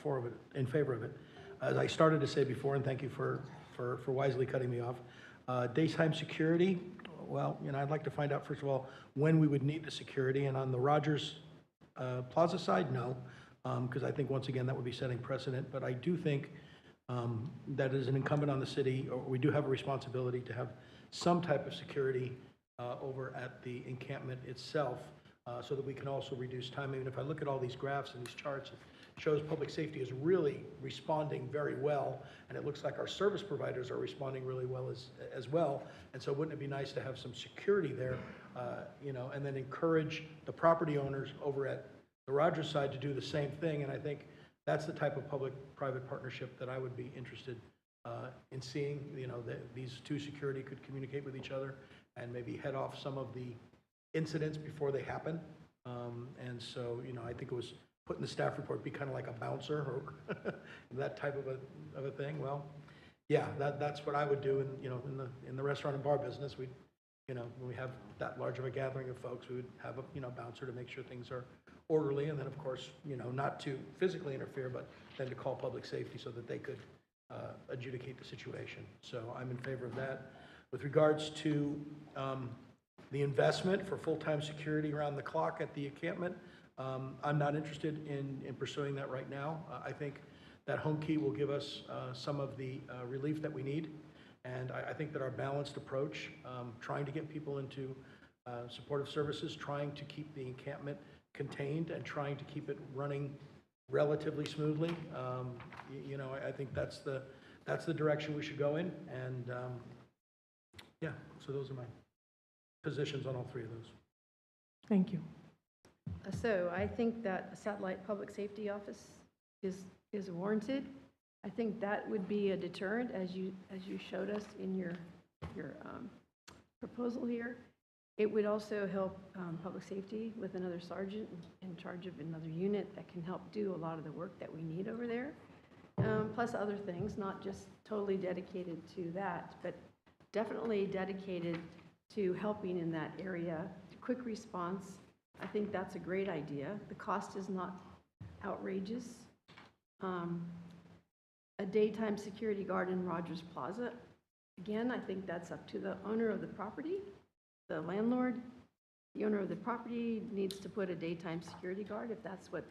favor of it. As I started to say before, and thank you for wisely cutting me off, daytime security, well, I'd like to find out, first of all, when we would need the security. And on the Rogers Plaza side, no, because I think, once again, that would be setting precedent. But I do think that is an incumbent on the city, or we do have a responsibility to have some type of security over at the encampment itself, so that we can also reduce time. I mean, if I look at all these graphs and these charts, it shows public safety is really responding very well, and it looks like our service providers are responding really well as well. And so wouldn't it be nice to have some security there, and then encourage the property owners over at the Rogers side to do the same thing. And I think that's the type of public-private partnership that I would be interested in seeing. That these two security could communicate with each other and maybe head off some of the incidents before they happen. And so, I think it was put in the staff report, be kind of like a bouncer or that type of a thing. Well, yeah, that's what I would do. In the restaurant and bar business, when we have that large of a gathering of folks, we would have a bouncer to make sure things are orderly, and then, of course, not to physically interfere, but then to call public safety so that they could adjudicate the situation. So I'm in favor of that. With regards to the investment for full-time security around the clock at the encampment, I'm not interested in pursuing that right now. I think that home key will give us some of the relief that we need. And I think that our balanced approach, trying to get people into supportive services, trying to keep the encampment contained, and trying to keep it running relatively smoothly, I think that's the direction we should go in. And yeah, so those are my positions on all three of those. Thank you. So I think that a satellite public safety office is warranted. I think that would be a deterrent, as you showed us in your proposal here. It would also help public safety with another sergeant in charge of another unit that can help do a lot of the work that we need over there. Plus other things, not just totally dedicated to that, but definitely dedicated to helping in that area. Quick response, I think that's a great idea. The cost is not outrageous. A daytime security guard in Rogers Plaza, again, I think that's up to the owner of the property, the landlord. The owner of the property needs to put a daytime security guard if that's what,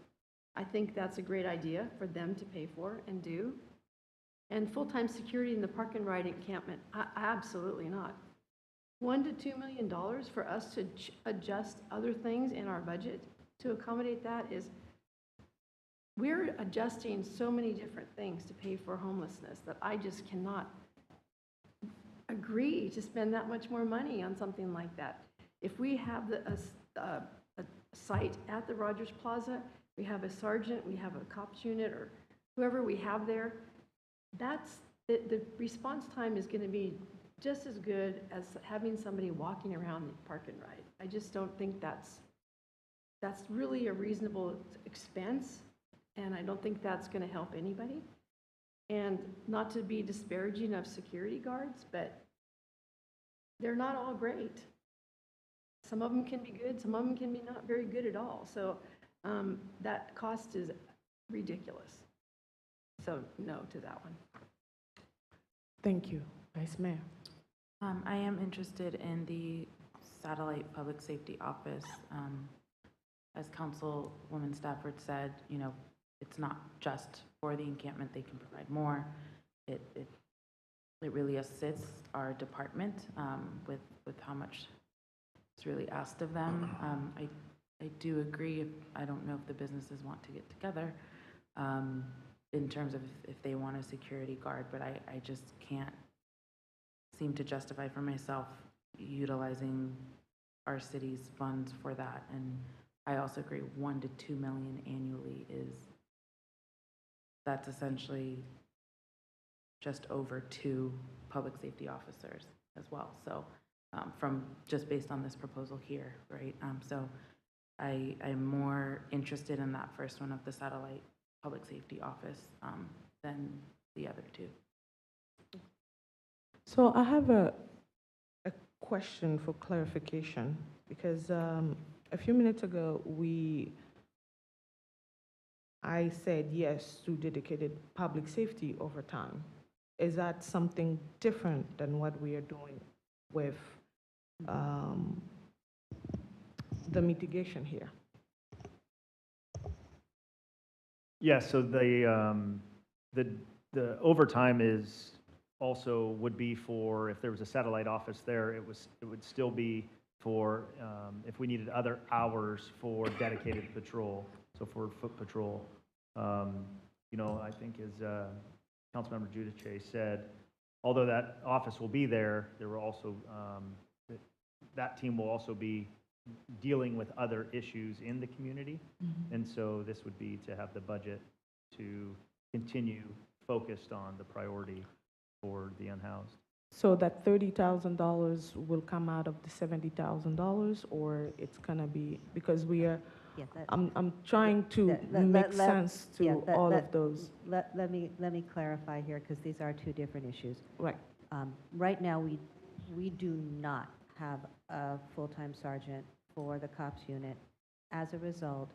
I think that's a great idea for them to pay for and do. And full-time security in the park and ride encampment, absolutely not. $1 to $2 million for us to adjust other things in our budget to accommodate that is, we're adjusting so many different things to pay for homelessness that I just cannot agree to spend that much more money on something like that. If we have a site at the Rogers Plaza, we have a sergeant, we have a cops unit, or whoever we have there, that's the response time is going to be just as good as having somebody walking around the park and ride. I just don't think that's really a reasonable expense and I don't think that's going to help anybody. And not to be disparaging of security guards, but they're not all great. Some of them can be good, some of them can be not very good at all. So that cost is ridiculous. So no to that one. Thank you. Vice Mayor. I am interested in the satellite public safety office. As Councilwoman Stafford said, you know, it's not just for the encampment, they can provide more. It really assists our department with how much is really asked of them. I do agree, I don't know if the businesses want to get together in terms of if they want a security guard, but I just can't seem to justify for myself utilizing our city's funds for that. And I also agree 1 to 2 million annually that's essentially just over 2 public safety officers as well. So from just based on this proposal here, right? So I'm more interested in that first one of the satellite public safety office than the other 2. So I have a question for clarification, because a few minutes ago, I said yes to dedicated public safety overtime. Is that something different than what we are doing with the mitigation here? Yeah, so the overtime is also would be for, if there was a satellite office there, it would still be for if we needed other hours for dedicated patrol, so for foot patrol. You know, I think as Councilmember Giudice said, although that office will be there, there will also, that team will also be dealing with other issues in the community. Mm-hmm. And so this would be to have the budget to continue focused on the priority for the unhoused. So that $30,000 will come out of the $70,000, or it's gonna be, because we are, Yeah, I'm trying to make sense to all of those. Let me clarify here, because these are 2 different issues. Right. Right now, we do not have a full-time sergeant for the cops unit. As a result,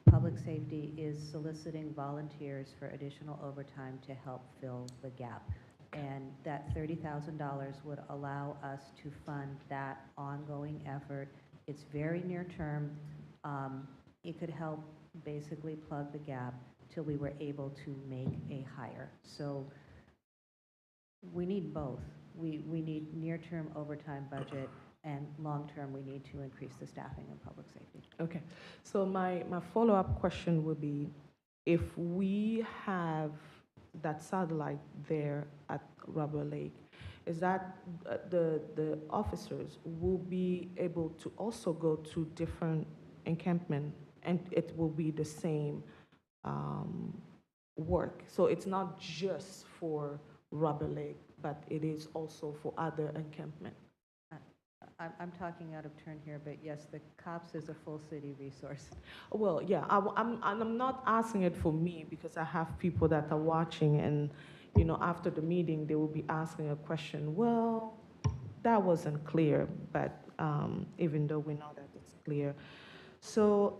public safety is soliciting volunteers for additional overtime to help fill the gap. And that $30,000 would allow us to fund that ongoing effort. It's very near term. It could help basically plug the gap till we were able to make a hire. So we need both. We need near-term overtime budget, and long-term, we need to increase the staffing in public safety. Okay, so my follow-up question would be, if we have that satellite there at Rubber Lake, is that the officers will be able to also go to different encampment, and it will be the same work? So it's not just for Rubber Lake, but it is also for other encampment. I'm talking out of turn here, but yes, the cops is a full city resource. Well, yeah, I'm not asking it for me, because I have people that are watching, and, you know, after the meeting, they will be asking a question, well, that wasn't clear, but even though we know that it's clear. So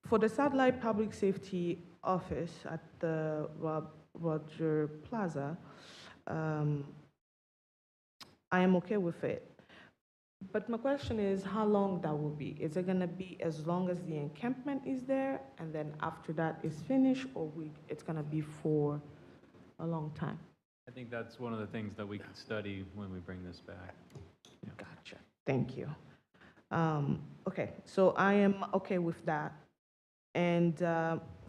for the satellite public safety office at the Roger Plaza, I am okay with it. But my question is how long that will be. Is it gonna be as long as the encampment is there, and then after that is finished, or it's gonna be for a long time? I think that's one of the things that we could study when we bring this back. Yeah. Gotcha, thank you. Okay, so I am okay with that. And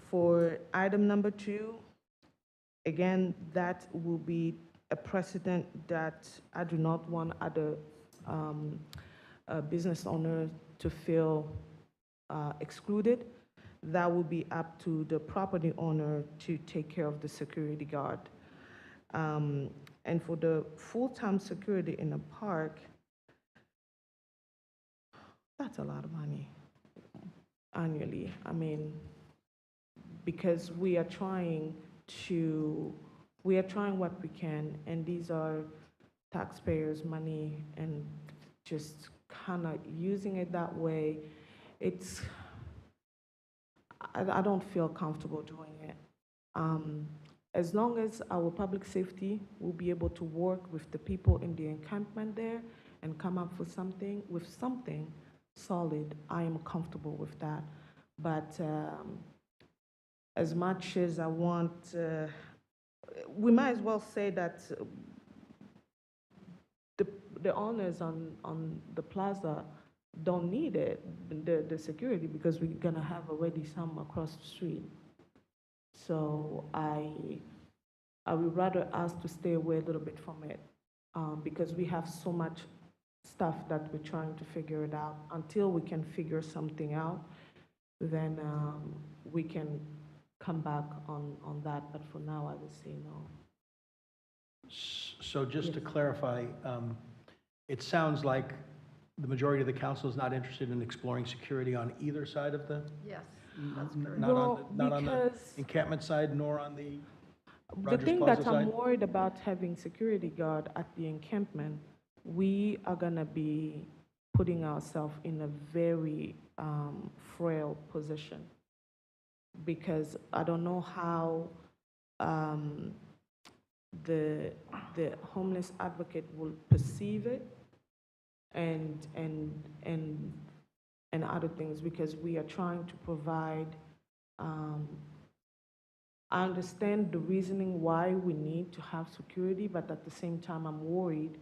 for item number 2, again, that will be a precedent that I do not want other business owners to feel excluded. That will be up to the property owner to take care of the security guard. And for the full-time security in the park, that's a lot of money. annually. I mean, because we are trying what we can, and these are taxpayers' money, and just kind of using it that way, I don't feel comfortable doing it. As long as our public safety will be able to work with the people in the encampment there and come up with something solid, I am comfortable with that. But as much as I want, we might as well say that the owners on the plaza don't need it, the security, because we're gonna have already some across the street. So I would rather us to stay away a little bit from it, because we have so much stuff that we're trying to figure it out. Until we can figure something out, then we can come back on that, but for now, I would say no. So just to clarify, it sounds like the majority of the council is not interested in exploring security on either side of the? Yes, that's correct. Not on the encampment side, nor on the The Rogers thing Plaza that I'm side? worried about having security guard at the encampment, we are gonna be putting ourselves in a very frail position, because I don't know how the homeless advocate will perceive it, and other things, because we are trying to provide. I understand the reasoning why we need to have security, but at the same time, I'm worried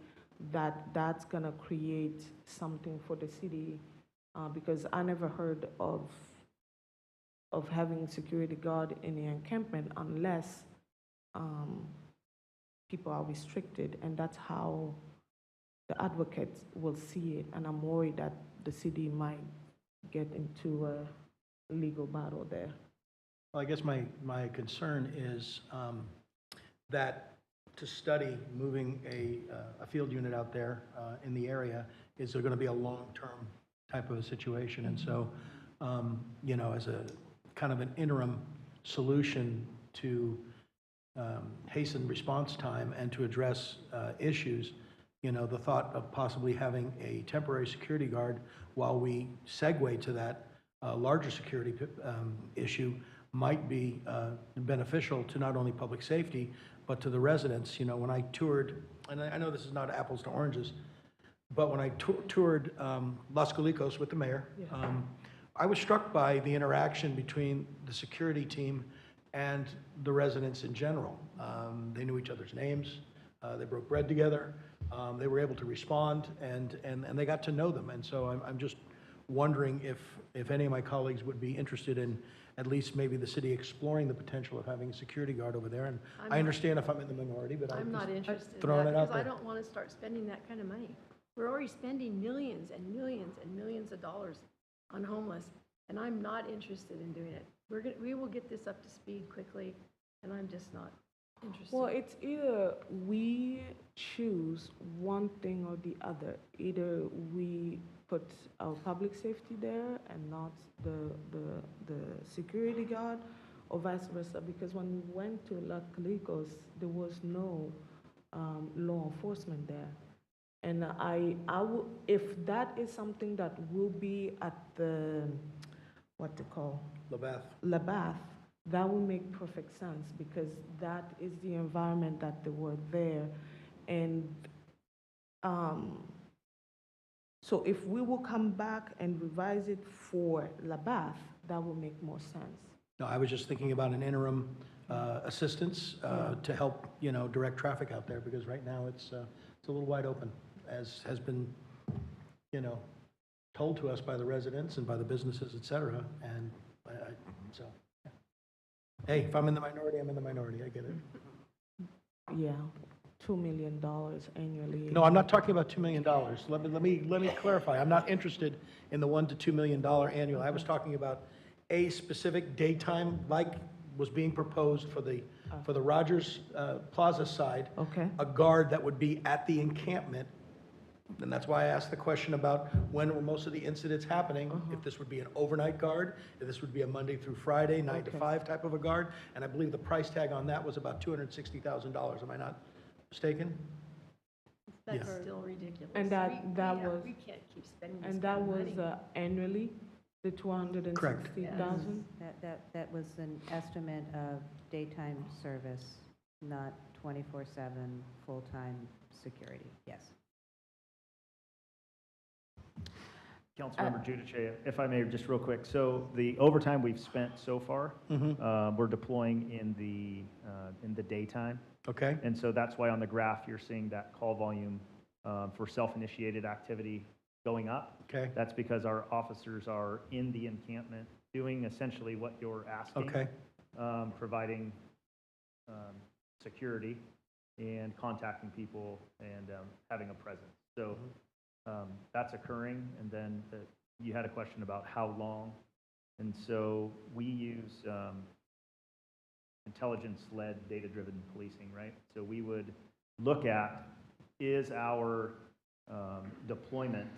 that that's gonna create something for the city, because I never heard of having security guard in the encampment unless people are restricted, and that's how the advocates will see it, and I'm worried that the city might get into a legal battle there. Well, I guess my concern is that to study moving a field unit out there in the area, is there going to be a long-term type of a situation? And so, you know, as a kind of an interim solution to hasten response time and to address issues, you know, the thought of possibly having a temporary security guard while we segue to that larger security issue might be beneficial to not only public safety, but to the residents. You know, when I toured, and I know this is not apples to oranges, but when I toured Las Colicos with the mayor, I was struck by the interaction between the security team and the residents in general. They knew each other's names, they broke bread together, they were able to respond, and they got to know them. And so I'm just wondering if any of my colleagues would be interested in at least maybe the city exploring the potential of having a security guard over there. And I understand if I'm in the minority, but I'm not interested in throwing that, it out because I there. don't want to start spending that kind of money. We're already spending millions and millions and millions of dollars on homeless, and I'm not interested in doing it. We will get this up to speed quickly, and I'm just not interested. Well, it's either we choose one thing or the other. Either we put our public safety there and not the security guard, or vice versa. Because when we went to Las Colicos, there was no law enforcement there. And if that is something that will be at the, what they call? Labath, that will make perfect sense, because that is the environment that they were there. And so if we will come back and revise it for Labath, that will make more sense. No, I was just thinking about an interim assistance to help, you know, direct traffic out there, because right now it's a little wide open, as has been, you know, told to us by the residents and by the businesses, et cetera. And so, yeah. Hey, if I'm in the minority, I'm in the minority. I get it. Yeah, $2 million annually. No, I'm not talking about $2 million. Let me clarify. I'm not interested in the $1 to $2 million annual. I was talking about a specific daytime, like was being proposed for the Rogers Plaza side. Okay. A guard that would be at the encampment And that's why I asked the question about when were most of the incidents happening, if this would be an overnight guard, if this would be a Monday through Friday, 9 to 5 type of a guard. And I believe the price tag on that was about $260,000. Am I not mistaken? That's Yeah. still ridiculous. And that was, We can't keep spending this and kind that of was money. annually, the 260,000? That was an estimate of daytime service, not 24/7 full-time security, yes. Councilmember Giudice, if I may, just real quick. So the overtime we've spent so far, we're deploying in the daytime. Okay. And so that's why on the graph, you're seeing that call volume for self-initiated activity going up. Okay. That's because our officers are in the encampment doing essentially what you're asking. Okay. Providing security and contacting people and having a presence. So that's occurring. And then you had a question about how long. And so we use intelligence-led, data-driven policing, right? So we would look at, is our deployment,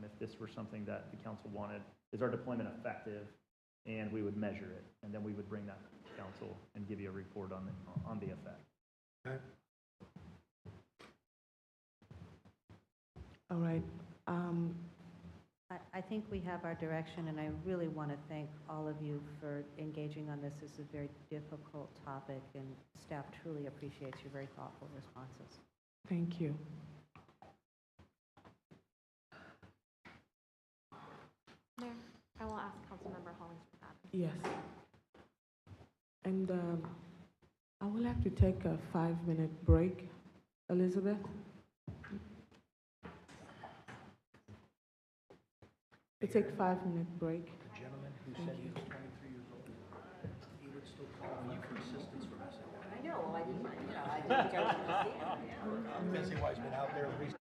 if this were something that the council wanted, is our deployment effective? And we would measure it, and then we would bring that to council and give you a report on the effect. Okay. All right. I think we have our direction, and I really want to thank all of you for engaging on this. This is a very difficult topic, and staff truly appreciates your very thoughtful responses. Thank you. Mayor, I will ask Councilmember Hollings for that. Yes. And I would like to take a 5-minute break. Elizabeth? We take 5-minute break. The gentleman who said he was 23 years old, he would still call you for assistance from us. I know, I didn't think I was going to see him. I'm going to say why he's been out there recently.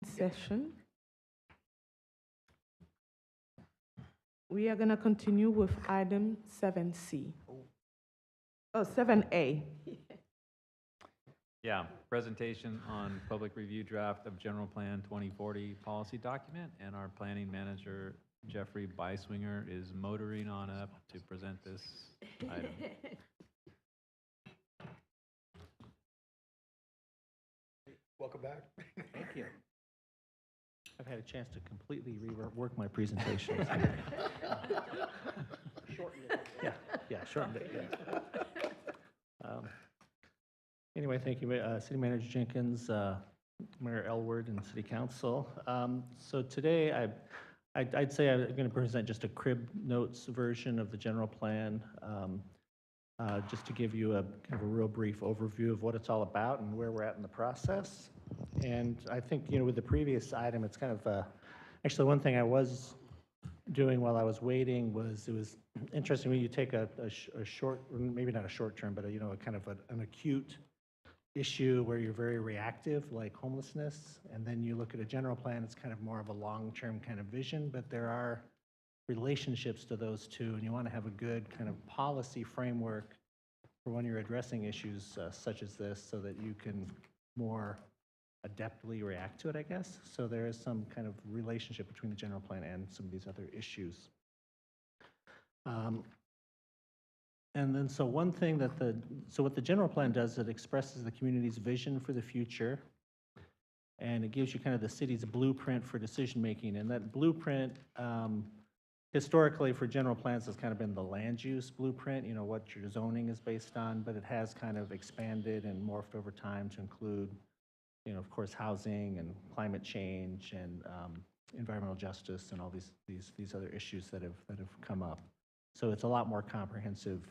session. We are going to continue with item 7C. Oh, 7A. Yeah, presentation on public review draft of general plan 2040 policy document, and our planning manager, Jeffrey Beiswinger, is motoring on up to present this item. Welcome back. Thank you. I've had a chance to completely rework my presentation. Shorten it. Yeah, shortened it, yeah. Anyway, thank you, City Manager Jenkins, Mayor Elward, and City Council. So today, I'd say I'm going to present just a crib notes version of the general plan, just to give you a kind of a real brief overview of what it's all about and where we're at in the process. And I think, with the previous item, it's kind of, actually one thing I was doing while I was waiting was, it was interesting when you take a short, maybe not a short term, but a kind of an acute issue where you're very reactive, like homelessness, and then you look at a general plan, it's kind of more of a long-term kind of vision, but there are relationships to those two, and you want to have a good kind of policy framework for when you're addressing issues such as this, so that you can more adeptly react to it, I guess. So there is some kind of relationship between the general plan and some of these other issues. And then, so one thing that what the general plan does, it expresses the community's vision for the future, and it gives you kind of the city's blueprint for decision-making. And that blueprint, historically for general plans, has kind of been the land use blueprint, what your zoning is based on, but it has kind of expanded and morphed over time to include, of course, housing and climate change and environmental justice and all these other issues that have come up. So it's a lot more comprehensive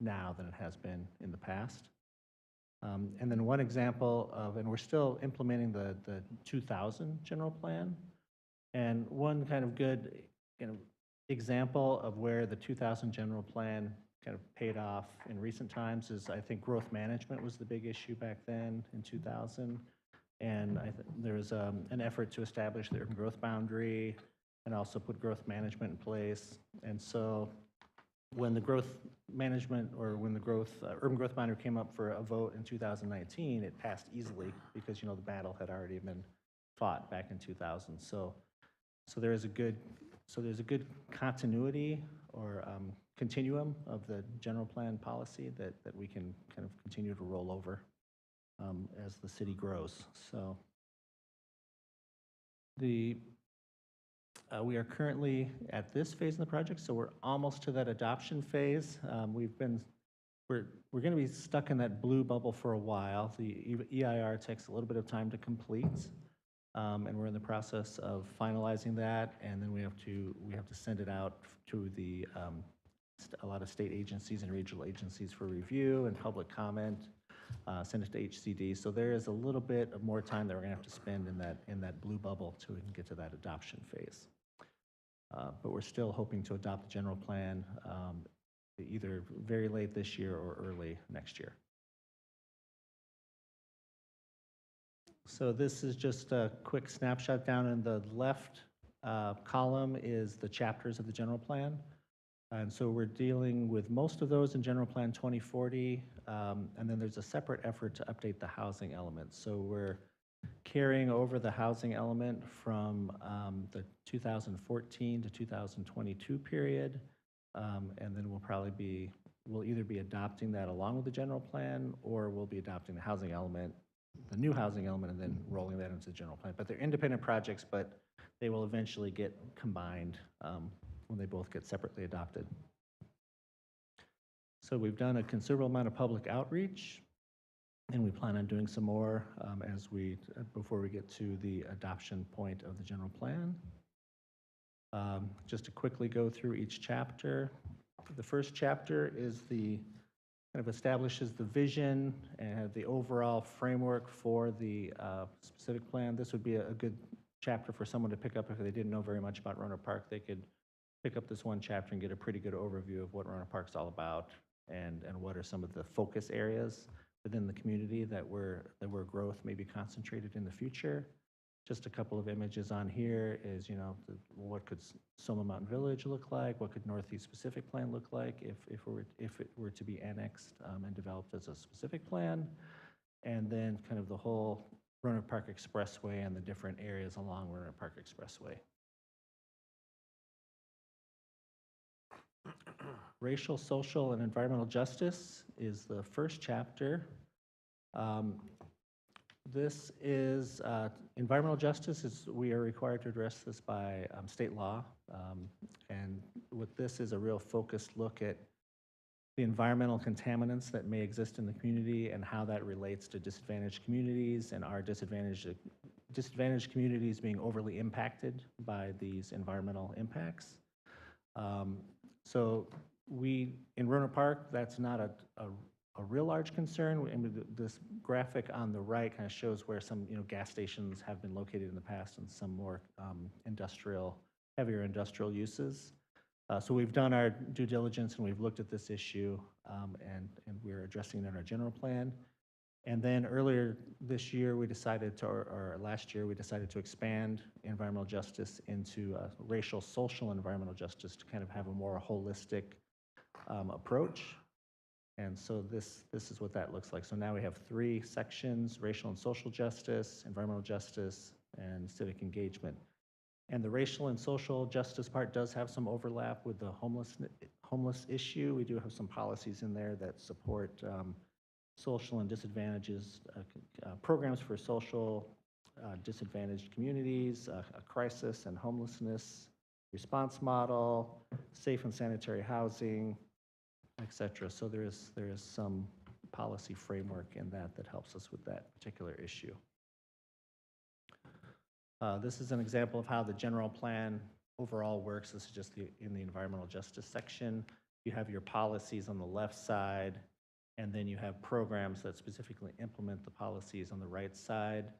now than it has been in the past. And then one example of, and we're still implementing the 2000 general plan, and one kind of good example of where the 2000 general plan kind of paid off in recent times is, I think, growth management was the big issue back then in 2000. And there was an effort to establish the urban growth boundary and also put growth management in place. And so when the growth management, or when the urban growth boundary came up for a vote in 2019, it passed easily because, the battle had already been fought back in 2000. So there's a good continuity or continuum of the general plan policy that we can kind of continue to roll over as the city grows. So we are currently at this phase in the project, so we're almost to that adoption phase. We're going to be stuck in that blue bubble for a while. The EIR takes a little bit of time to complete, and we're in the process of finalizing that, and then we have to send it out to a lot of state agencies and regional agencies for review and public comment. Send it to HCD. So there is a little bit of more time that we're going to have to spend in that blue bubble till we can get to that adoption phase. But we're still hoping to adopt the general plan either very late this year or early next year. So this is just a quick snapshot. Down in the left column is the chapters of the general plan. And so we're dealing with most of those in General Plan 2040, and then there's a separate effort to update the housing element. So we're carrying over the housing element from the 2014 to 2022 period, and then we'll either be adopting that along with the general plan, or we'll be adopting the housing element, the new housing element, and then rolling that into the general plan. But they're independent projects, but they will eventually get combined when they both get separately adopted. So we've done a considerable amount of public outreach, and we plan on doing some more before we get to the adoption point of the general plan. Just to quickly go through each chapter. The first chapter is kind of establishes the vision and the overall framework for the specific plan. This would be a good chapter for someone to pick up if they didn't know very much about Rohnert Park. They could pick up this one chapter and get a pretty good overview of what Rohnert Park's all about, and what are some of the focus areas within the community that where growth may be concentrated in the future. Just a couple of images on here is, what could Soma Mountain Village look like? What could Northeast Pacific Plan look like if it were to be annexed and developed as a specific plan? And then kind of the whole Rohnert Park Expressway and the different areas along Rohnert Park Expressway. Racial, social, and environmental justice is the first chapter. This is environmental justice. We are required to address this by state law. And what this is a real focused look at the environmental contaminants that may exist in the community and how that relates to disadvantaged communities and our disadvantaged communities being overly impacted by these environmental impacts. So in Rohnert Park, that's not a real large concern. And this graphic on the right kind of shows where some gas stations have been located in the past and some more heavier industrial uses. So we've done our due diligence and we've looked at this issue and we're addressing it in our general plan. And then earlier this year, or last year, we decided to expand environmental justice into racial, social, environmental justice to kind of have a more holistic approach. And so this is what that looks like. So now we have 3 sections: racial and social justice, environmental justice, and civic engagement. And the racial and social justice part does have some overlap with the homeless issue. We do have some policies in there that support social and disadvantages, programs for social disadvantaged communities, a crisis and homelessness response model, safe and sanitary housing, etc. So there is some policy framework in that helps us with that particular issue. This is an example of how the general plan overall works. This is just in the environmental justice section. You have your policies on the left side, and then you have programs that specifically implement the policies on the right side.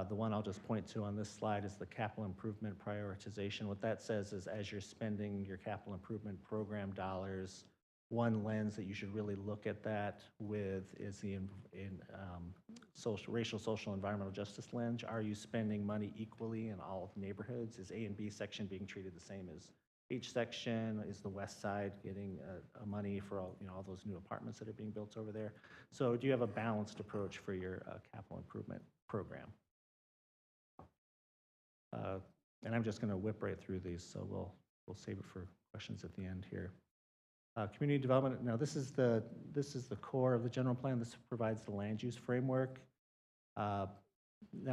The one I'll just point to on this slide is the capital improvement prioritization. What that says is as you're spending your capital improvement program dollars, one lens that you should really look at that with is the racial, social, environmental justice lens. Are you spending money equally in all neighborhoods? Is A and B section being treated the same as H section? Is the west side getting money for all those new apartments that are being built over there? So do you have a balanced approach for your capital improvement program? And I'm just going to whip right through these, so we'll save it for questions at the end here. Community development. Now, this is the core of the general plan. This provides the land use framework. Now,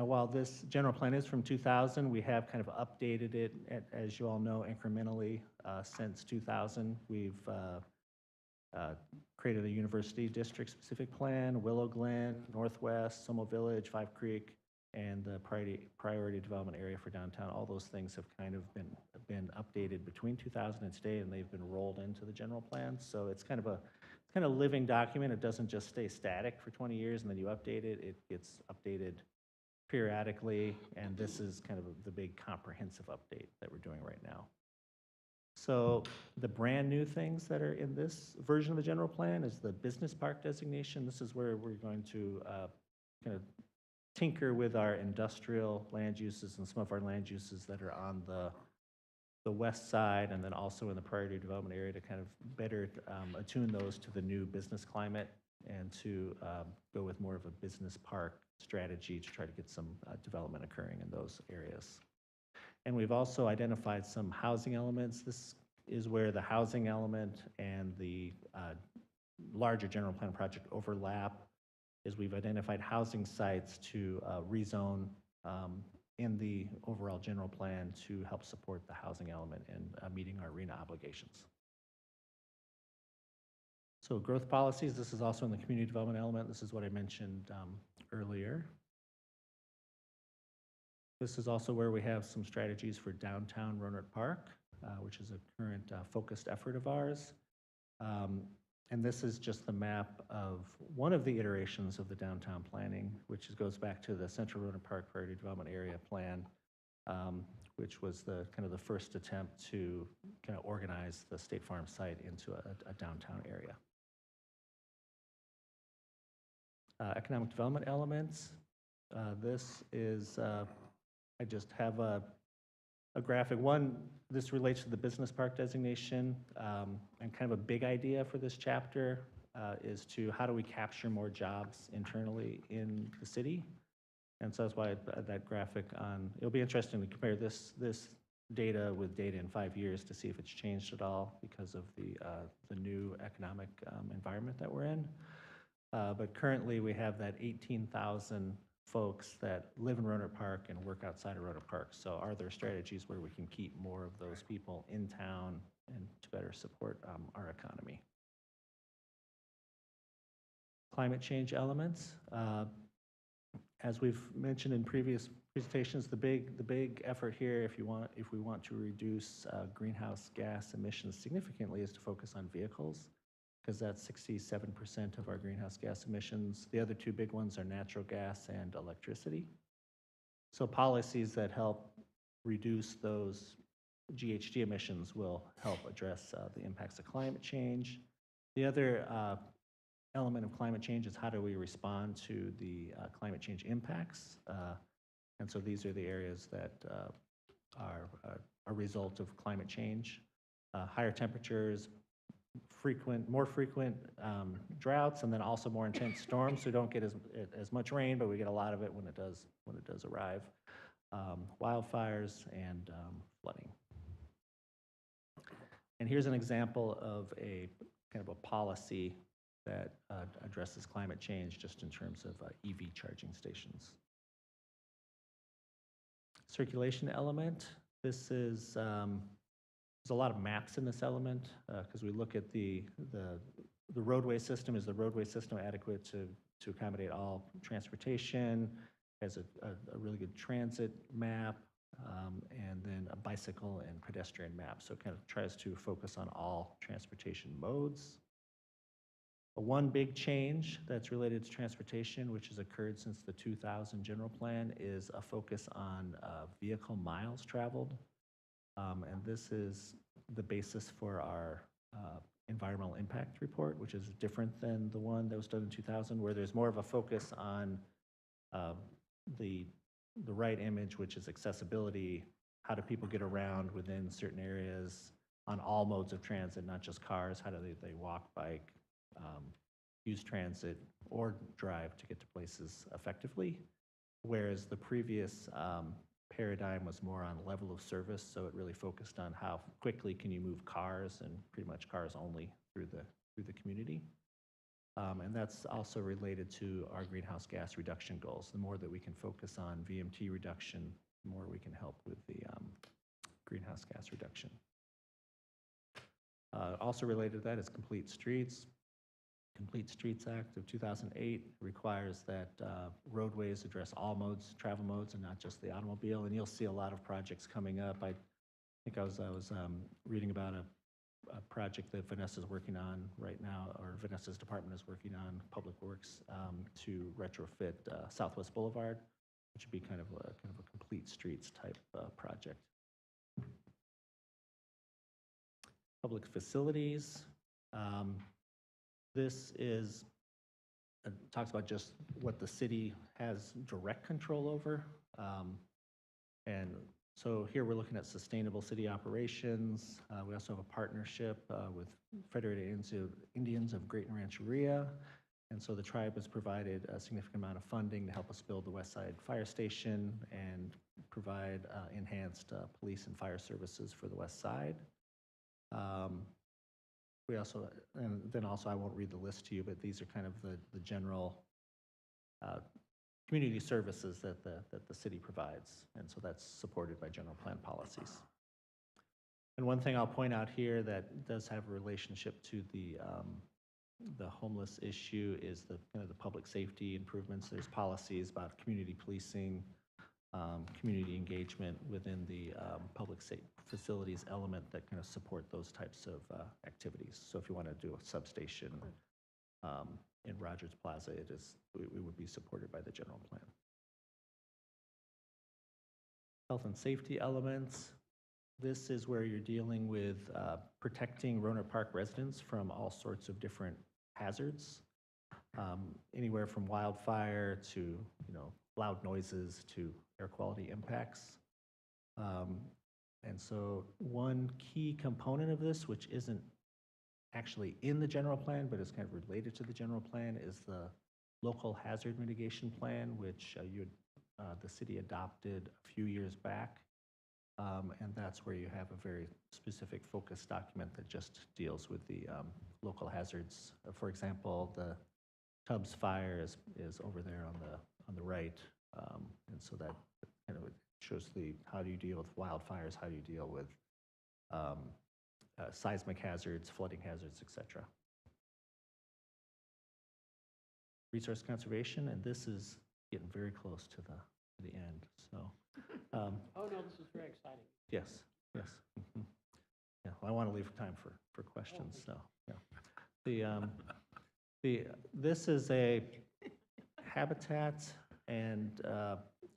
while this general plan is from 2000, we have kind of updated it, as you all know, incrementally since 2000. We've created a university district specific plan, Willow Glen, Northwest, Somo Village, Five Creek, and the priority development area for downtown. All those things have kind of been updated between 2000 and today, and they've been rolled into the general plan. So it's kind of a living document. It doesn't just stay static for 20 years and then you update it. It gets updated periodically, and this is kind of the big comprehensive update that we're doing right now. So the brand new things that are in this version of the general plan is the business park designation. This is where we're going to kind of tinker with our industrial land uses and some of our land uses that are on the west side and then also in the priority development area to kind of better attune those to the new business climate and to go with more of a business park strategy to try to get some development occurring in those areas. And we've also identified some housing elements. This is where the housing element and the larger general plan project overlap, is we've identified housing sites to rezone in the overall general plan to help support the housing element and meeting our RENA obligations. So growth policies, this is also in the community development element. This is what I mentioned earlier. This is also where we have some strategies for downtown Rohnert Park, which is a current focused effort of ours. And this is just the map of one of the iterations of the downtown planning, which goes back to the Central Rohnert Park Priority Development Area Plan, which was the kind of the first attempt to kind of organize the State Farm site into a downtown area. Economic development elements. This is I just have a graphic. One, this relates to the business park designation, and kind of a big idea for this chapter is to how do we capture more jobs internally in the city? And so that's why that graphic on, it'll be interesting to compare this data with data in 5 years to see if it's changed at all because of the new economic environment that we're in. But currently we have that 18,000 folks that live in Rohnert Park and work outside of Rohnert Park. So are there strategies where we can keep more of those people in town and to better support our economy? Climate change elements. As we've mentioned in previous presentations, the big effort here, if we want to reduce greenhouse gas emissions significantly, is to focus on vehicles, because that's 67% of our greenhouse gas emissions. The other two big ones are natural gas and electricity. So policies that help reduce those GHG emissions will help address the impacts of climate change. The other element of climate change is how do we respond to the climate change impacts. And so these are the areas that are a result of climate change. Higher temperatures, more frequent droughts, and then also more intense storms. So we don't get as much rain, but we get a lot of it when it does arrive. Wildfires and flooding. And here's an example of a kind of a policy that addresses climate change just in terms of EV charging stations. Circulation element. This is there's a lot of maps in this element because we look at the roadway system. Is the roadway system adequate to accommodate all transportation? Has a really good transit map, and then a bicycle and pedestrian map. So it kind of tries to focus on all transportation modes. One big change that's related to transportation, which has occurred since the 2000 general plan, is a focus on vehicle miles traveled. And this is the basis for our environmental impact report, which is different than the one that was done in 2000, where there's more of a focus on the right image, which is accessibility. How do people get around within certain areas on all modes of transit, not just cars? How do they walk, bike, use transit, or drive to get to places effectively? Whereas the previous paradigm was more on level of service, so it really focused on how quickly can you move cars, and pretty much cars only through the community. And that's also related to our greenhouse gas reduction goals. The more that we can focus on VMT reduction, the more we can help with the greenhouse gas reduction. Also related to that is Complete Streets. Complete Streets Act of 2008 requires that roadways address all modes, travel modes, and not just the automobile. And you'll see a lot of projects coming up. I think I was reading about a project that Vanessa's working on right now, or Vanessa's department is working on, Public Works, to retrofit Southwest Boulevard, which would be kind of a complete streets type project. Public facilities. This is talks about just what the city has direct control over. And so here we're looking at sustainable city operations. We also have a partnership with Federated Indians of Great Rancheria. And so the tribe has provided a significant amount of funding to help us build the West Side Fire Station and provide enhanced police and fire services for the West Side. We also, and then also I won't read the list to you, but these are kind of the general community services that the city provides. And so that's supported by general plan policies. And one thing I'll point out here that does have a relationship to the homeless issue is the public safety improvements. There's policies about community policing, community engagement within the public facilities element that kind of support those types of activities. So if you want to do a substation in Rogers Plaza, we would be supported by the general plan. Health and safety elements. This is where you're dealing with protecting Rohnert Park residents from all sorts of different hazards, anywhere from wildfire to loud noises to air quality impacts. And so one key component of this, which isn't actually in the general plan, but is kind of related to the general plan, is the local hazard mitigation plan, which the city adopted a few years back. And that's where you have a very specific focus document that just deals with the local hazards. For example, the Tubbs fire is over there on the right. And so that kind of shows how do you deal with wildfires, how do you deal with seismic hazards, flooding hazards, etc. Resource conservation, and this is getting very close to the end. So, Oh, no, this is very exciting. yes, yes. Mhm. Yeah, well, I want to leave time for questions. So, yeah. This is a habitat and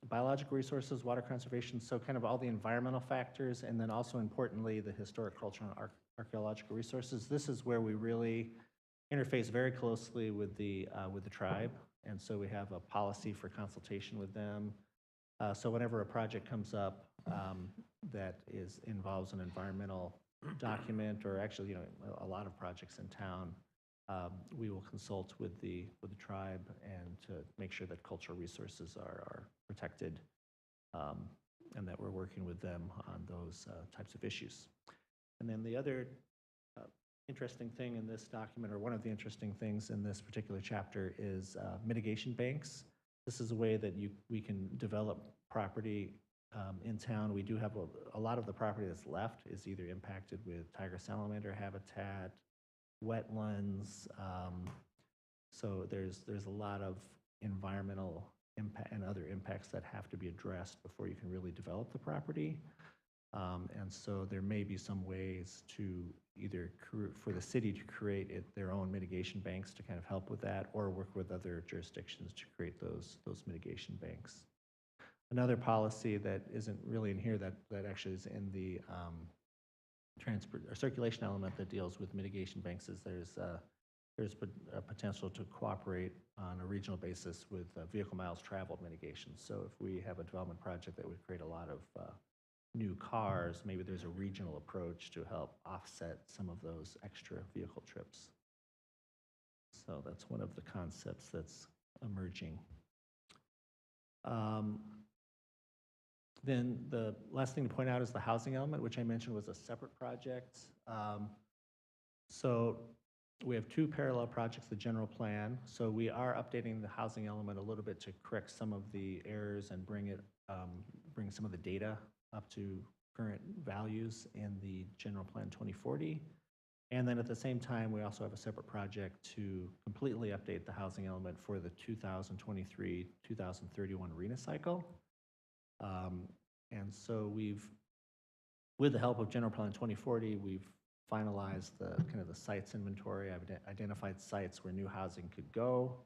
biological resources, water conservation, so kind of all the environmental factors, and then also importantly, the historic, cultural, and archaeological resources. This is where we really interface very closely with the tribe, and so we have a policy for consultation with them. So whenever a project comes up that involves an environmental document, or actually, a lot of projects in town, we will consult with the tribe and to make sure that cultural resources are protected, and that we're working with them on those types of issues. And then the other interesting thing in this document, or one of the interesting things in this particular chapter, is mitigation banks. This is a way that we can develop property in town. We do have a lot of the property that's left is either impacted with tiger salamander habitat, wetlands. So there's a lot of environmental impact and other impacts that have to be addressed before you can really develop the property. And so there may be some ways to either for the city to create their own mitigation banks to kind of help with that, or work with other jurisdictions to create those mitigation banks. Another policy that isn't really in here that actually is in the transport or circulation element that deals with mitigation banks is there's a potential to cooperate on a regional basis with vehicle miles traveled mitigation. So if we have a development project that would create a lot of new cars, maybe there's a regional approach to help offset some of those extra vehicle trips. So that's one of the concepts that's emerging. Then the last thing to point out is the housing element, which I mentioned was a separate project. So we have two parallel projects, the general plan. So we are updating the housing element a little bit to correct some of the errors and bring some of the data up to current values in the general plan 2040. And then at the same time, we also have a separate project to completely update the housing element for the 2023-2031 RENA cycle. And so with the help of General Plan 2040, we've finalized the kind of the sites inventory. I've identified sites where new housing could go,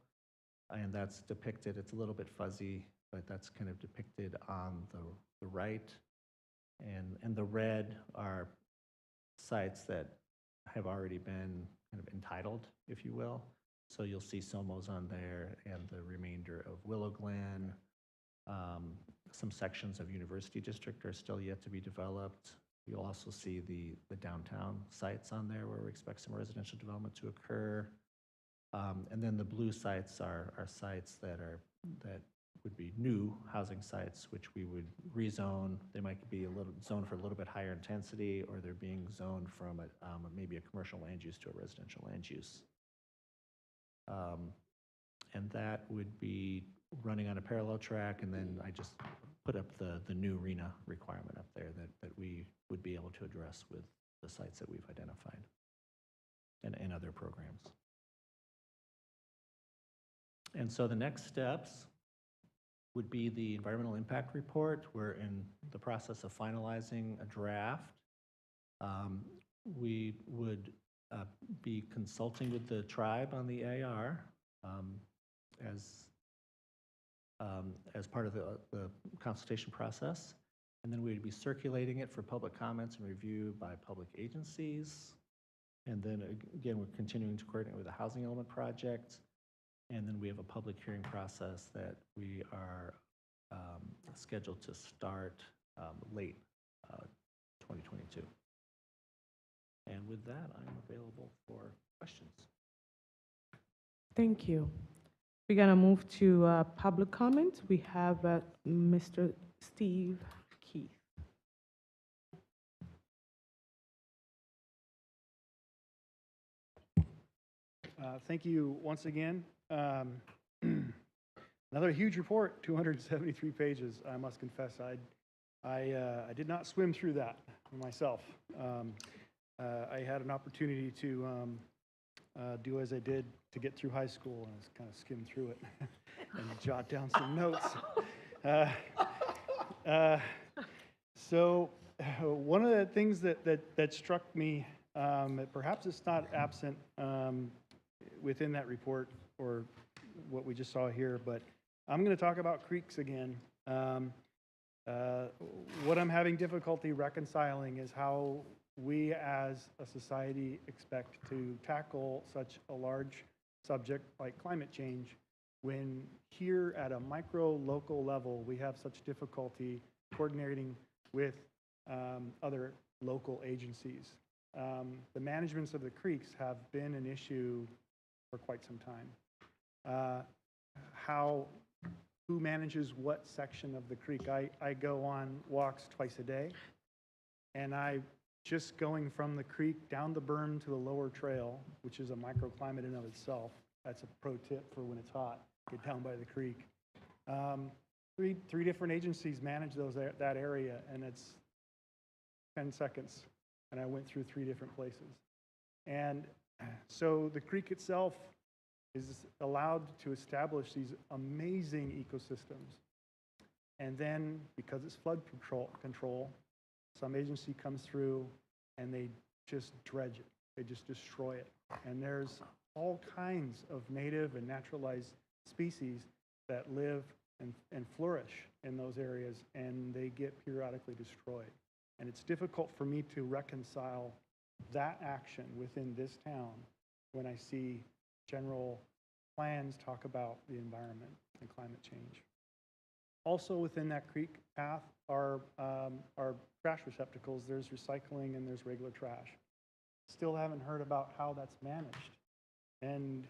and that's depicted. It's a little bit fuzzy, but that's kind of depicted on the right. And the red are sites that have already been kind of entitled, if you will. So you'll see Somos on there and the remainder of Willow Glen. Some sections of University District are still yet to be developed. You'll also see the downtown sites on there where we expect some residential development to occur. And then the blue sites are sites that would be new housing sites, which we would rezone. They might be zoned for a little bit higher intensity, or they're being zoned from maybe a commercial land use to a residential land use. And that would be running on a parallel track, and then I just put up the new RENA requirement up there that we would be able to address with the sites that we've identified and other programs. And so the next steps would be the environmental impact report. We're in the process of finalizing a draft. We would be consulting with the tribe on the AR as part of the consultation process. And then we'd be circulating it for public comments and review by public agencies. And then again, we're continuing to coordinate with the housing element project. And then we have a public hearing process that we are scheduled to start late 2022. And with that, I'm available for questions. Thank you. We're going to move to public comment. We have Mr. Steve Keith. Thank you once again. Another huge report, 273 pages, I must confess. I did not swim through that myself. I had an opportunity to do as I did to get through high school and kind of skim through it and jot down some notes. So one of the things that struck me, perhaps it's not absent within that report or what we just saw here, but I'm going to talk about creeks again. What I'm having difficulty reconciling is how we as a society expect to tackle such a large subject like climate change when here at a micro local level we have such difficulty coordinating with other local agencies. The managements of the creeks have been an issue for quite some time. Who manages what section of the creek? I go on walks twice a day, and just going from the creek down the berm to the lower trail, which is a microclimate in of itself. That's a pro tip for when it's hot, get down by the creek. Three different agencies manage that area, and it's 10 seconds, and I went through 3 different places. And so the creek itself is allowed to establish these amazing ecosystems. And then, because it's flood control, some agency comes through and they just dredge it. They just destroy it. And there's all kinds of native and naturalized species that live and flourish in those areas, and they get periodically destroyed. And it's difficult for me to reconcile that action within this town when I see general plans talk about the environment and climate change. Also within that creek path are trash receptacles. There's recycling and there's regular trash. Still haven't heard about how that's managed. And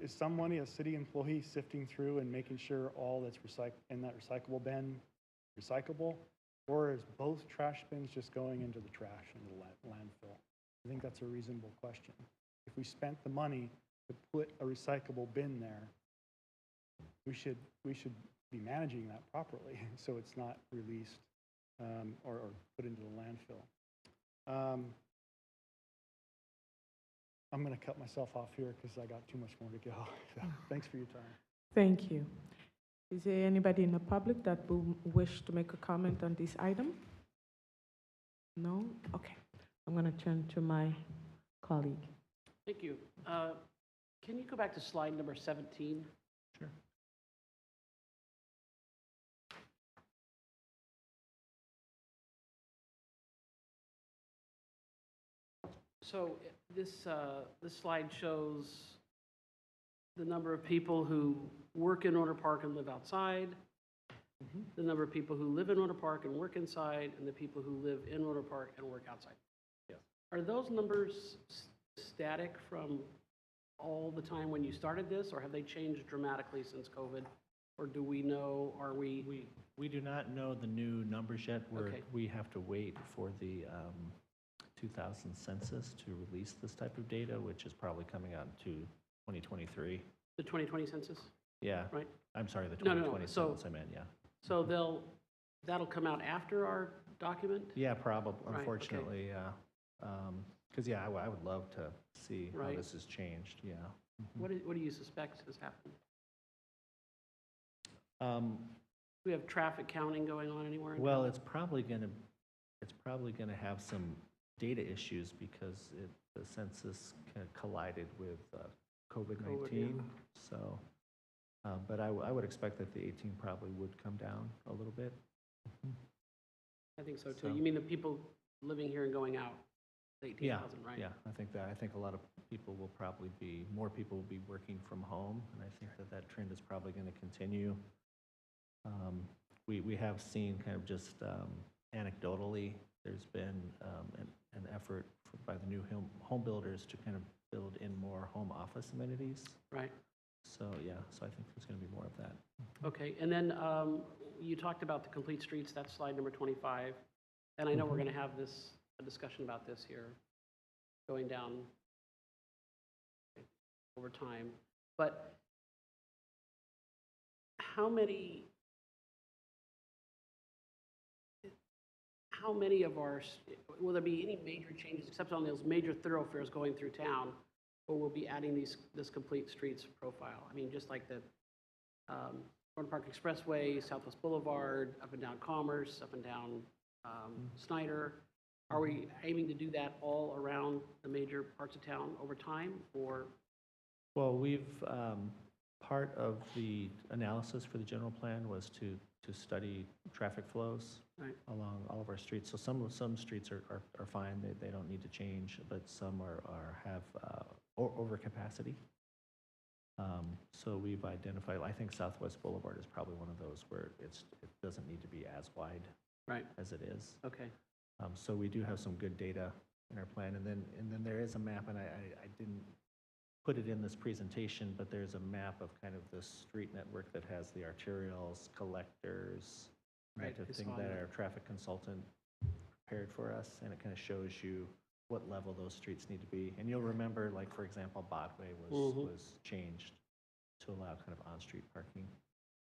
is somebody, a city employee, sifting through and making sure all that's in that recyclable bin recyclable? Or is both trash bins just going into the trash in the landfill? I think that's a reasonable question. If we spent the money to put a recyclable bin there, we should be managing that properly so it's not released or put into the landfill. I'm going to cut myself off here because I got too much more to go. So, thanks for your time. Thank you. Is there anybody in the public that will wish to make a comment on this item? No? Okay. I'm going to turn to my colleague. Thank you. Can you go back to slide number 17? Sure. So this slide shows the number of people who work in Rohnert Park and live outside, the number of people who live in Rohnert Park and work inside, and the people who live in Rohnert Park and work outside. Yes. Are those numbers static from all the time when you started this, or have they changed dramatically since COVID? Or do we know, We do not know the new numbers yet. Okay. We have to wait for the 2000 census to release this type of data, which is probably coming out into 2023. The 2020 census? Yeah. Right? I'm sorry, the No, 2020 so- census I meant, yeah. So that'll come out after our document? Yeah, probably, Right, okay. unfortunately, yeah. Because, yeah, I would love to see how Right. this has changed, yeah. What do you suspect has happened? Um, We have traffic counting going on anywhere? in Well, town? it's probably gonna have some data issues because the census kind of collided with COVID-19. So, but I would expect that the 18 probably would come down a little bit. I think so too. So- You mean the people living here and going out? The 18,000, right? Yeah, I think a lot of people will probably be, more people will be working from home, and I think that trend is probably going to continue. We have seen kind of just anecdotally, there's been an effort by the new home builders to kind of build in more home office amenities. Right. So, yeah, so I think there's going to be more of that. Okay, and then you talked about the complete streets, that's slide number 25. And I know we're going to have a discussion about this here going down over time. But how many of our, will there be any major changes except on those major thoroughfares going through town, or we'll be adding this complete streets profile? I mean, just like the Rohnert Park Expressway, Southwest Boulevard, up and down Commerce, up and down Snyder. Are we aiming to do that all around the major parts of town over time, or? Well, we've, part of the analysis for the general plan was to study traffic flows along all of our streets. So some streets are fine, they don't need to change, but some have overcapacity. So we've identified, I think Southwest Boulevard is probably one of those where it doesn't need to be as wide as it is. Okay. So we do have some good data in our plan, and then there is a map, and I didn't put it in this presentation, but there's a map of kind of the street network that has the arterials, collectors, that type of thing that our traffic consultant prepared for us, and it kind of shows you what level those streets need to be. And you'll remember, like, for example, Bodway was changed to allow kind of on-street parking.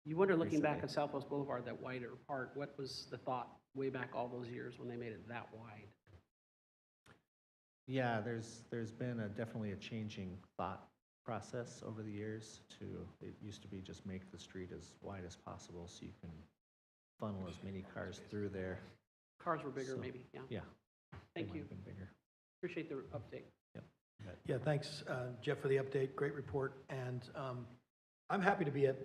You wonder, looking back at Southwest Boulevard, that wider part, what was the thought way back all those years when they made it that wide? Yeah, there's been definitely a changing thought process over the years it used to be just make the street as wide as possible so you can funnel as many cars through there. Cars were bigger, maybe, yeah. Yeah. Thank They you. might have been bigger. Appreciate the update. Yep. Yeah, thanks, Jeff, for the update. Great report. And I'm happy to be at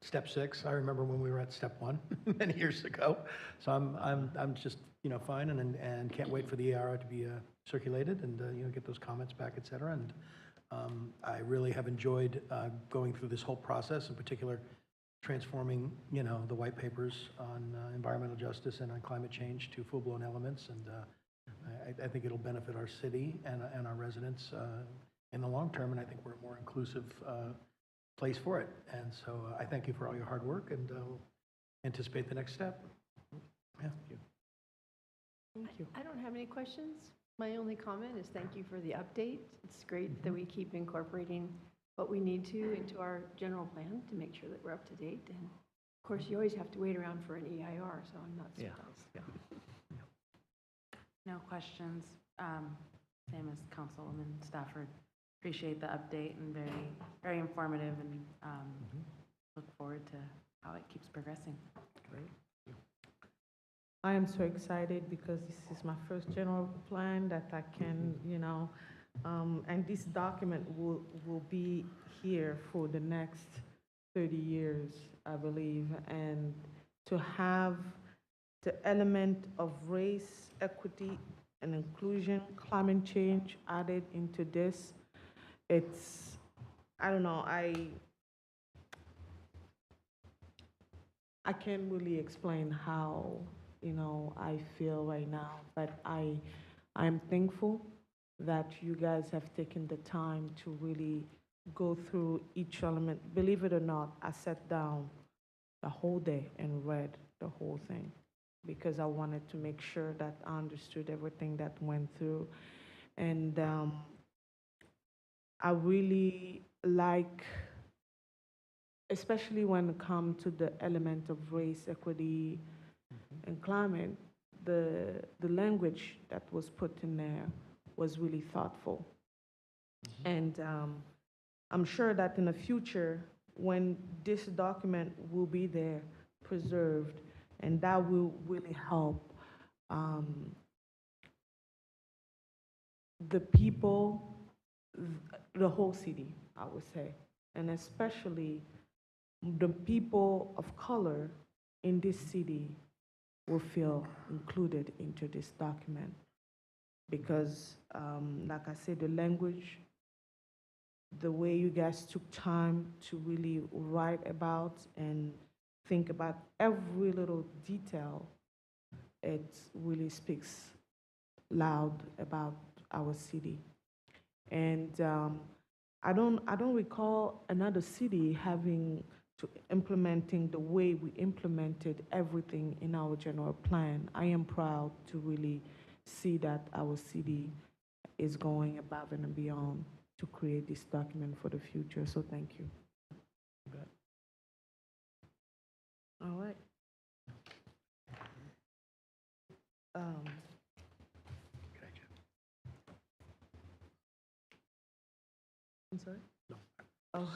step 6. I remember when we were at step 1 many years ago. So I'm just, fine and can't wait for the EIR to be circulated and, get those comments back, et cetera. And I really have enjoyed going through this whole process, in particular transforming, the white papers on environmental justice and on climate change to full-blown elements. And I think it'll benefit our city and our residents in the long term, and I think we're a more inclusive place for it. And so I thank you for all your hard work, and anticipate the next step. Yeah. Thank you. I don't have any questions. My only comment is thank you for the update. It's great that we keep incorporating what we need to into our general plan to make sure that we're up to date. And of course, you always have to wait around for an EIR, so I'm not surprised. Yeah. No questions. Same as Councilwoman Stafford. Appreciate the update and very, very informative, and look forward to how it keeps progressing. Great. I am so excited because this is my first general plan that I can, and this document will be here for the next 30 years, I believe, and to have the element of race, equity, and inclusion, climate change added into this, it's, I don't know, I can't really explain how, I feel right now, but I'm thankful that you guys have taken the time to really go through each element. Believe it or not, I sat down the whole day and read the whole thing because I wanted to make sure that I understood everything that went through. And I really like, especially when it comes to the element of race, equity, and climate, the language that was put in there was really thoughtful. And I'm sure that in the future, when this document will be there, preserved, and that will really help the people, the whole city, I would say, and especially the people of color in this city will feel included into this document. Because, like I said, the language, the way you guys took time to really write about and think about every little detail, it really speaks loud about our city. And I don't recall another city having to implementing the way we implemented everything in our general plan. I am proud to really see that our city is going above and beyond to create this document for the future. So thank you. All right. I'm sorry? No. Oh,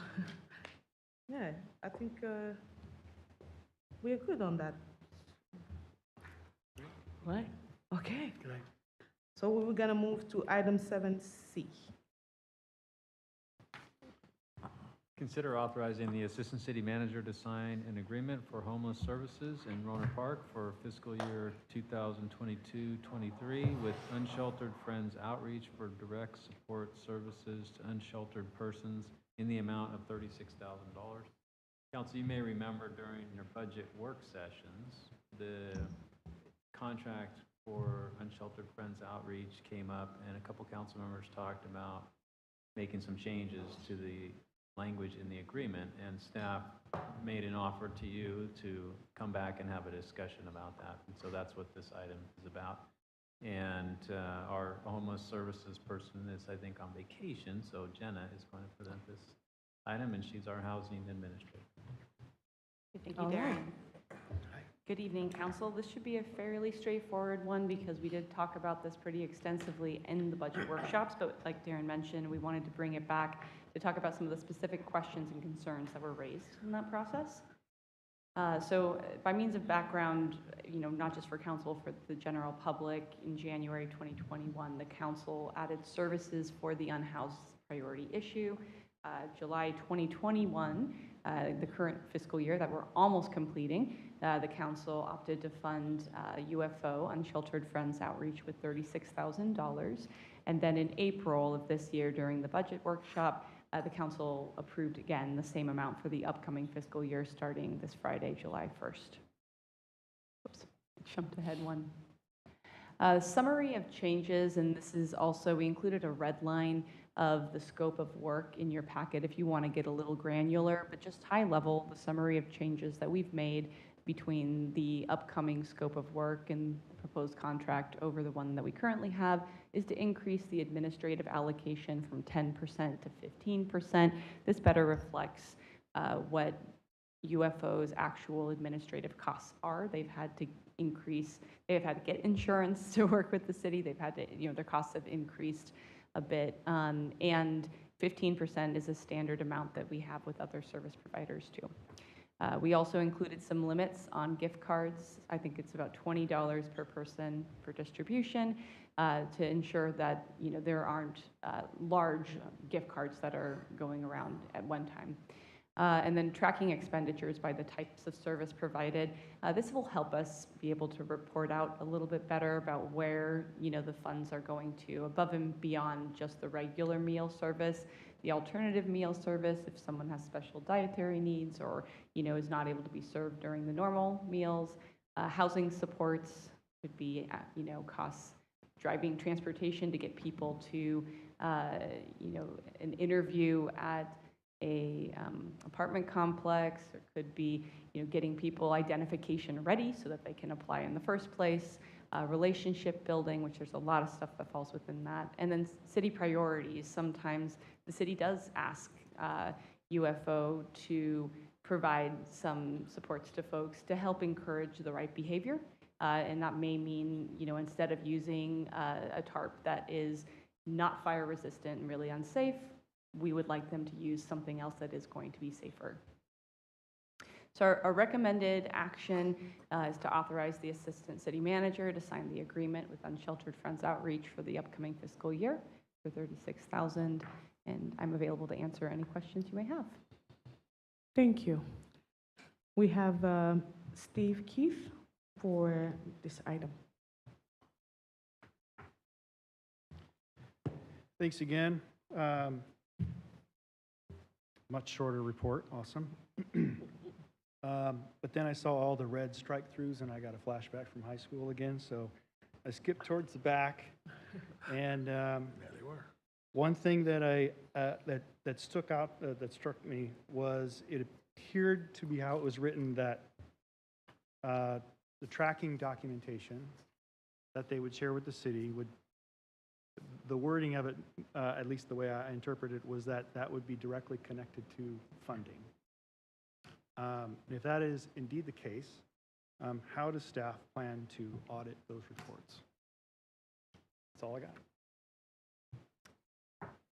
yeah, I think we're good on that. Right? Okay. So we're gonna move to item 7C. Consider authorizing the Assistant City Manager to sign an agreement for homeless services in Rohnert Park for fiscal year 2022-23 with Unsheltered Friends Outreach for direct support services to unsheltered persons in the amount of $36,000. Council, you may remember during your budget work sessions, the contract for Unsheltered Friends Outreach came up, and a couple council members talked about making some changes to the language in the agreement, and staff made an offer to you to come back and have a discussion about that. And so that's what this item is about. And our homeless services person is, I think, on vacation, so Jenna is going to present this item, and she's our housing administrator. Thank you, Darren. Good evening, council. This should be a fairly straightforward one because we did talk about this pretty extensively in the budget workshops, but like Darren mentioned, we wanted to bring it back to talk about some of the specific questions and concerns that were raised in that process. So by means of background, not just for council, for the general public, in January 2021, the council added services for the unhoused priority issue. July 2021, the current fiscal year that we're almost completing, the council opted to fund UFO, Unsheltered Friends Outreach, with $36,000. And then in April of this year, during the budget workshop, the council approved again the same amount for the upcoming fiscal year starting this Friday, July 1st. Oops, jumped ahead one. Summary of changes, and this is also, we included a red line of the scope of work in your packet if you want to get a little granular, but just high level, the summary of changes that we've made between the upcoming scope of work and the proposed contract over the one that we currently have is to increase the administrative allocation from 10% to 15%. This better reflects what UFO's actual administrative costs are. They've had to increase, they've had to get insurance to work with the city. They've had to, their costs have increased a bit. And 15% is a standard amount that we have with other service providers too. We also included some limits on gift cards. I think it's about $20 per person per distribution to ensure that there aren't large gift cards that are going around at one time. And then tracking expenditures by the types of service provided. This will help us be able to report out a little bit better about where the funds are going to, above and beyond just the regular meal service, the alternative meal service if someone has special dietary needs or is not able to be served during the normal meals. Housing supports could be costs, driving transportation to get people to an interview at a apartment complex, or could be getting people identification ready so that they can apply in the first place, relationship building, which there's a lot of stuff that falls within that, and then city priorities. Sometimes the city does ask UFO to provide some supports to folks to help encourage the right behavior, and that may mean instead of using a tarp that is not fire resistant and really unsafe, we would like them to use something else that is going to be safer. So our recommended action is to authorize the Assistant City Manager to sign the agreement with Unsheltered Friends Outreach for the upcoming fiscal year for $36,000, and I'm available to answer any questions you may have. Thank you. We have Steve Keith for this item. Thanks again. Much shorter report, awesome. But then I saw all the red strike-throughs, and I got a flashback from high school again, so I skipped towards the back. And There they were. one thing that that struck me was it appeared to be how it was written that the tracking documentation that they would share with the city the wording of it, at least the way I interpreted it, was that that would be directly connected to funding. If that is indeed the case, how does staff plan to audit those reports? That's all I got.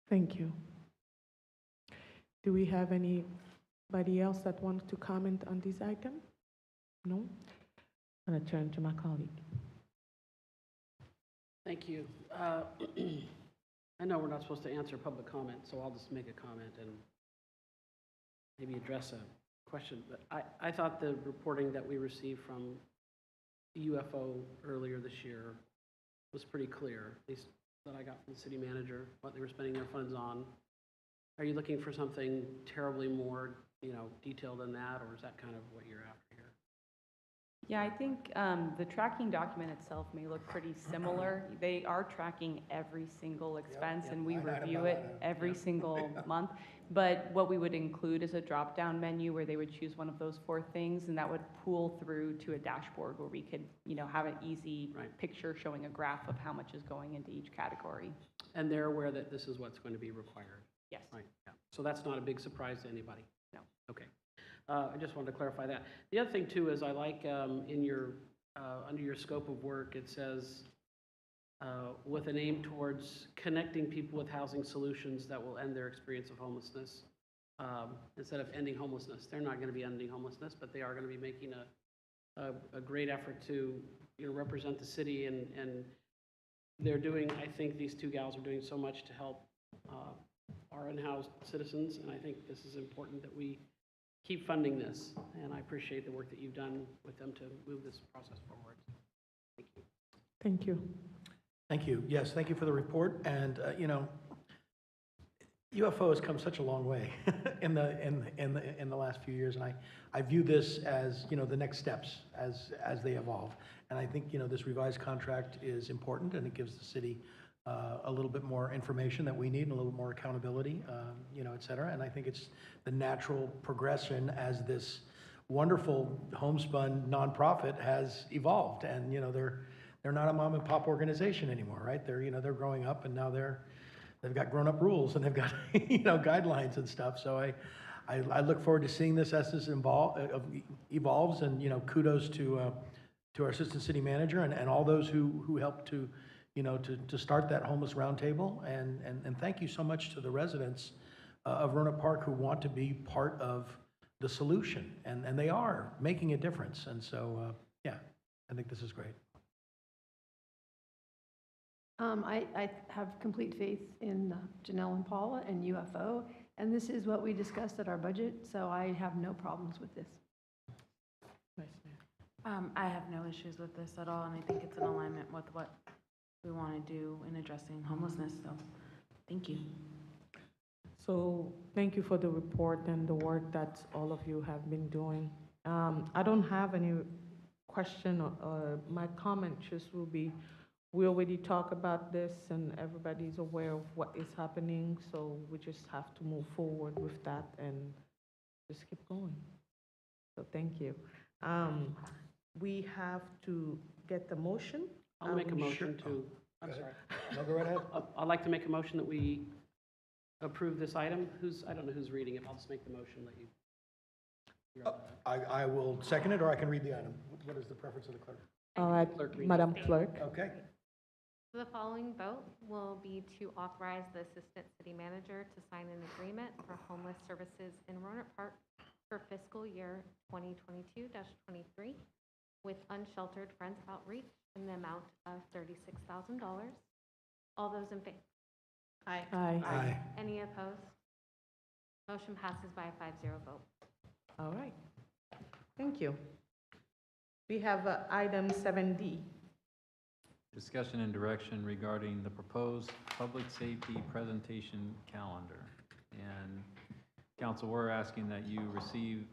Thank you. Do we have anybody else that wants to comment on this item? No? I'm going to turn to my colleague. Thank you. I know we're not supposed to answer public comment, so I'll just make a comment and maybe address a question. But I thought the reporting that we received from the UFO earlier this year was pretty clear, at least that I got from the city manager, what they were spending their funds on. Are you looking for something terribly more, detailed than that, or is that kind of what you're after here? Yeah, I think the tracking document itself may look pretty similar. They are tracking every single expense, and we review it every single month. But what we would include is a drop-down menu where they would choose one of those 4 things, and that would pool through to a dashboard where we could, have an easy picture showing a graph of how much is going into each category. And they're aware that this is what's going to be required? Yes. Right, yeah. So that's not a big surprise to anybody? No. Okay. I just wanted to clarify that. The other thing too is I like in your, under your scope of work, it says with an aim towards connecting people with housing solutions that will end their experience of homelessness. Instead of ending homelessness. They're not going to be ending homelessness, but they are going to be making a great effort to represent the city, and they're doing, I think these 2 gals are doing so much to help our unhoused citizens, and I think this is important that we keep funding this, and I appreciate the work that you've done with them to move this process forward. Thank you. Thank you. Thank you. Yes, thank you for the report. And UFO has come such a long way in the last few years, and I view this as the next steps as they evolve. And I think this revised contract is important, and it gives the city a little bit more information that we need, and a little more accountability, et cetera. And I think it's the natural progression as this wonderful homespun nonprofit has evolved. And they're not a mom and pop organization anymore, right? They're growing up, and now they've got grown up rules, and they've got guidelines and stuff. So I look forward to seeing this as this evolves. And kudos to our assistant city manager and all those who helped to start that homeless roundtable, and thank you so much to the residents of Rohnert Park who want to be part of the solution, and they are making a difference. And so, yeah, I think this is great. I have complete faith in Janelle and Paula and UFO, and this is what we discussed at our budget, so I have no problems with this. I have no issues with this at all, and I think it's in alignment with what we want to do in addressing homelessness, so thank you. So thank you for the report and the work that all of you have been doing. I don't have any question, or my comment just will be, we already talked about this and everybody's aware of what is happening, so we just have to move forward with that and just keep going. So thank you. We have to get the motion. I'll make a motion to, I'm sorry. No, go right ahead. I'd like to make a motion that we approve this item. I don't know who's reading it. I'll just make the motion, let you. I will second it, or I can read the item. What is the preference of the clerk? All right, Madam Clerk. Okay. So the following vote will be to authorize the Assistant City Manager to sign an agreement for homeless services in Rohnert Park for fiscal year 2022-23 with Unsheltered Friends Outreach in the amount of $36,000. All those in favor? Aye. Aye. Any opposed? Motion passes by a 5-0 vote. All right. Thank you. We have item 7D. Discussion and direction regarding the proposed public safety presentation calendar. And council, we're asking that you receive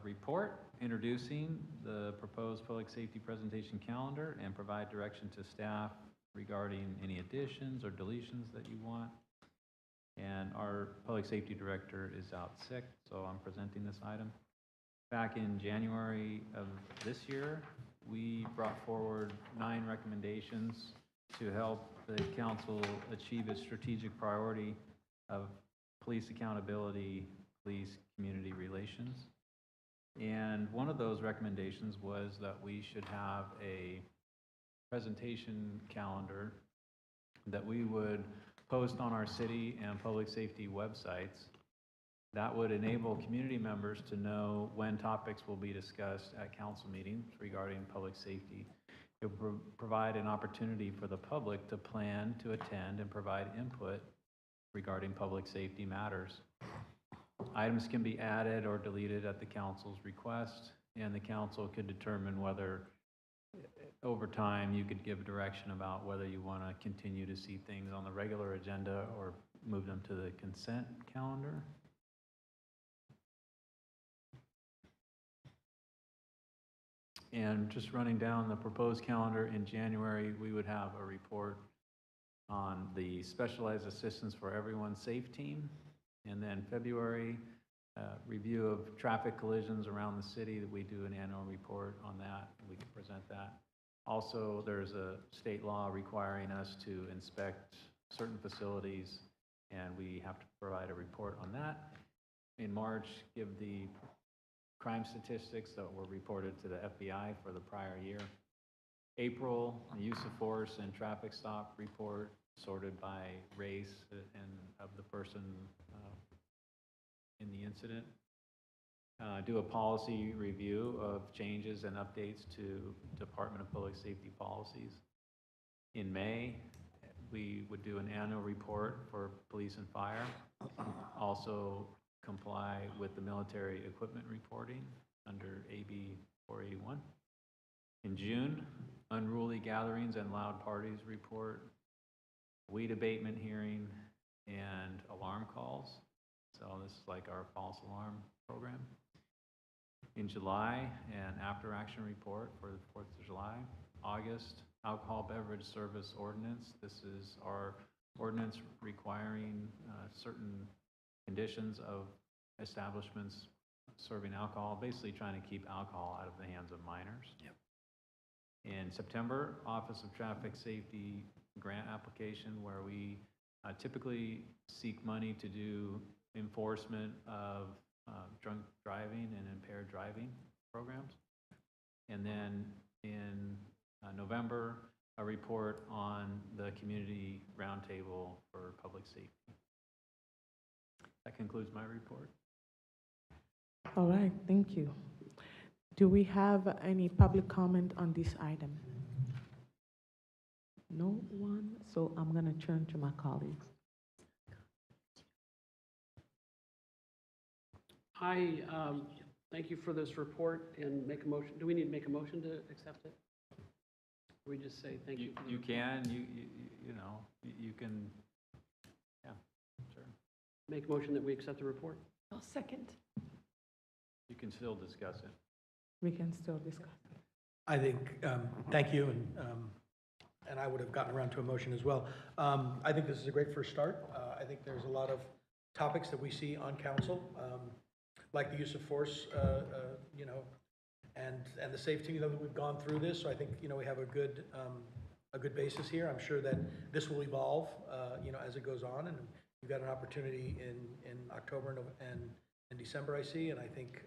report introducing the proposed public safety presentation calendar and provide direction to staff regarding any additions or deletions that you want. And our public safety director is out sick, so I'm presenting this item. Back in January of this year, we brought forward 9 recommendations to help the council achieve its strategic priority of police accountability, police community relations. And one of those recommendations was that we should have a presentation calendar that we would post on our city and public safety websites that would enable community members to know when topics will be discussed at council meetings regarding public safety. It will provide an opportunity for the public to plan, to attend, and provide input regarding public safety matters. Items can be added or deleted at the council's request, and the council could determine whether over time you could give direction about whether you want to continue to see things on the regular agenda or move them to the consent calendar. And just running down the proposed calendar, in January, we would have a report on the Specialized Assistance for Everyone SAFE team. And then February, review of traffic collisions around the city, that we do an annual report on that. We can present that. Also, there's a state law requiring us to inspect certain facilities, and we have to provide a report on that. In March, give the crime statistics that were reported to the FBI for the prior year. April, use of force and traffic stop report sorted by race and of the person in the incident. Do a policy review of changes and updates to Department of Public Safety policies. In May, we would do an annual report for police and fire. Also comply with the military equipment reporting under AB 481. In June, unruly gatherings and loud parties report, weed abatement hearing, and alarm calls. So this is like our false alarm program. In July, an after action report for the 4th of July. August, alcohol beverage service ordinance. This is our ordinance requiring certain conditions of establishments serving alcohol, basically trying to keep alcohol out of the hands of minors. Yep. In September, Office of Traffic Safety grant application, where we typically seek money to do enforcement of drunk driving and impaired driving programs. And then in November, a report on the community roundtable for public safety. That concludes my report. All right, thank you. Do we have any public comment on this item? No one, so I'm going to turn to my colleagues. Hi, thank you for this report and make a motion. Do we need to make a motion to accept it? Or we just say thank you? You can, you know, you can, yeah, sure. Make a motion that we accept the report? I'll second. You can still discuss it. We can still discuss. I think, thank you, and I would have gotten around to a motion as well. I think this is a great first start. I think there's a lot of topics that we see on council, like the use of force, you know, and the safety, you know, that we've gone through this. So I think, you know, we have a good basis here. I'm sure that this will evolve, you know, as it goes on, and we've got an opportunity in October and December, I see, and I think,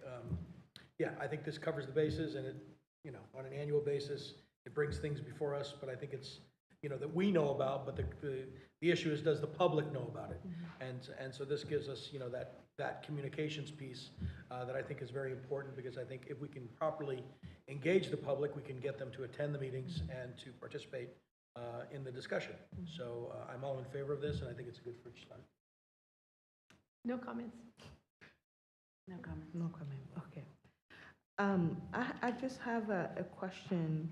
yeah, I think this covers the bases, and it, you know, on an annual basis, it brings things before us, but I think it's, you know, that we know about, but the issue is, does the public know about it? Mm-hmm. And so this gives us, you know, that communications piece that I think is very important, because I think if we can properly engage the public, we can get them to attend the meetings and to participate in the discussion. Mm-hmm. So I'm all in favor of this, and I think it's a good first start. No comments. No comments. No comment, okay. I just have a question.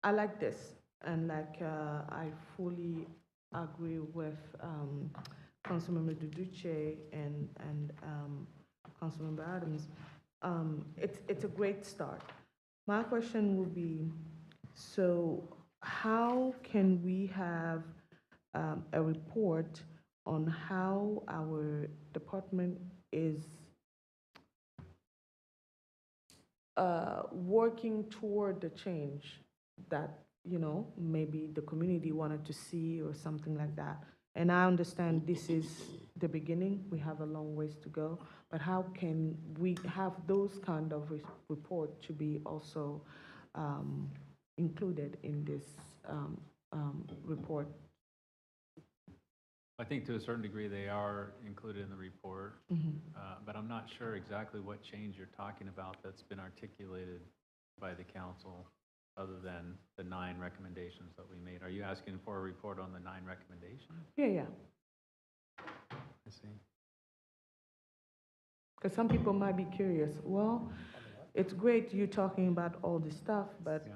I like this, and like I fully agree with Councilmember Duduche and Councilmember Adams. it's a great start. My question would be, so how can we have a report on how our department is working toward the change that, maybe the community wanted to see or something like that? And I understand this is the beginning, we have a long ways to go, but how can we have those kind of report to be also included in this report? I think to a certain degree, they are included in the report, but I'm not sure exactly what change you're talking about that's been articulated by the council, other than the 9 recommendations that we made. Are you asking for a report on the 9 recommendations? Yeah. I see. Because some people might be curious, well, it's great you talking about all this stuff, but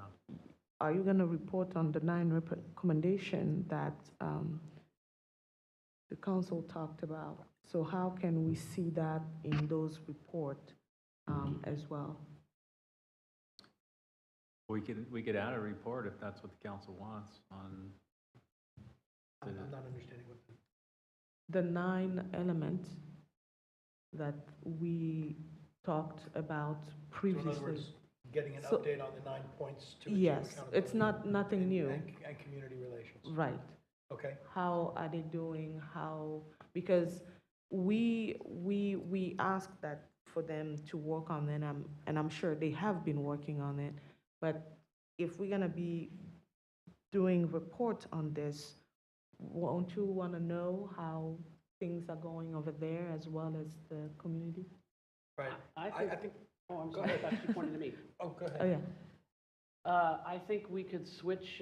are you going to report on the 9 recommendations that the council talked about? So how can we see that in those reports as well? We could add a report if that's what the council wants on. I'm not understanding what The 9 elements that we talked about previously. So in other words, getting an So- update on the 9 points to achieve Yes, it's nothing new. And community relations. Right. Okay. How are they doing? Because we asked that for them to work on it, and I'm sure they have been working on it. But if we're gonna be doing reports on this, won't you want to know how things are going over there as well as the community? Right. I think, oh, I'm sorry, I thought you pointed to me. Oh, go ahead. Oh, yeah. I think we could switch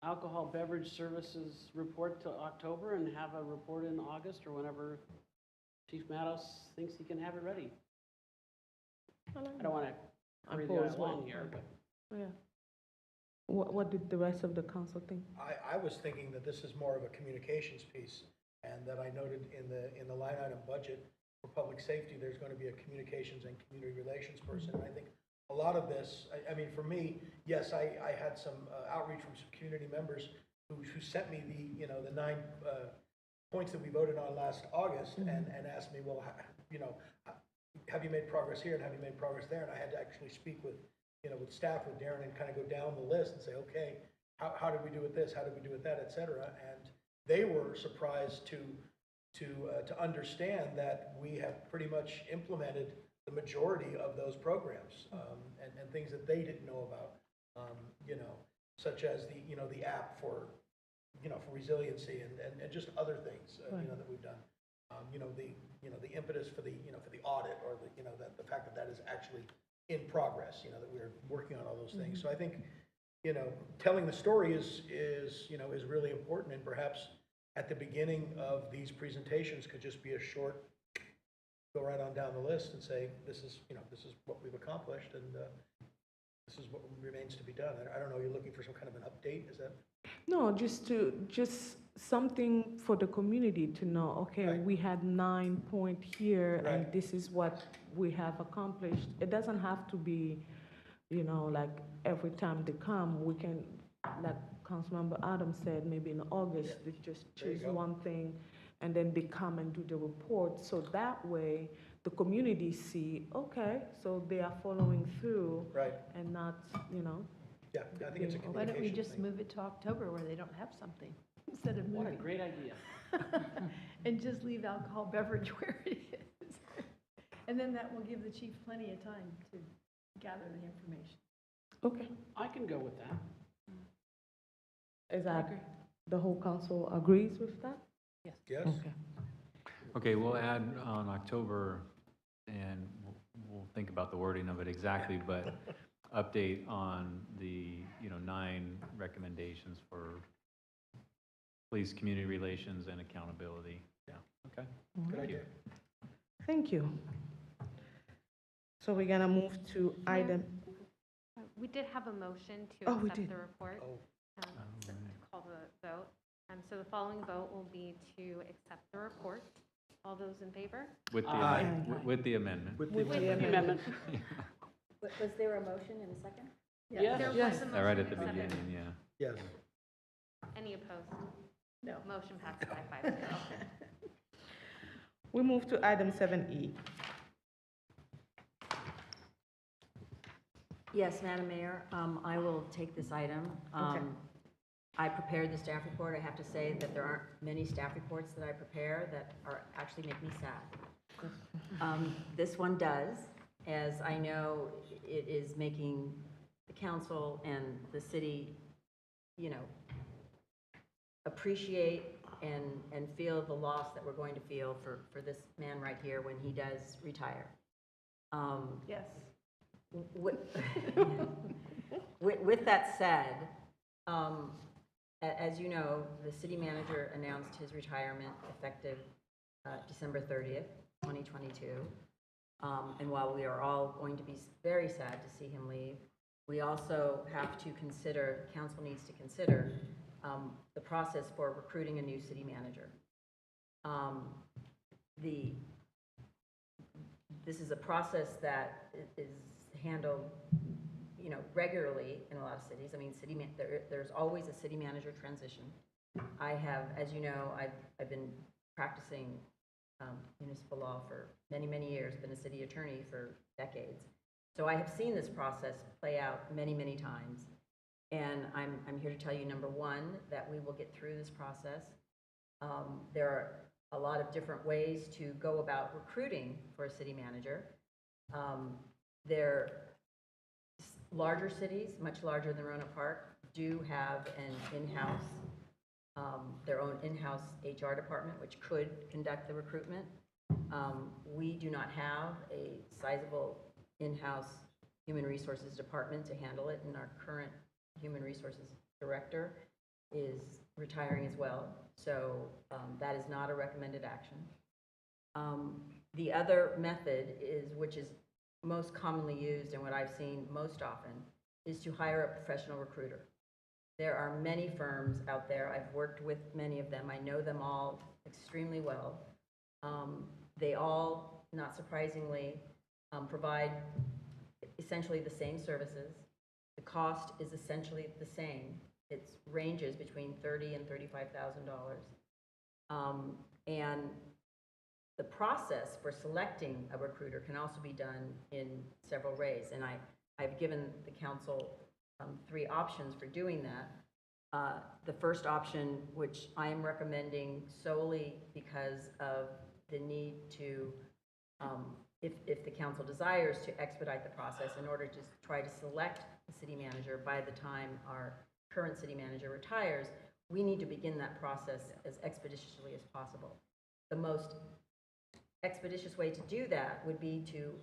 alcohol beverage services report to October and have a report in August or whenever Chief Matos thinks he can have it ready. I don't want to hurry the guy along here, but. Yeah. What did the rest of the council think? I was thinking that this is more of a communications piece, and that I noted in the line item budget for public safety, there's going to be a communications and community relations person. And I think a lot of this, I mean, for me, yes, I had some outreach from some community members who sent me the 9 points that we voted on last August, and asked me, well, have you made progress here and have you made progress there? And I had to actually speak with staff, with Darren, and kind of go down the list and say, okay, how did we do with this? How did we do with that, et cetera? And they were surprised to understand that we have pretty much implemented the majority of those programs, and things that they didn't know about, such as the app for resiliency and just other things, that we've done. The impetus for the audit, or the fact that is actually in progress, that we're working on all those things. So I think, telling the story is really important, and perhaps at the beginning of these presentations could just be a short, go right on down the list and say, this is what we've accomplished, and this is what remains to be done. I don't know, you're looking for some kind of an update, is that? No, just something for the community to know, okay, we had 9 points here, and this is what we have accomplished. It doesn't have to be, like every time they come, we can, like Councilmember Adams said, maybe in August, they just choose one thing, and then they come and do the report. So that way, the community see, okay, so they are following through. Right. And not, Yeah, I think it's a communication Why don't we thing. just move it to October where they don't have something, instead of moving? What a great idea. And just leave alcohol beverage where it is. And then that will give the chief plenty of time to gather the information. Okay. I can go with that. Is that, the whole council agrees with that? Yes. Yes. Okay. Okay, we'll add on October, and we'll think about the wording of it exactly, but update on the, 9 recommendations for police, community relations, and accountability. Yeah, okay. Good idea. Thank you. So we're gonna move to item, We did have a motion to Oh, we accept did. the report. Oh. To call the vote. So the following vote will be to accept the report. All those in favor? With the, Aye. with the amendment. With the amendment. Was there a motion in a second? Yes. There was Yes. a motion Right at the and a second. beginning, yeah. Yes. Any opposed? No. Motion passes by 5-0. We move to item 7E. Yes, Madam Mayor, I will take this item. Okay. I prepared the staff report. I have to say that there aren't many staff reports that I prepare that are actually make me sad. This one does, as I know it is making the council and the city, appreciate and feel the loss that we're going to feel for this man right here when he does retire. Yes. With that said, as you know, the city manager announced his retirement effective December 30th, 2022. And while we are all going to be very sad to see him leave, we also have to consider, council needs to consider, the process for recruiting a new city manager. This is a process that is handled, regularly in a lot of cities. I mean, there's always a city manager transition. I have, as you know, I've been practicing municipal law for many, many years, been a city attorney for decades. So I have seen this process play out many, many times. And I'm here to tell you, number one, that we will get through this process. There are a lot of different ways to go about recruiting for a city manager. Larger cities, much larger than Rohnert Park, do have an in-house, their own in-house HR department, which could conduct the recruitment. We do not have a sizable in-house human resources department to handle it, and our current human resources director is retiring as well. So that is not a recommended action. The other method which is most commonly used and what I've seen most often, is to hire a professional recruiter. There are many firms out there. I've worked with many of them. I know them all extremely well. They all, not surprisingly, provide essentially the same services. The cost is essentially the same. It ranges between $30,000 and $35,000. And the process for selecting a recruiter can also be done in several ways. And I've given the council 3 options for doing that. The first option, which I am recommending solely because of the need to, if the council desires to expedite the process in order to try to select a city manager by the time our current city manager retires, we need to begin that process as expeditiously as possible. The most expeditious way to do that would be to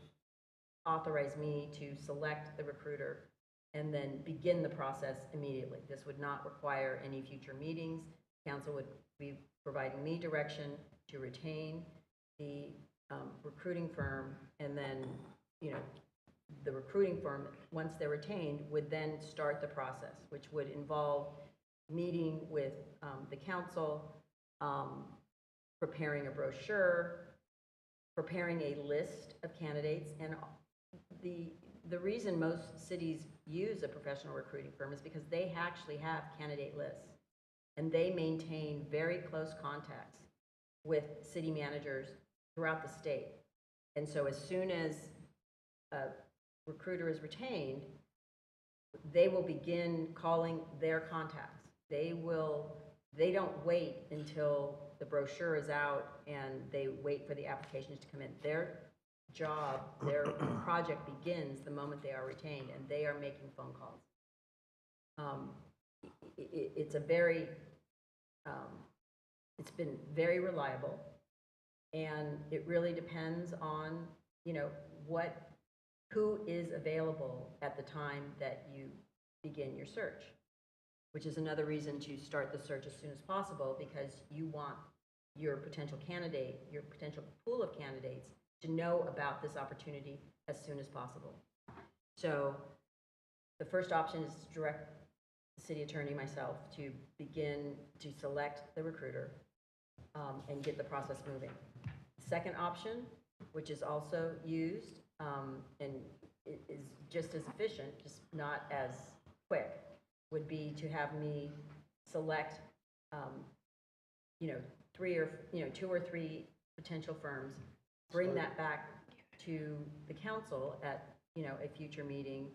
authorize me to select the recruiter and then begin the process immediately. This would not require any future meetings. Council would be providing me direction to retain the recruiting firm, and then, the recruiting firm, once they're retained, would then start the process, which would involve meeting with the council, preparing a brochure, preparing a list of candidates. And the reason most cities use a professional recruiting firm is because they actually have candidate lists, and they maintain very close contacts with city managers throughout the state. And so as soon as a recruiter is retained, they will begin calling their contacts. They don't wait until the brochure is out and they wait for the applications to come in. Their job, their project begins the moment they are retained, and they are making phone calls. It's been very reliable, and it really depends on, who is available at the time that you begin your search, which is another reason to start the search as soon as possible, because you want your potential candidate, your potential pool of candidates, to know about this opportunity as soon as possible. So the first option is to direct the city attorney, myself, to begin to select the recruiter and get the process moving. second option, which is also used, and is just as efficient, just not as quick, would be to have me select, two or three potential firms, bring that back to the council at, a future meeting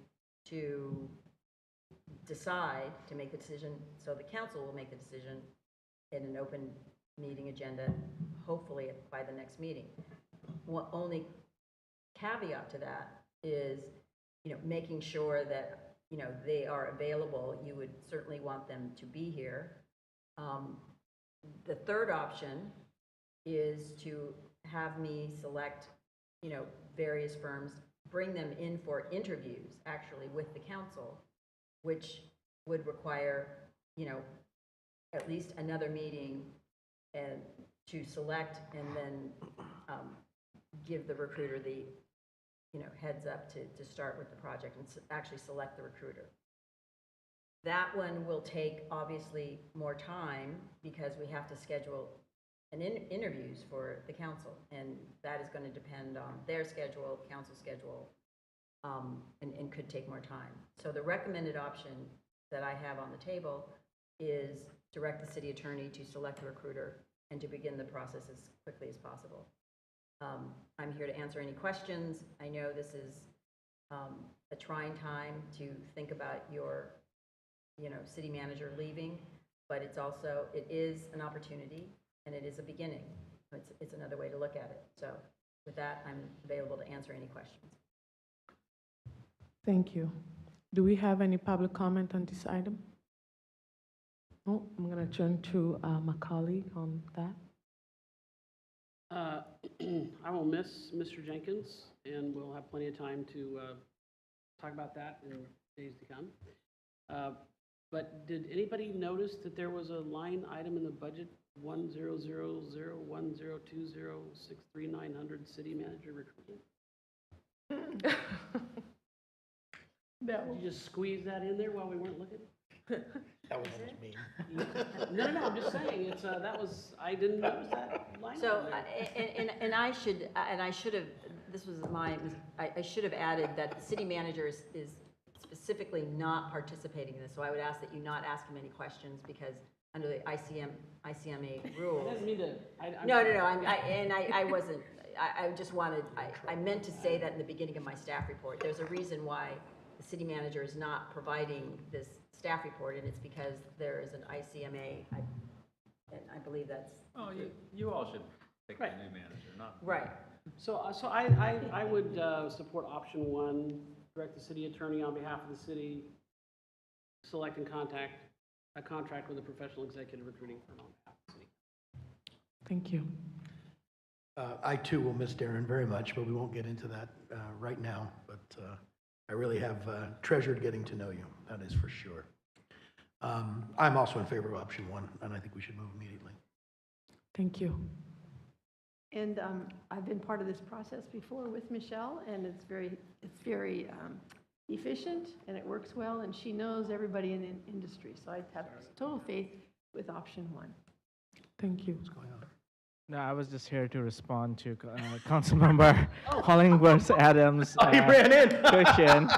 to decide, to make the decision, so the council will make the decision in an open meeting agenda, hopefully by the next meeting. One only caveat to that is, making sure that, they are available. You would certainly want them to be here. The third option is to have me select, various firms, bring them in for interviews, actually, with the council, which would require, at least another meeting and to select and then give the recruiter the, heads up to start with the project and actually select the recruiter. That one will take, obviously, more time because we have to schedule interviews for the council, and that is going to depend on their schedule, council schedule, and could take more time. So the recommended option that I have on the table is direct the city attorney to select a recruiter and to begin the process as quickly as possible. I'm here to answer any questions. I know this is a trying time to think about your, city manager leaving, but it is an opportunity and it is a beginning. It's another way to look at it. So with that, I'm available to answer any questions. Thank you. Do we have any public comment on this item? No, I'm going to turn to my colleague on that. I will miss Mr. Jenkins, and we'll have plenty of time to talk about that in days to come. But did anybody notice that there was a line item in the budget, 1000102063900 city manager recruitment? No. Did you just squeeze that in there while we weren't looking? That was almost mean. No, I'm just saying, I didn't notice that line. So, I should have, I should have added that the city manager is specifically not participating in this, so I would ask that you not ask him any questions, because under the ICMA rules. I didn't mean to. No, I wasn't, I just wanted, I meant to say that in the beginning of my staff report. There's a reason why the city manager is not providing this staff report, and it's because there is an ICMA, and I believe that's. Oh, you all should pick the new manager, not. Right. So I would support option one, direct the city attorney on behalf of the city, select and contact a contract with a professional executive recruiting firm on behalf of the city. Thank you. I too will miss Darren very much, but we won't get into that right now. But I really have treasured getting to know you, that is for sure. I'm also in favor of option one, and I think we should move immediately. Thank you. And I've been part of this process before with Michelle, and it's very efficient, and it works well, and she knows everybody in the industry. So I have total faith with option one. Thank you. What's going on? No, I was just here to respond to Councilmember Hollingworth Adams' question.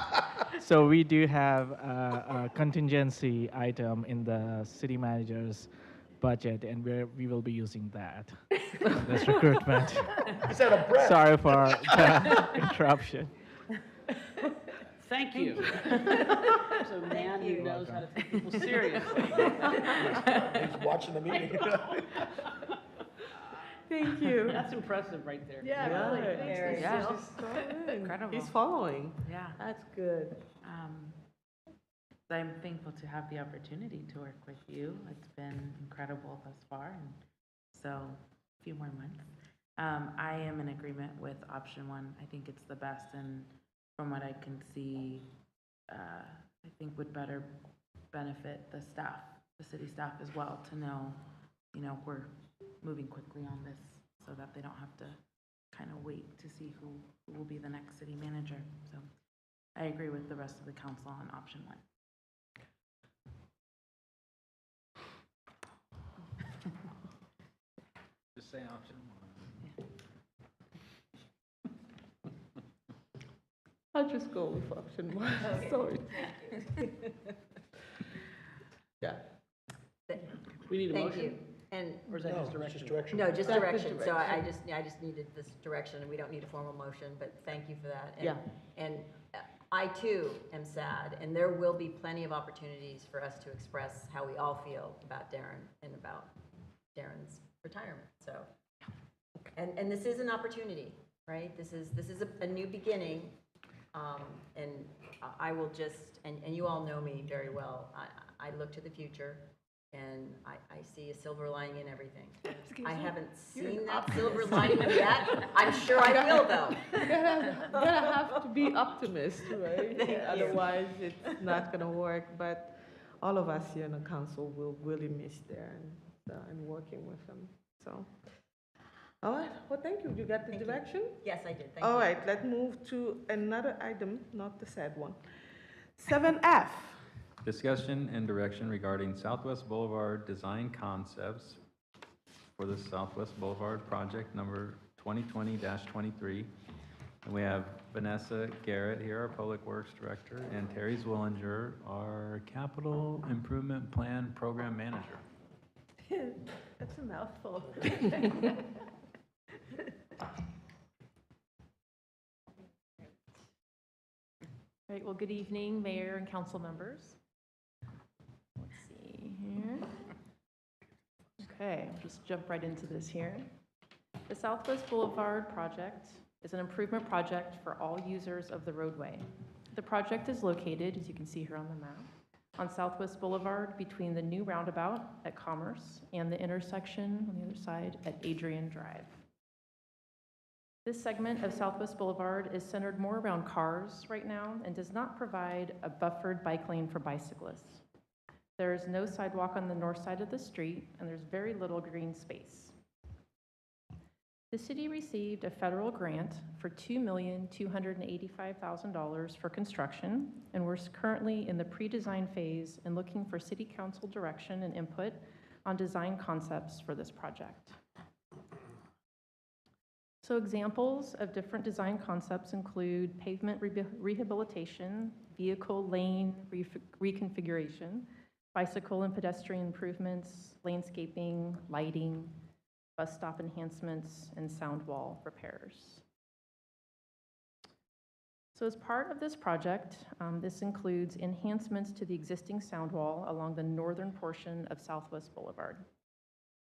So we do have a contingency item in the city manager's budget, and we will be using that. This recruitment. Is that a breath? Sorry for the interruption. Thank you. There's a man who knows how to take people seriously. He's watching the meeting. Thank you. That's impressive right there. Yeah, really. Very. Yeah. Incredible. He's following. Yeah. That's good. I'm thankful to have the opportunity to work with you. It's been incredible thus far, and so a few more months. I am in agreement with option one. I think it's the best, and from what I can see, I think would better benefit the staff, the city staff as well, to know, we're moving quickly on this so that they don't have to kind of wait to see who will be the next city manager. So I agree with the rest of the council on option one. Just say option one. I'll just go with option one, sorry. Yeah. We need a Thank motion? you. And Or is that just direction? no, just That's direction. the So I direction. just needed this direction, and we don't need a formal motion, but thank you for that. And- Yeah. And I too am sad, and there will be plenty of opportunities for us to express how we all feel about Darren and about Darren's retirement, so. And this is an opportunity, right? This is a new beginning, and I will just, and you all know me very well, I look to the future, and I see a silver lining in everything. I haven't seen that silver lining yet. I'm sure I will, though. You gotta have to be optimist, right? Thank you. Otherwise, it's not gonna work. But all of us here in the council will really miss Darren and working with him. So, all right. Well, thank you. You got the direction? Yes, I did. Thank you. All right. Let's move to another item, not the sad one. 7F. Discussion and direction regarding Southwest Boulevard design concepts for the Southwest Boulevard project number 2020-23. And we have Vanessa Garrett here, our Public Works Director, and Terry Zwillinger, our Capital Improvement Plan Program Manager. That's a mouthful. Right, well, good evening, Mayor and council members. Let's see here. Okay, I'll just jump right into this here. The Southwest Boulevard project is an improvement project for all users of the roadway. The project is located, as you can see here on the map, on Southwest Boulevard between the new roundabout at Commerce and the intersection on the other side at Adrian Drive. This segment of Southwest Boulevard is centered more around cars right now and does not provide a buffered bike lane for bicyclists. There is no sidewalk on the north side of the street, and there's very little green space. The city received a federal grant for $2,285,000 for construction, and we're currently in the pre-design phase and looking for city council direction and input on design concepts for this project. So examples of different design concepts include pavement rehabilitation, vehicle lane reconfiguration, bicycle and pedestrian improvements, landscaping, lighting, bus stop enhancements, and sound wall repairs. So as part of this project, this includes enhancements to the existing sound wall along the northern portion of Southwest Boulevard.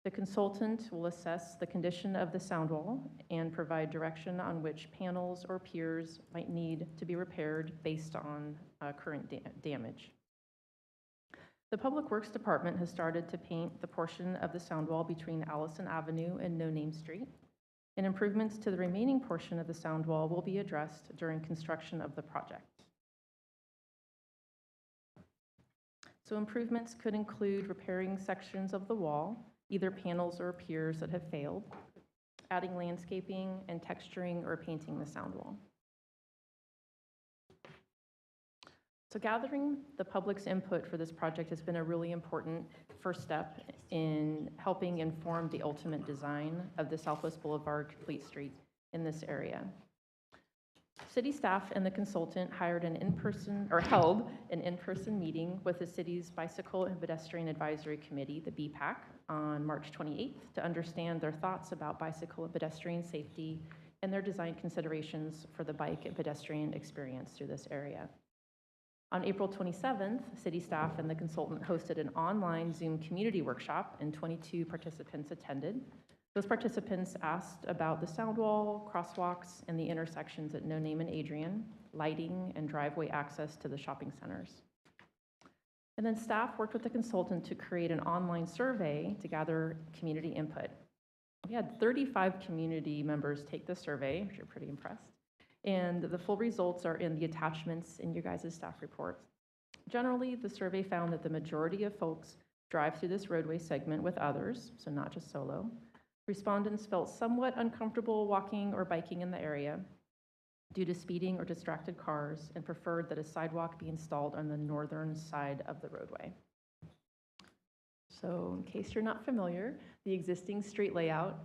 The consultant will assess the condition of the sound wall and provide direction on which panels or piers might need to be repaired based on current damage. The Public Works Department has started to paint the portion of the sound wall between Allison Avenue and No Name Street, and improvements to the remaining portion of the sound wall will be addressed during construction of the project. So improvements could include repairing sections of the wall, either panels or piers that have failed, adding landscaping and texturing or painting the sound wall. So gathering the public's input for this project has been a really important first step in helping inform the ultimate design of the Southwest Boulevard complete street in this area. City staff and the consultant held an in-person meeting with the city's Bicycle and Pedestrian Advisory Committee, the BPAC, on March 28th to understand their thoughts about bicycle and pedestrian safety and their design considerations for the bike and pedestrian experience through this area. On April 27th, city staff and the consultant hosted an online Zoom community workshop, and 22 participants attended. Those participants asked about the sound wall, crosswalks, and the intersections at No Name and Adrian, lighting, and driveway access to the shopping centers. And then staff worked with the consultant to create an online survey to gather community input. We had 35 community members take the survey, which are pretty impressed. And the full results are in the attachments in your guys' staff reports. Generally, the survey found that the majority of folks drive through this roadway segment with others, so not just solo. Respondents felt somewhat uncomfortable walking or biking in the area due to speeding or distracted cars and preferred that a sidewalk be installed on the northern side of the roadway. So in case you're not familiar, the existing street layout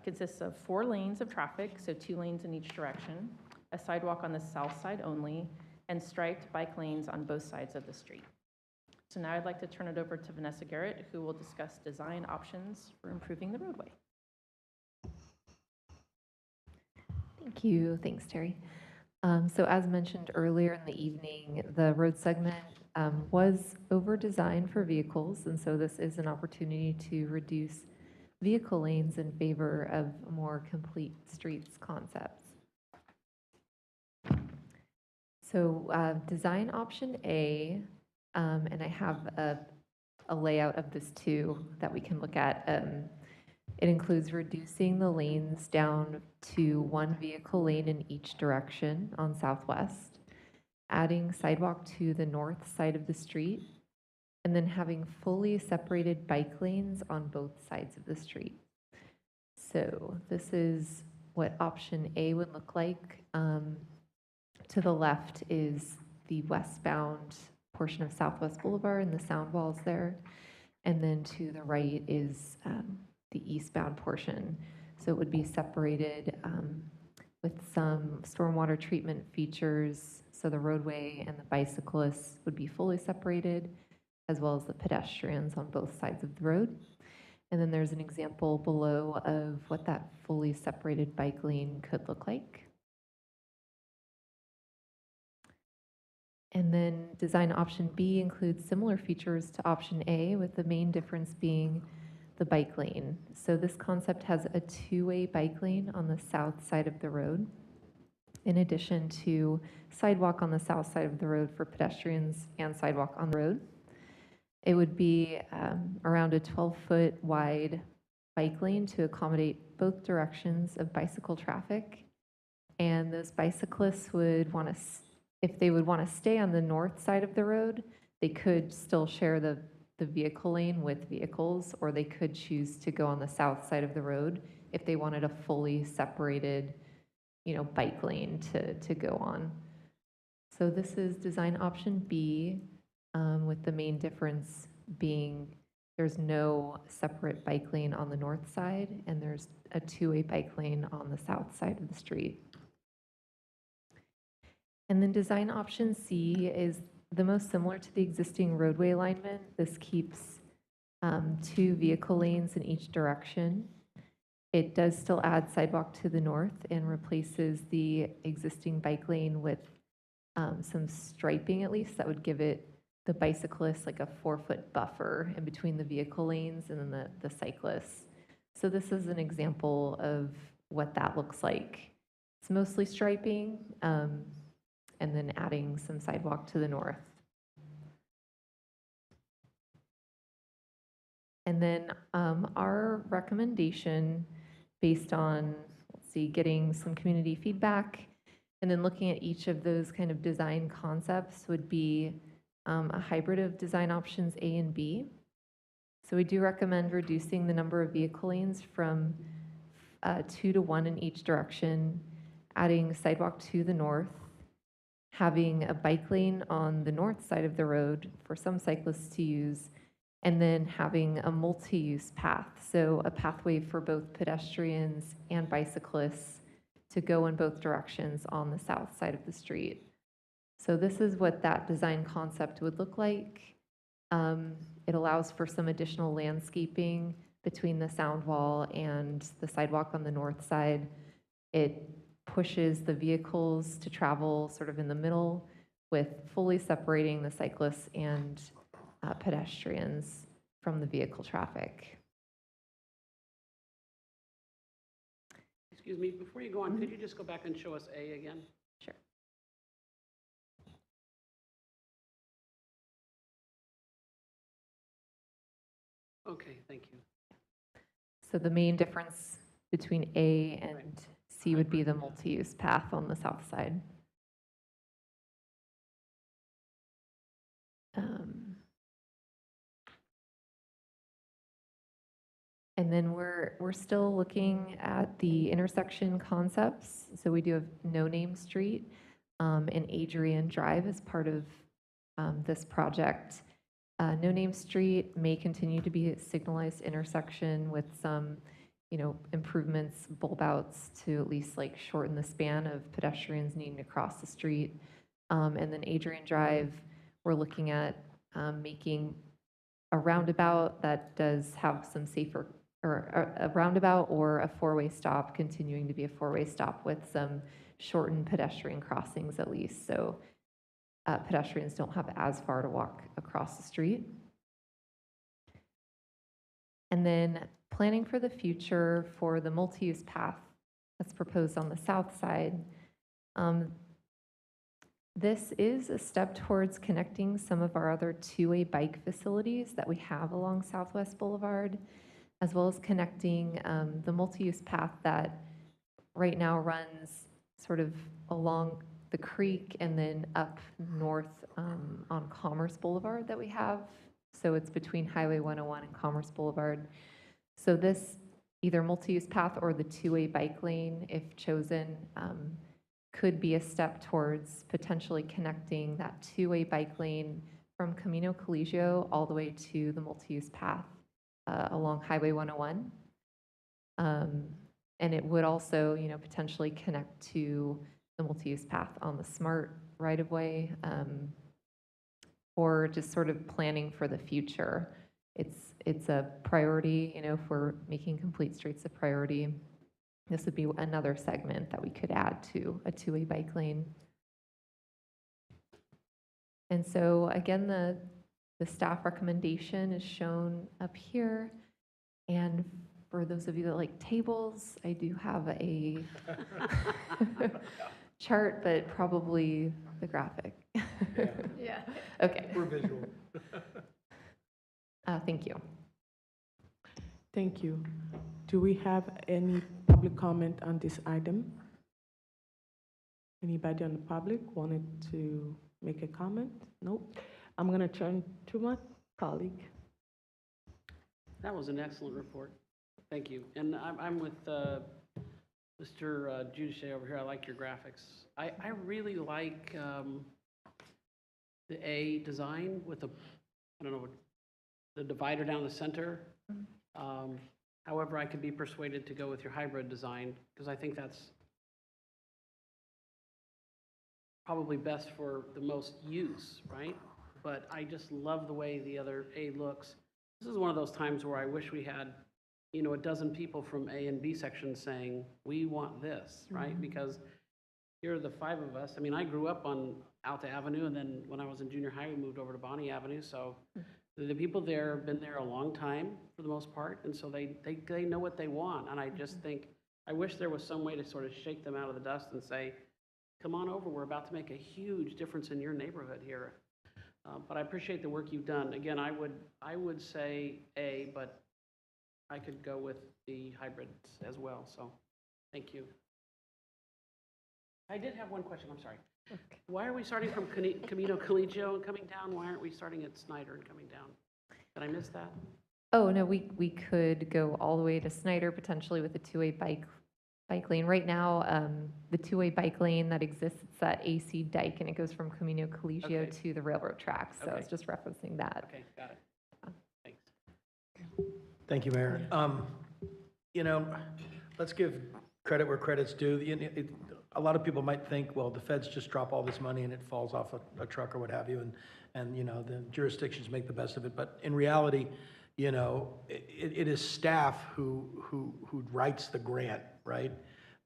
consists of 4 lanes of traffic, so 2 lanes in each direction, a sidewalk on the south side only, and striped bike lanes on both sides of the street. So now I'd like to turn it over to Vanessa Garrett, who will discuss design options for improving the roadway. Thank you. Thanks, Terry. So as mentioned earlier in the evening, the road segment was over-designed for vehicles, and so this is an opportunity to reduce vehicle lanes in favor of more complete streets concepts. So design option A, and I have a layout of this too that we can look at. It includes reducing the lanes down to 1 vehicle lane in each direction on Southwest, adding sidewalk to the north side of the street, and then having fully separated bike lanes on both sides of the street. So this is what option A would look like. To the left is the westbound portion of Southwest Boulevard and the sound walls there. And then to the right is the eastbound portion. So it would be separated with some stormwater treatment features. So the roadway and the bicyclists would be fully separated, as well as the pedestrians on both sides of the road. And then there's an example below of what that fully separated bike lane could look like. And then design option B includes similar features to option A, with the main difference being the bike lane. So this concept has a 2-way bike lane on the south side of the road, in addition to sidewalk on the south side of the road for pedestrians and sidewalk on the road. It would be around a 12-foot wide bike lane to accommodate both directions of bicycle traffic. And those bicyclists would want to, if they would want to stay on the north side of the road, they could still share the vehicle lane with vehicles, or they could choose to go on the south side of the road if they wanted a fully separated, bike lane to go on. So this is design option B, with the main difference being there's no separate bike lane on the north side, and there's a 2-way bike lane on the south side of the street. And then design option C is the most similar to the existing roadway alignment. This keeps 2 vehicle lanes in each direction. It does still add sidewalk to the north and replaces the existing bike lane with some striping, at least, that would give it, the bicyclists, like a 4-foot buffer in between the vehicle lanes and then the cyclists. So this is an example of what that looks like. It's mostly striping, and then adding some sidewalk to the north. And then our recommendation, based on, getting some community feedback, and then looking at each of those kind of design concepts, would be a hybrid of design options A and B. So we do recommend reducing the number of vehicle lanes from 2 to 1 in each direction, adding sidewalk to the north, having a bike lane on the north side of the road for some cyclists to use, and then having a multi-use path, so a pathway for both pedestrians and bicyclists to go in both directions on the south side of the street. So this is what that design concept would look like. It allows for some additional landscaping between the sound wall and the sidewalk on the north side. It pushes the vehicles to travel sort of in the middle, with fully separating the cyclists and pedestrians from the vehicle traffic. Excuse me, before you go on, could you just go back and show us A again? Sure. Okay, thank you. So the main difference between A and C would be the multi-use path on the south side. And then we're still looking at the intersection concepts. So we do have No Name Street and Adrian Drive as part of this project. No Name Street may continue to be a signalized intersection with some, improvements, bulb outs to at least like shorten the span of pedestrians needing to cross the street. And then Adrian Drive, we're looking at making a roundabout that does have some safer, or a roundabout or a four-way stop, continuing to be a four-way stop with some shortened pedestrian crossings at least, so pedestrians don't have as far to walk across the street. And then planning for the future for the multi-use path that's proposed on the south side. This is a step towards connecting some of our other two-way bike facilities that we have along Southwest Boulevard, as well as connecting the multi-use path that right now runs sort of along the creek and then up north on Commerce Boulevard that we have. So it's between Highway 101 and Commerce Boulevard. So this either multi-use path or the two-way bike lane, if chosen, could be a step towards potentially connecting that two-way bike lane from Camino Colegio all the way to the multi-use path along Highway 101. And it would also, potentially connect to the multi-use path on the SMART right-of-way, or just sort of planning for the future. It's a priority, if we're making complete streets a priority. This would be another segment that we could add to a two-way bike lane. And so again, the staff recommendation is shown up here. And for those of you that like tables, I do have a chart, but probably the graphic. Yeah. Okay. We're visual. Thank you. Thank you. Do we have any public comment on this item? Anybody on the public wanted to make a comment? Nope. I'm going to turn to my colleague. That was an excellent report. Thank you. And I'm with Mr. Giudice over here. I like your graphics. I really like the A design with the, I don't know, the divider down the center. However, I could be persuaded to go with your hybrid design because I think that's probably best for the most use, right? But I just love the way the other A looks. This is one of those times where I wish we had, a dozen people from A and B sections saying, we want this, right? Mm-hmm. Because here are the five of us. I mean, I grew up on Alta Avenue, and then when I was in junior high, we moved over to Bonnie Avenue. So the people there have been there a long time for the most part, and so they know what they want. And I just think, I wish there was some way to sort of shake them out of the dust and say, come on over, we're about to make a huge difference in your neighborhood here. But I appreciate the work you've done. Again, I would say A, but I could go with the hybrids as well, so thank you. I did have one question, I'm sorry. Okay. Why are we starting from Camino Colegio and coming down? Why aren't we starting at Snyder and coming down? Did I miss that? Oh, no, we could go all the way to Snyder, potentially with a two-way bike lane. Right now, the two-way bike lane that exists, it's that AC dike, and it goes from Camino Colegio to the railroad tracks. So I was just referencing that. Okay, got it. Thanks. Thank you, Mayor. Let's give credit where credit's due. A lot of people might think, well, the feds just drop all this money and it falls off a truck or what have you, and the jurisdictions make the best of it. But in reality, it is staff who writes the grant, right?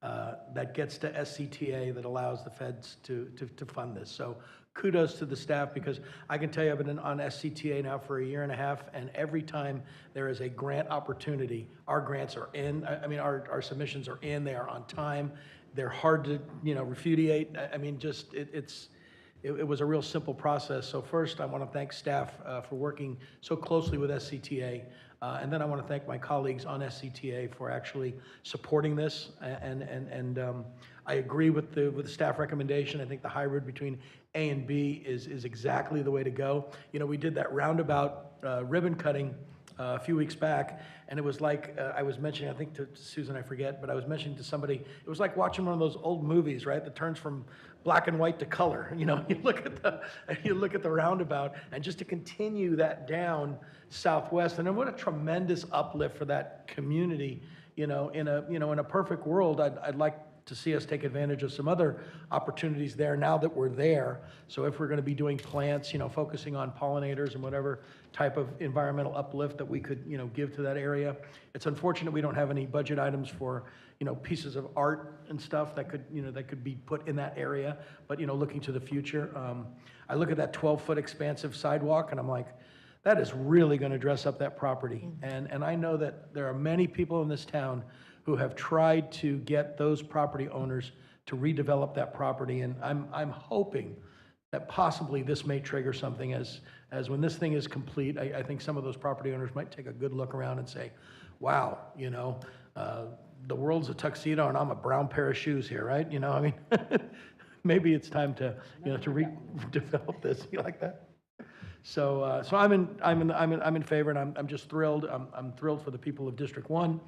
That gets to SCTA that allows the feds to fund this. So kudos to the staff, because I can tell you I've been on SCTA now for a year and a half, and every time there is a grant opportunity, our grants are in. I mean, our submissions are in. They are on time. They're hard to repudiate. I mean, just it was a real simple process. So first, I want to thank staff for working so closely with SCTA. And then I want to thank my colleagues on SCTA for actually supporting this. And I agree with the staff recommendation. I think the hybrid between A and B is exactly the way to go. We did that roundabout ribbon cutting a few weeks back, and it was like, I was mentioning, I think to Susan, I forget, but I was mentioning to somebody, it was like watching one of those old movies, right, that turns from black and white to color. You know, you look at the roundabout, and just to continue that down Southwest, and then what a tremendous uplift for that community. In a perfect world, I'd like to see us take advantage of some other opportunities there now that we're there. So if we're going to be doing plants, focusing on pollinators and whatever type of environmental uplift that we could, give to that area. It's unfortunate we don't have any budget items for, pieces of art and stuff that could be put in that area. But, looking to the future, I look at that 12-foot expansive sidewalk and I'm like, that is really going to dress up that property. And I know that there are many people in this town who have tried to get those property owners to redevelop that property. And I'm hoping that possibly this may trigger something as when this thing is complete. I think some of those property owners might take a good look around and say, wow, the world's a tuxedo and I'm a brown pair of shoes here, right? I mean, maybe it's time to, to redevelop this. You like that? So I'm in favor, and I'm just thrilled. I'm thrilled for the people of District 1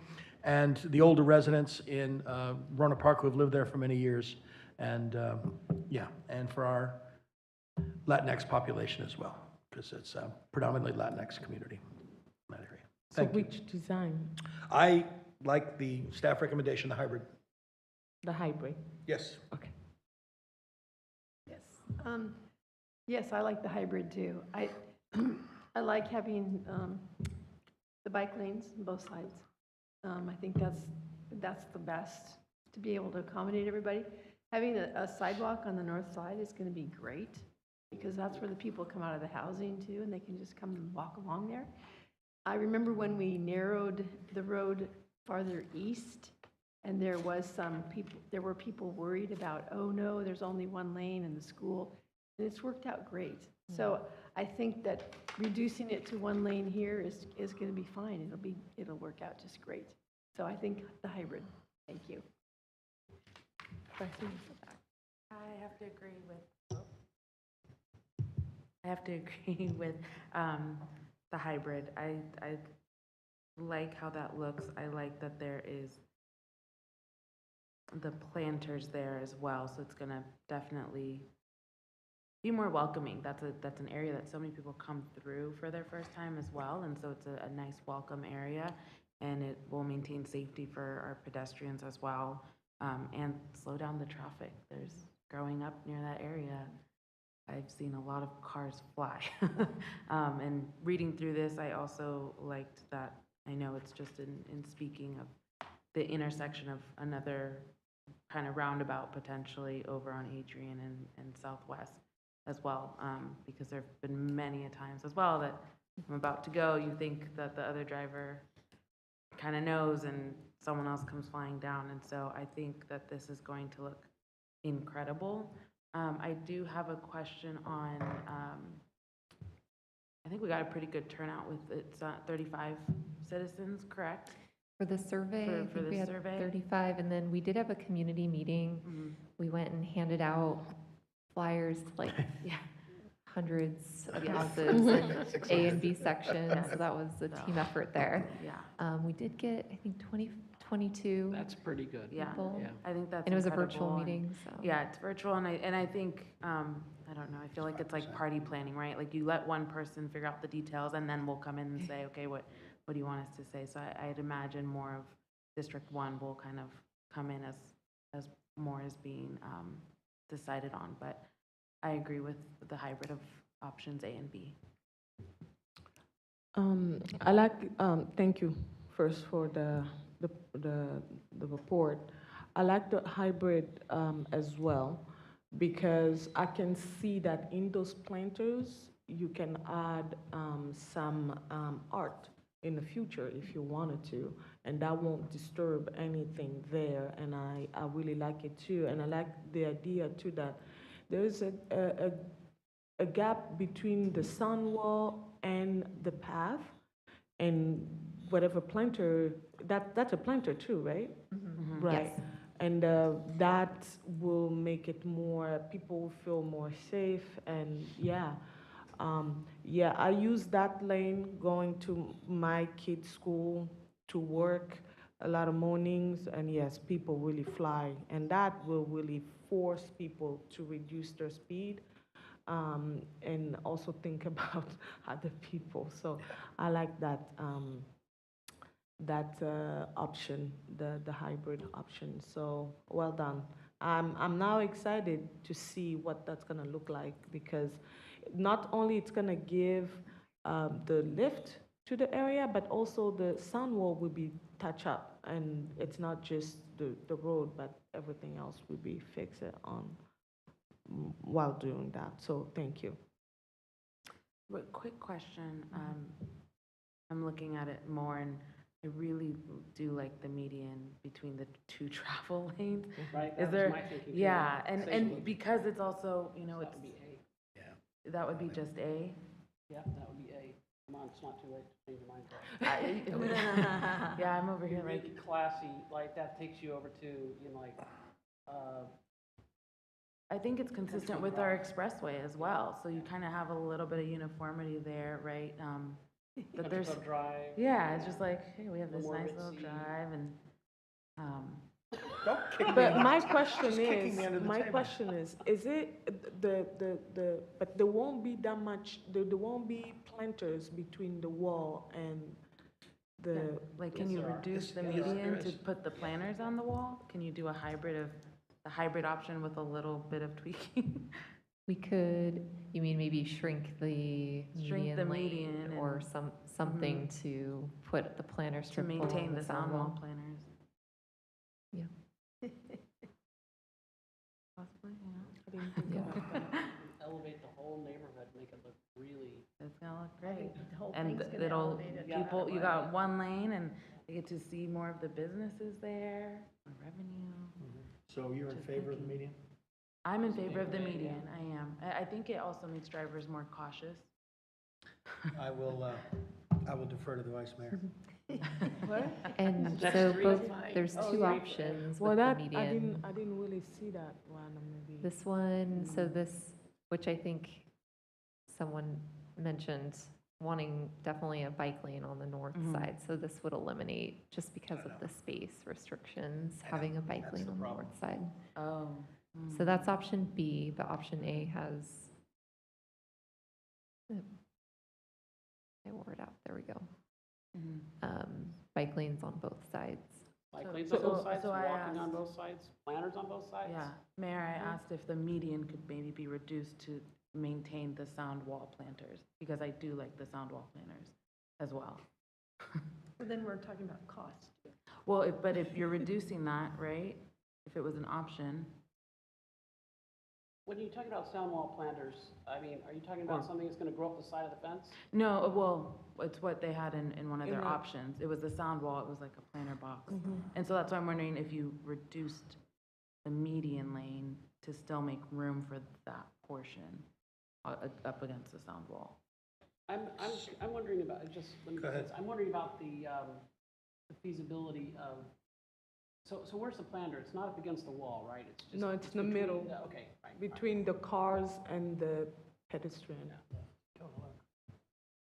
and the older residents in Rohnert Park who have lived there for many years, and and for our Latinx population as well, because it's a predominantly Latinx community in that area. Thank you. Which design? I like the staff recommendation, the hybrid. The hybrid? Yes. Okay. Yes. Yes, I like the hybrid too. I like having the bike lanes on both sides. I think that's the best, to be able to accommodate everybody. Having a sidewalk on the north side is going to be great, because that's where the people come out of the housing too, and they can just come and walk along there. I remember when we narrowed the road farther east, and there were people worried about, oh no, there's only one lane in the school. And it's worked out great. So I think that reducing it to one lane here is going to be fine. It'll work out just great. So I think the hybrid. Thank you. I have to agree with. I have to agree with the hybrid. I like how that looks. I like that there is the planters there as well. So it's going to definitely be more welcoming. That's an area that so many people come through for their first time as well, and so it's a nice welcome area, and it will maintain safety for our pedestrians as well, and slow down the traffic. Growing up near that area, I've seen a lot of cars fly. And reading through this, I also liked that, I know it's just in speaking of the intersection of another kind of roundabout potentially over on Adrian and Southwest as well, because there have been many a times as well that I'm about to go, you think that the other driver kind of knows and someone else comes flying down, and so I think that this is going to look incredible. I do have a question on, I think we got a pretty good turnout with, it's 35 citizens, correct? For the survey, I For think the we had survey? 35, and then we did have a community meeting. Mhm. We went and handed out flyers to like hundreds of houses and A and B sections, so that was a team effort there. Yeah. We did get, I think, 22 That's pretty good. Yeah, people. I think that's And it was a incredible, virtual and- meeting, so. Yeah, it's virtual, and I think, I don't know, I feel like it's like party planning, right? Like you let one person figure out the details, and then we'll come in and say, okay, what do you want us to say? So I'd imagine more of District 1 will kind of come in as more as being decided on, but I agree with the hybrid of options A and B. I like, thank you first for the report. I like the hybrid as well, because I can see that in those planters, you can add some art in the future if you wanted to, and that won't disturb anything there, and I really like it too, and I like the idea too that there's a gap between the sun wall and the path, and whatever planter, that's a planter too, right? Mm-hmm. Right. Yes. And that will make it more, people will feel more safe, and yeah. Yeah, I use that lane going to my kids' school, to work, a lot of mornings, and yes, people really fly, and that will really force people to reduce their speed, and also think about other people. So I like that option, the hybrid option. So well done. I'm now excited to see what that's gonna look like, because not only it's gonna give the lift to the area, but also the sound wall will be touch up, and it's not just the road, but everything else will be fixed on while doing that. So thank you. But quick question, I'm looking at it more, and I really do like the median between the two travel lanes. Right, Is that was there? my thinking too. Yeah, and Safety. because it's also, you know, That it's, would be A. Yeah. that would be just A? Yeah, that would be A. Come on, it's not too late to change your mind. Yeah, I'm over here You're like, really classy, like that takes you over to, you know, like, I think it's consistent with our expressway as well, so you kind of have a little bit of uniformity there, right? That Country there's, Club Drive. yeah, it's just like, hey, we have this Memorial nice little Sea. drive, and, Don't kick me. But my Just question kicking is, me under the my table. question is it but there won't be that much, there won't be planters between the wall and the, like, can you reduce the median to put the planters on the wall? Can you do a hybrid of, the hybrid option with a little bit of tweaking? We could, you mean maybe shrink the Shrink the median lane median or and- something to put the planter To strip along maintain the sound sound wall wall? planters. Yeah. Possibly, yeah. I didn't think Yeah. about that. Elevate the whole neighborhood, make it look really. It's gonna look I great. think the whole And thing's gonna it'll, elevate it. people, you got one lane and they get to see more of the businesses there, the revenue. So you're in favor of the median? I'm in favor of the median, I am. I think it also makes drivers more cautious. I will defer to the vice mayor. What? And That's so three. both, Fine. there's Oh, two yeah. options Well, with the that, median. I didn't really see that one, maybe. This one, so this, which I think someone mentioned, wanting definitely a bike lane on the north Mhm. side. So this would eliminate, just because of the space restrictions, having a bike That's lane the on the problem. north side. Oh. So that's option B, but option A has, I wore it out, there we go. Mhm. Bike lanes on both sides. Like So- lanes on so- both sides, so I walking on asked- both sides, planters on both sides? Yeah, Mayor, I asked if the median could maybe be reduced to maintain the sound wall planters, because I do like the sound wall planters as well. But then we're talking about cost. Well, but if you're reducing that, right, if it was an option, When you're talking about sound wall planters, I mean, are you talking about Or- something that's gonna grow up the side of the fence? no, well, it's what they had in one of In their the- options. It was the sound wall, it was like a planter box. Mhm. And so that's why I'm wondering if you reduced the median lane to still make room for that portion up against the sound wall. I'm wondering about, just, let me Go ahead. I'm wondering about the feasibility of, so where's the planter? It's not up against the wall, right? It's just. No, it's in the between middle. Okay, right. Between the cars and the pedestrian.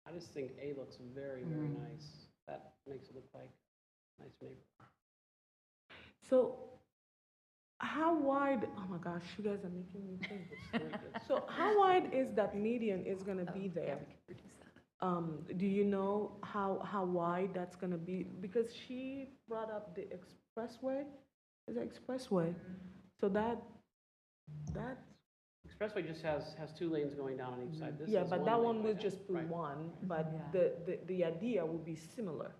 I just think A looks very, very Mhm. nice. That makes it look like a nice neighborhood. So how wide, oh my gosh, you guys are making me think. So how wide is that median is gonna be there? Do you know how wide that's gonna be? Because she brought up the expressway, is it expressway? So that, Expressway just has two lanes going down on each side. This yeah, is but that lane one will going down. just be Right. one, but Yeah. the idea will be similar.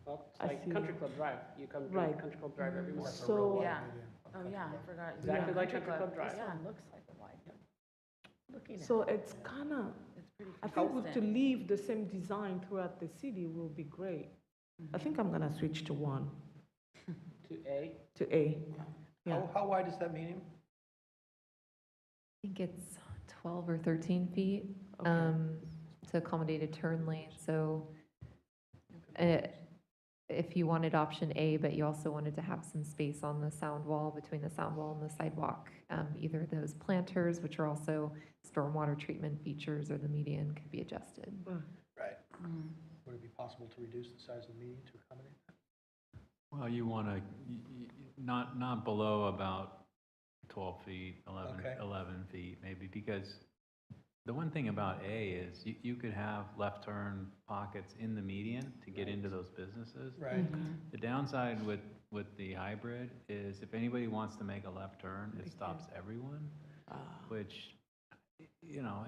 Well, it's I like see. Country Club Drive. You come to Right. Country Club Drive every morning. So, Yeah. Oh, yeah, I forgot. Exactly Yeah, like Country Club Drive. This Yeah. one looks like a wide, looking at it. so it's kinda, It's pretty I think to consistent. leave the same design throughout the city will be great. I think I'm gonna switch to one, To A. to A. Yeah. How wide is that median? I think it's 12 or 13 feet to accommodate a turn lane. So if you wanted option A, but you also wanted to have some space on the sound wall, between the sound wall and the sidewalk, either those planters, which are also stormwater treatment features or the median could be adjusted. Right. Would it be possible to reduce the size of the median to accommodate that? Well, you want to, not below about 12 feet, 11, Okay. 11 feet maybe, because the one thing about A is you could have left turn pockets in the median to get into those businesses. Right. The downside with the hybrid is if anybody wants to make a left turn, it stops everyone, which, you know,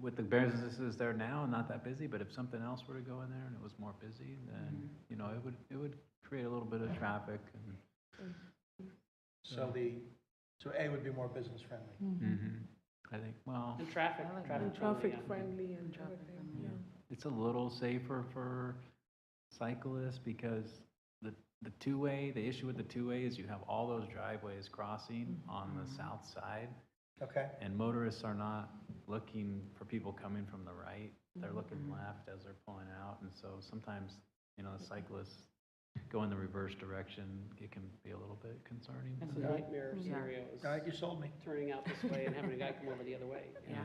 with the businesses there now, not that busy, but if something else were to go in there and it was more busy, then, you know, it would create a little bit of traffic and. So so A would be more business friendly. I think, well. And traffic, Traffic yeah. friendly and everything, yeah. It's a little safer for cyclists because the two-way, the issue with the two-way is you have all those driveways crossing on the south side. Okay. And motorists are not looking for people coming from the right. They're looking left as they're pulling out. And so sometimes, you know, the cyclists go in the reverse direction. It can be a little bit concerning. That's a nightmare scenario. is All right, you sold me. Turning out this way and having a guy come over the other way. Yeah.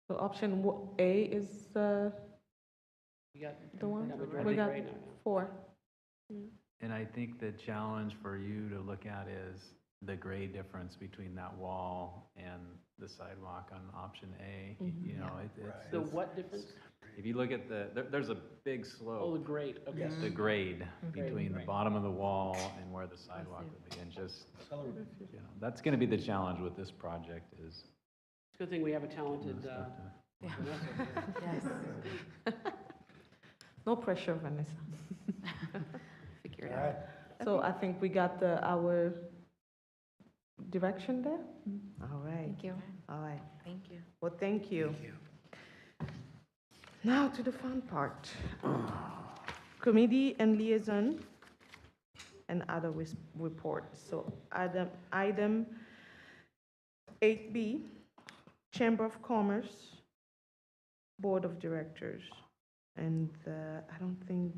So option A is You got the one? that would We drive got right now. 4. And I think the challenge for you to look at is the grade difference between that wall and the sidewalk on option A. You know, it's. The what difference? If you look at there's a big slope. Oh, the grade, okay. The grade between the Right. bottom of the wall and where the sidewalk would be, and just, you know, that's gonna be the challenge with this project is. It's a good thing we have a talented, Vanessa here. No pressure, Vanessa. Figure it All out. right. So I think we got our direction there? All right. Thank you. All right. Thank you. Well, thank you. Now to the fun part. Committee and liaison and other reports. So item 8B, Chamber of Commerce, Board of Directors. And I don't think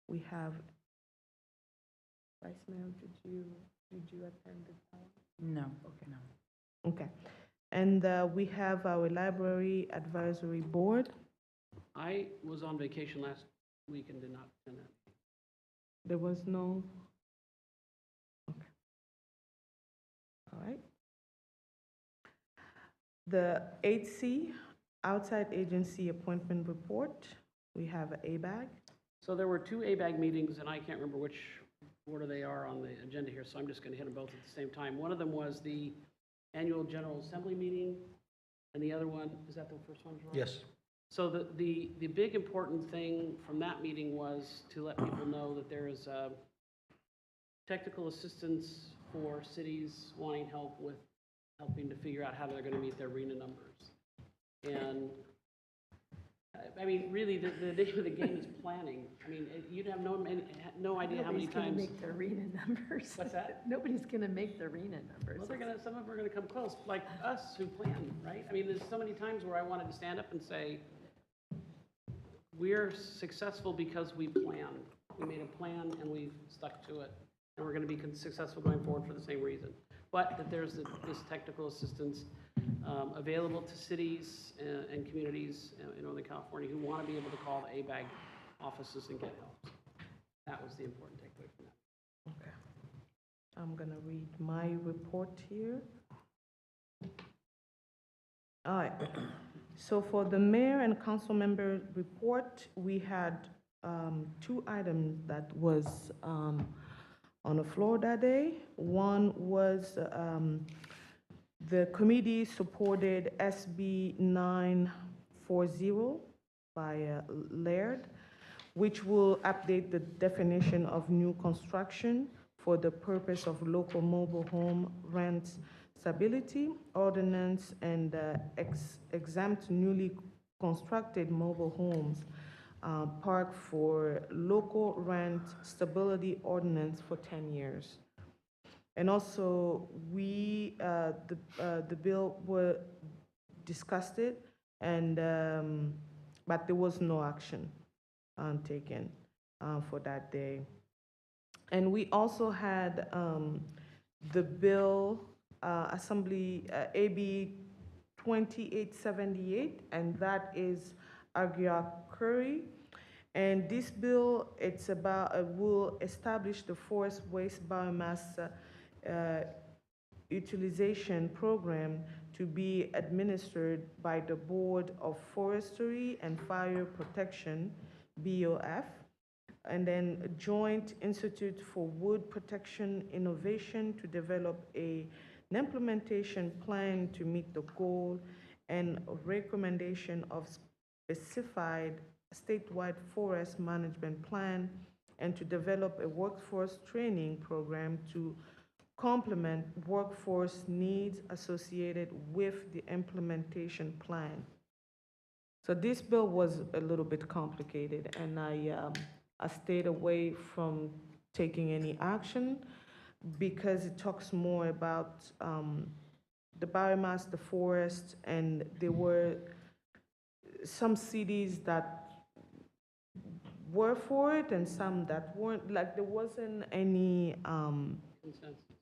we have, Vice Mayor, did you attend this one? No. Okay. No. Okay. And we have our Library Advisory Board. I was on vacation last week and did not attend that. There was no, okay. All right. The 8C, Outside Agency Appointment Report. We have an ABAG. So there were 2 ABAG meetings, and I can't remember which order they are on the agenda here, so I'm just going to hit them both at the same time. One of them was the Annual General Assembly meeting, and the other one, is that the first one, Gerard? Yes. So the big important thing from that meeting was to let people know that there is technical assistance for cities wanting help with helping to figure out how they're going to meet their RENA numbers. And I mean, really, the name of the game is planning. I mean, you'd have no idea how many Nobody's going to times. make their RENA numbers. What's that? Nobody's going to make their RENA numbers. Well, some of them are gonna come close, like us who plan, right? I mean, there's so many times where I wanted to stand up and say, we're successful because we planned. We made a plan and we've stuck to it. And we're gonna be successful going forward for the same reason. But that there's this technical assistance available to cities and communities in Northern California who wanna be able to call the ABAG offices and get help. That was the important takeaway from that. Okay. I'm going to read my report here. All right. So for the mayor and council member report, we had 2 items that was on the floor that day. One was the committee supported SB 940 by Laird, which will update the definition of new construction for the purpose of local mobile home rent stability ordinance and exempt newly constructed mobile homes park for local rent stability ordinance for 10 years. And also, the bill were discussed it, and but there was no action taken for that day. And we also had the bill Assembly AB 2878, and that is Agia Curry. And this bill, it's about, will establish the forest waste biomass utilization program to be administered by the Board of Forestry and Fire Protection, BOF, and then a Joint Institute for Wood Protection Innovation to develop an implementation plan to meet the goal and recommendation of specified statewide forest management plan, and to develop a workforce training program to complement workforce needs associated with the implementation plan. So this bill was a little bit complicated, and I stayed away from taking any action because it talks more about the biomass, the forest, and there were some cities that were for it and some that weren't. Like there wasn't any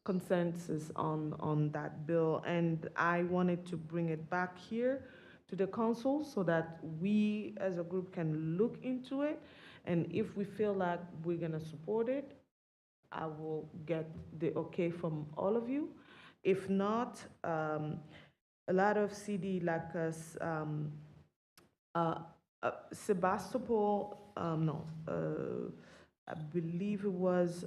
consensus on that bill, and I wanted to bring it back here to the council so that we as a group can look into it, and if we feel like we're gonna support it, I will get the okay from all of you. If not, a lot of CD like us, Sebastopol, I believe it was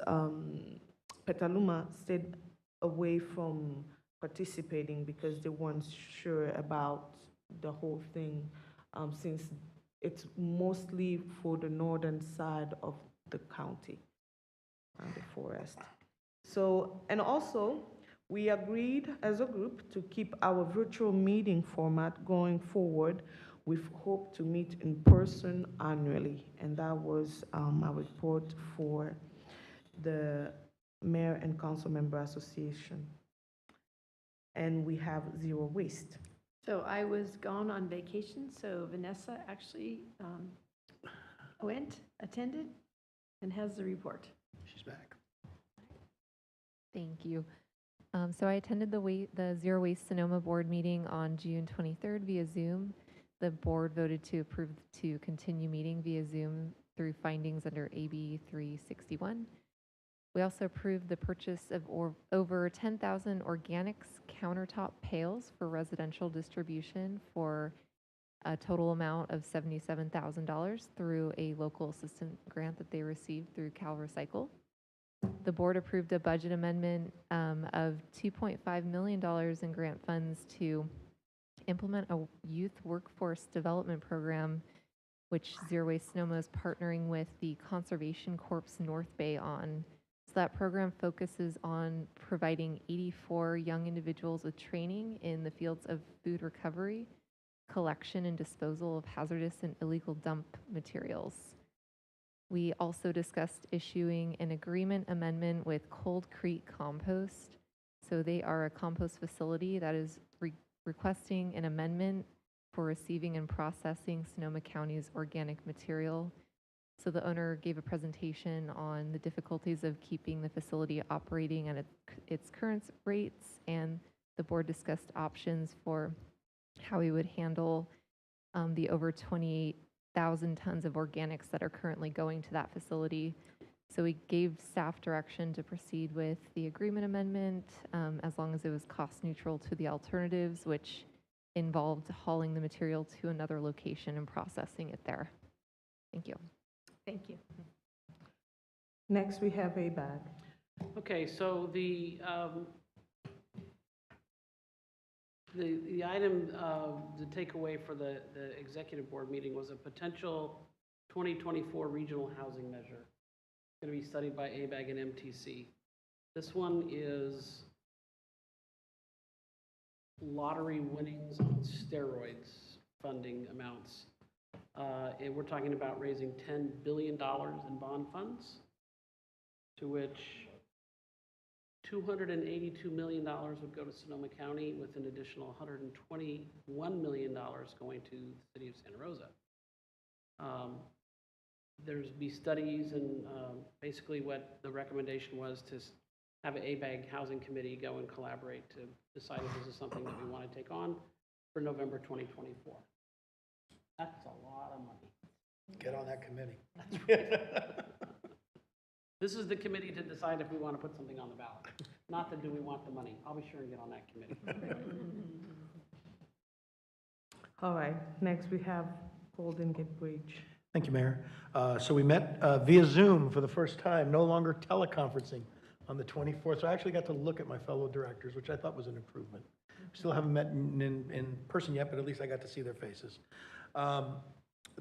Petaluma stayed away from participating because they weren't sure about the whole thing, since it's mostly for the northern side of the county and the forest. So, and also, we agreed as a group to keep our virtual meeting format going forward. We hope to meet in person annually, and that was my report for the Mayor and Council Member Association. And we have zero waste. So I was gone on vacation, so Vanessa actually attended, and has the report. She's back. Thank you. So I attended the Zero Waste Sonoma Board meeting on June 23rd via Zoom. The board voted to approve to continue meeting via Zoom through findings under AB 361. We also approved the purchase of over 10,000 organics countertop pails for residential distribution for a total amount of $77,000 through a local assistance grant that they received through Cal Recycle. The board approved a budget amendment of $2.5 million in grant funds to implement a youth workforce development program, which Zero Waste Sonoma is partnering with the Conservation Corps North Bay on. So that program focuses on providing 84 young individuals with training in the fields of food recovery, collection and disposal of hazardous and illegal dump materials. We also discussed issuing an agreement amendment with Cold Creek Compost. So they are a compost facility that is requesting an amendment for receiving and processing Sonoma County's organic material. So the owner gave a presentation on the difficulties of keeping the facility operating at its current rates, and the board discussed options for how we would handle the over 28,000 tons of organics that are currently going to that facility. So we gave staff direction to proceed with the agreement amendment as long as it was cost neutral to the alternatives, which involved hauling the material to another location and processing it there. Thank you. Thank you. Next, we have a bag. Okay, so the item, the takeaway for the executive board meeting was a potential 2024 regional housing measure. It's going to be studied by ABAG and MTC. This one is lottery winnings on steroids funding amounts. And we're talking about raising $10 billion in bond funds, to which $282 million would go to Sonoma County, with an additional $121 million going to the city of Santa Rosa. There's be studies, and basically what the recommendation was to have an ABAG housing committee go and collaborate to decide if this is something that we want to take on for November 2024. That's a lot of money. Get on that committee. This is the committee to decide if we want to put something on the ballot, not the do we want the money. I'll be sure and get on that committee. All right, next we have Golden Gate Bridge. Thank you, Mayor. So we met via Zoom for the first time, no longer teleconferencing on the 24th. So I actually got to look at my fellow directors, which I thought was an improvement. Still haven't met in person yet, but at least I got to see their faces.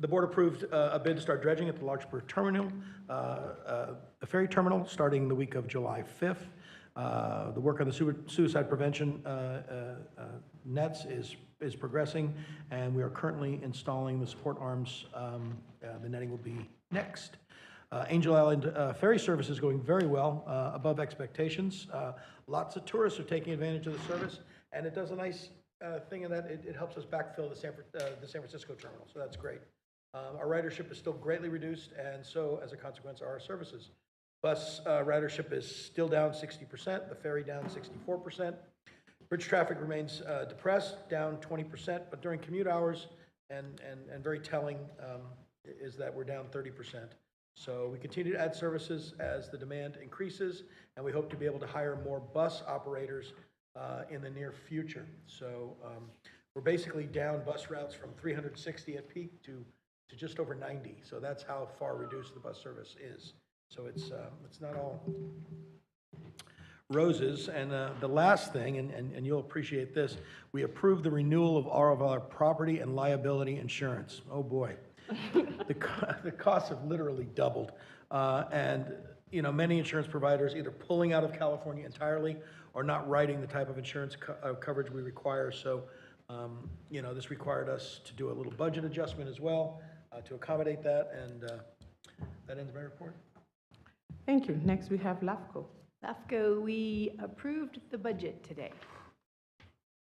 The board approved a bid to start dredging at the Larkspur Terminal, the ferry terminal, starting the week of July 5th. The work on the suicide prevention nets is progressing, and we are currently installing the support arms. The netting will be next. Angel Island ferry service is going very well, above expectations. Lots of tourists are taking advantage of the service, and it does a nice thing in that it helps us backfill the San Francisco terminal, so that's great. Our ridership is still greatly reduced, and so as a consequence, are our services. Bus ridership is still down 60%, the ferry down 64%. Bridge traffic remains depressed, down 20%, but during commute hours, and very telling is that we're down 30%. So we continue to add services as the demand increases, and we hope to be able to hire more bus operators in the near future. So we're basically down bus routes from 360 at peak to just over 90. So that's how far reduced the bus service is. So it's not all roses. And the last thing, and you'll appreciate this, we approved the renewal of all of our property and liability insurance. Oh boy, the costs have literally doubled. And you know, many insurance providers either pulling out of California entirely or not writing the type of insurance coverage we require. So you know, this required us to do a little budget adjustment as well to accommodate that, and that ends my report. Thank you. Next, we have LAFCO. LAFCO, we approved the budget today.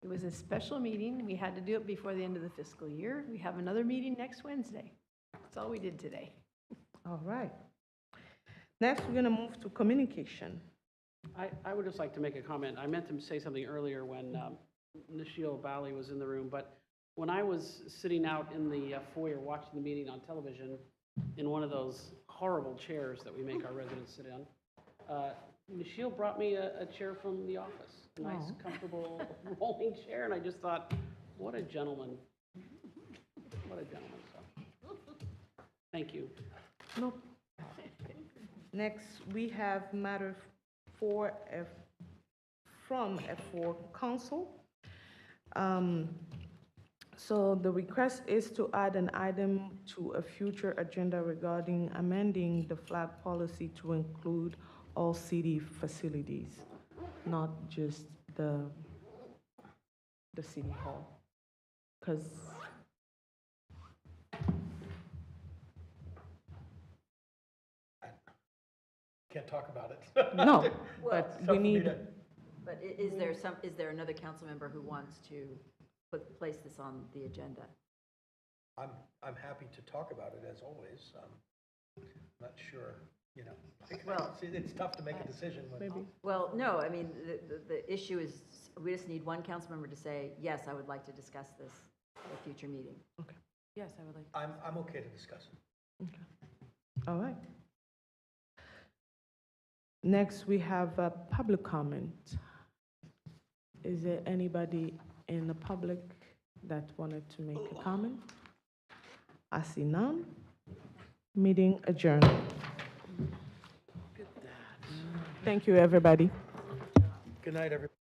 It was a special meeting. We had to do it before the end of the fiscal year. We have another meeting next Wednesday. That's all we did today. All right. Next, we're going to move to communication. I would just like to make a comment. I meant to say something earlier when Nikhil Bali was in the room, but when I was sitting out in the foyer watching the meeting on television in one of those horrible chairs that we make our residents sit in, Nikhil brought me a chair from the office, a nice, comfortable rolling chair, and I just thought, what a gentleman. What a gentleman. So, thank you. Nope. Next, we have matter 4F from F4 Council. So the request is to add an item to a future agenda regarding amending the flag policy to include all city facilities, not just the city hall. Because Can't talk about it. no, but we need. But is there another council member who wants to place this on the agenda? I'm happy to talk about it as always. Not sure, you know. Well, it's tough to make a decision when. Maybe. Well, no, I mean, the issue is, we just need one council member to say, yes, I would like to discuss this at a future meeting. Okay. Yes, I would like. I'm okay to discuss it. Okay. All right. Next, we have a public comment. Is there anybody in the public that wanted to make a comment? I see none. Meeting adjourned. Thank you, everybody. Good night, everybody.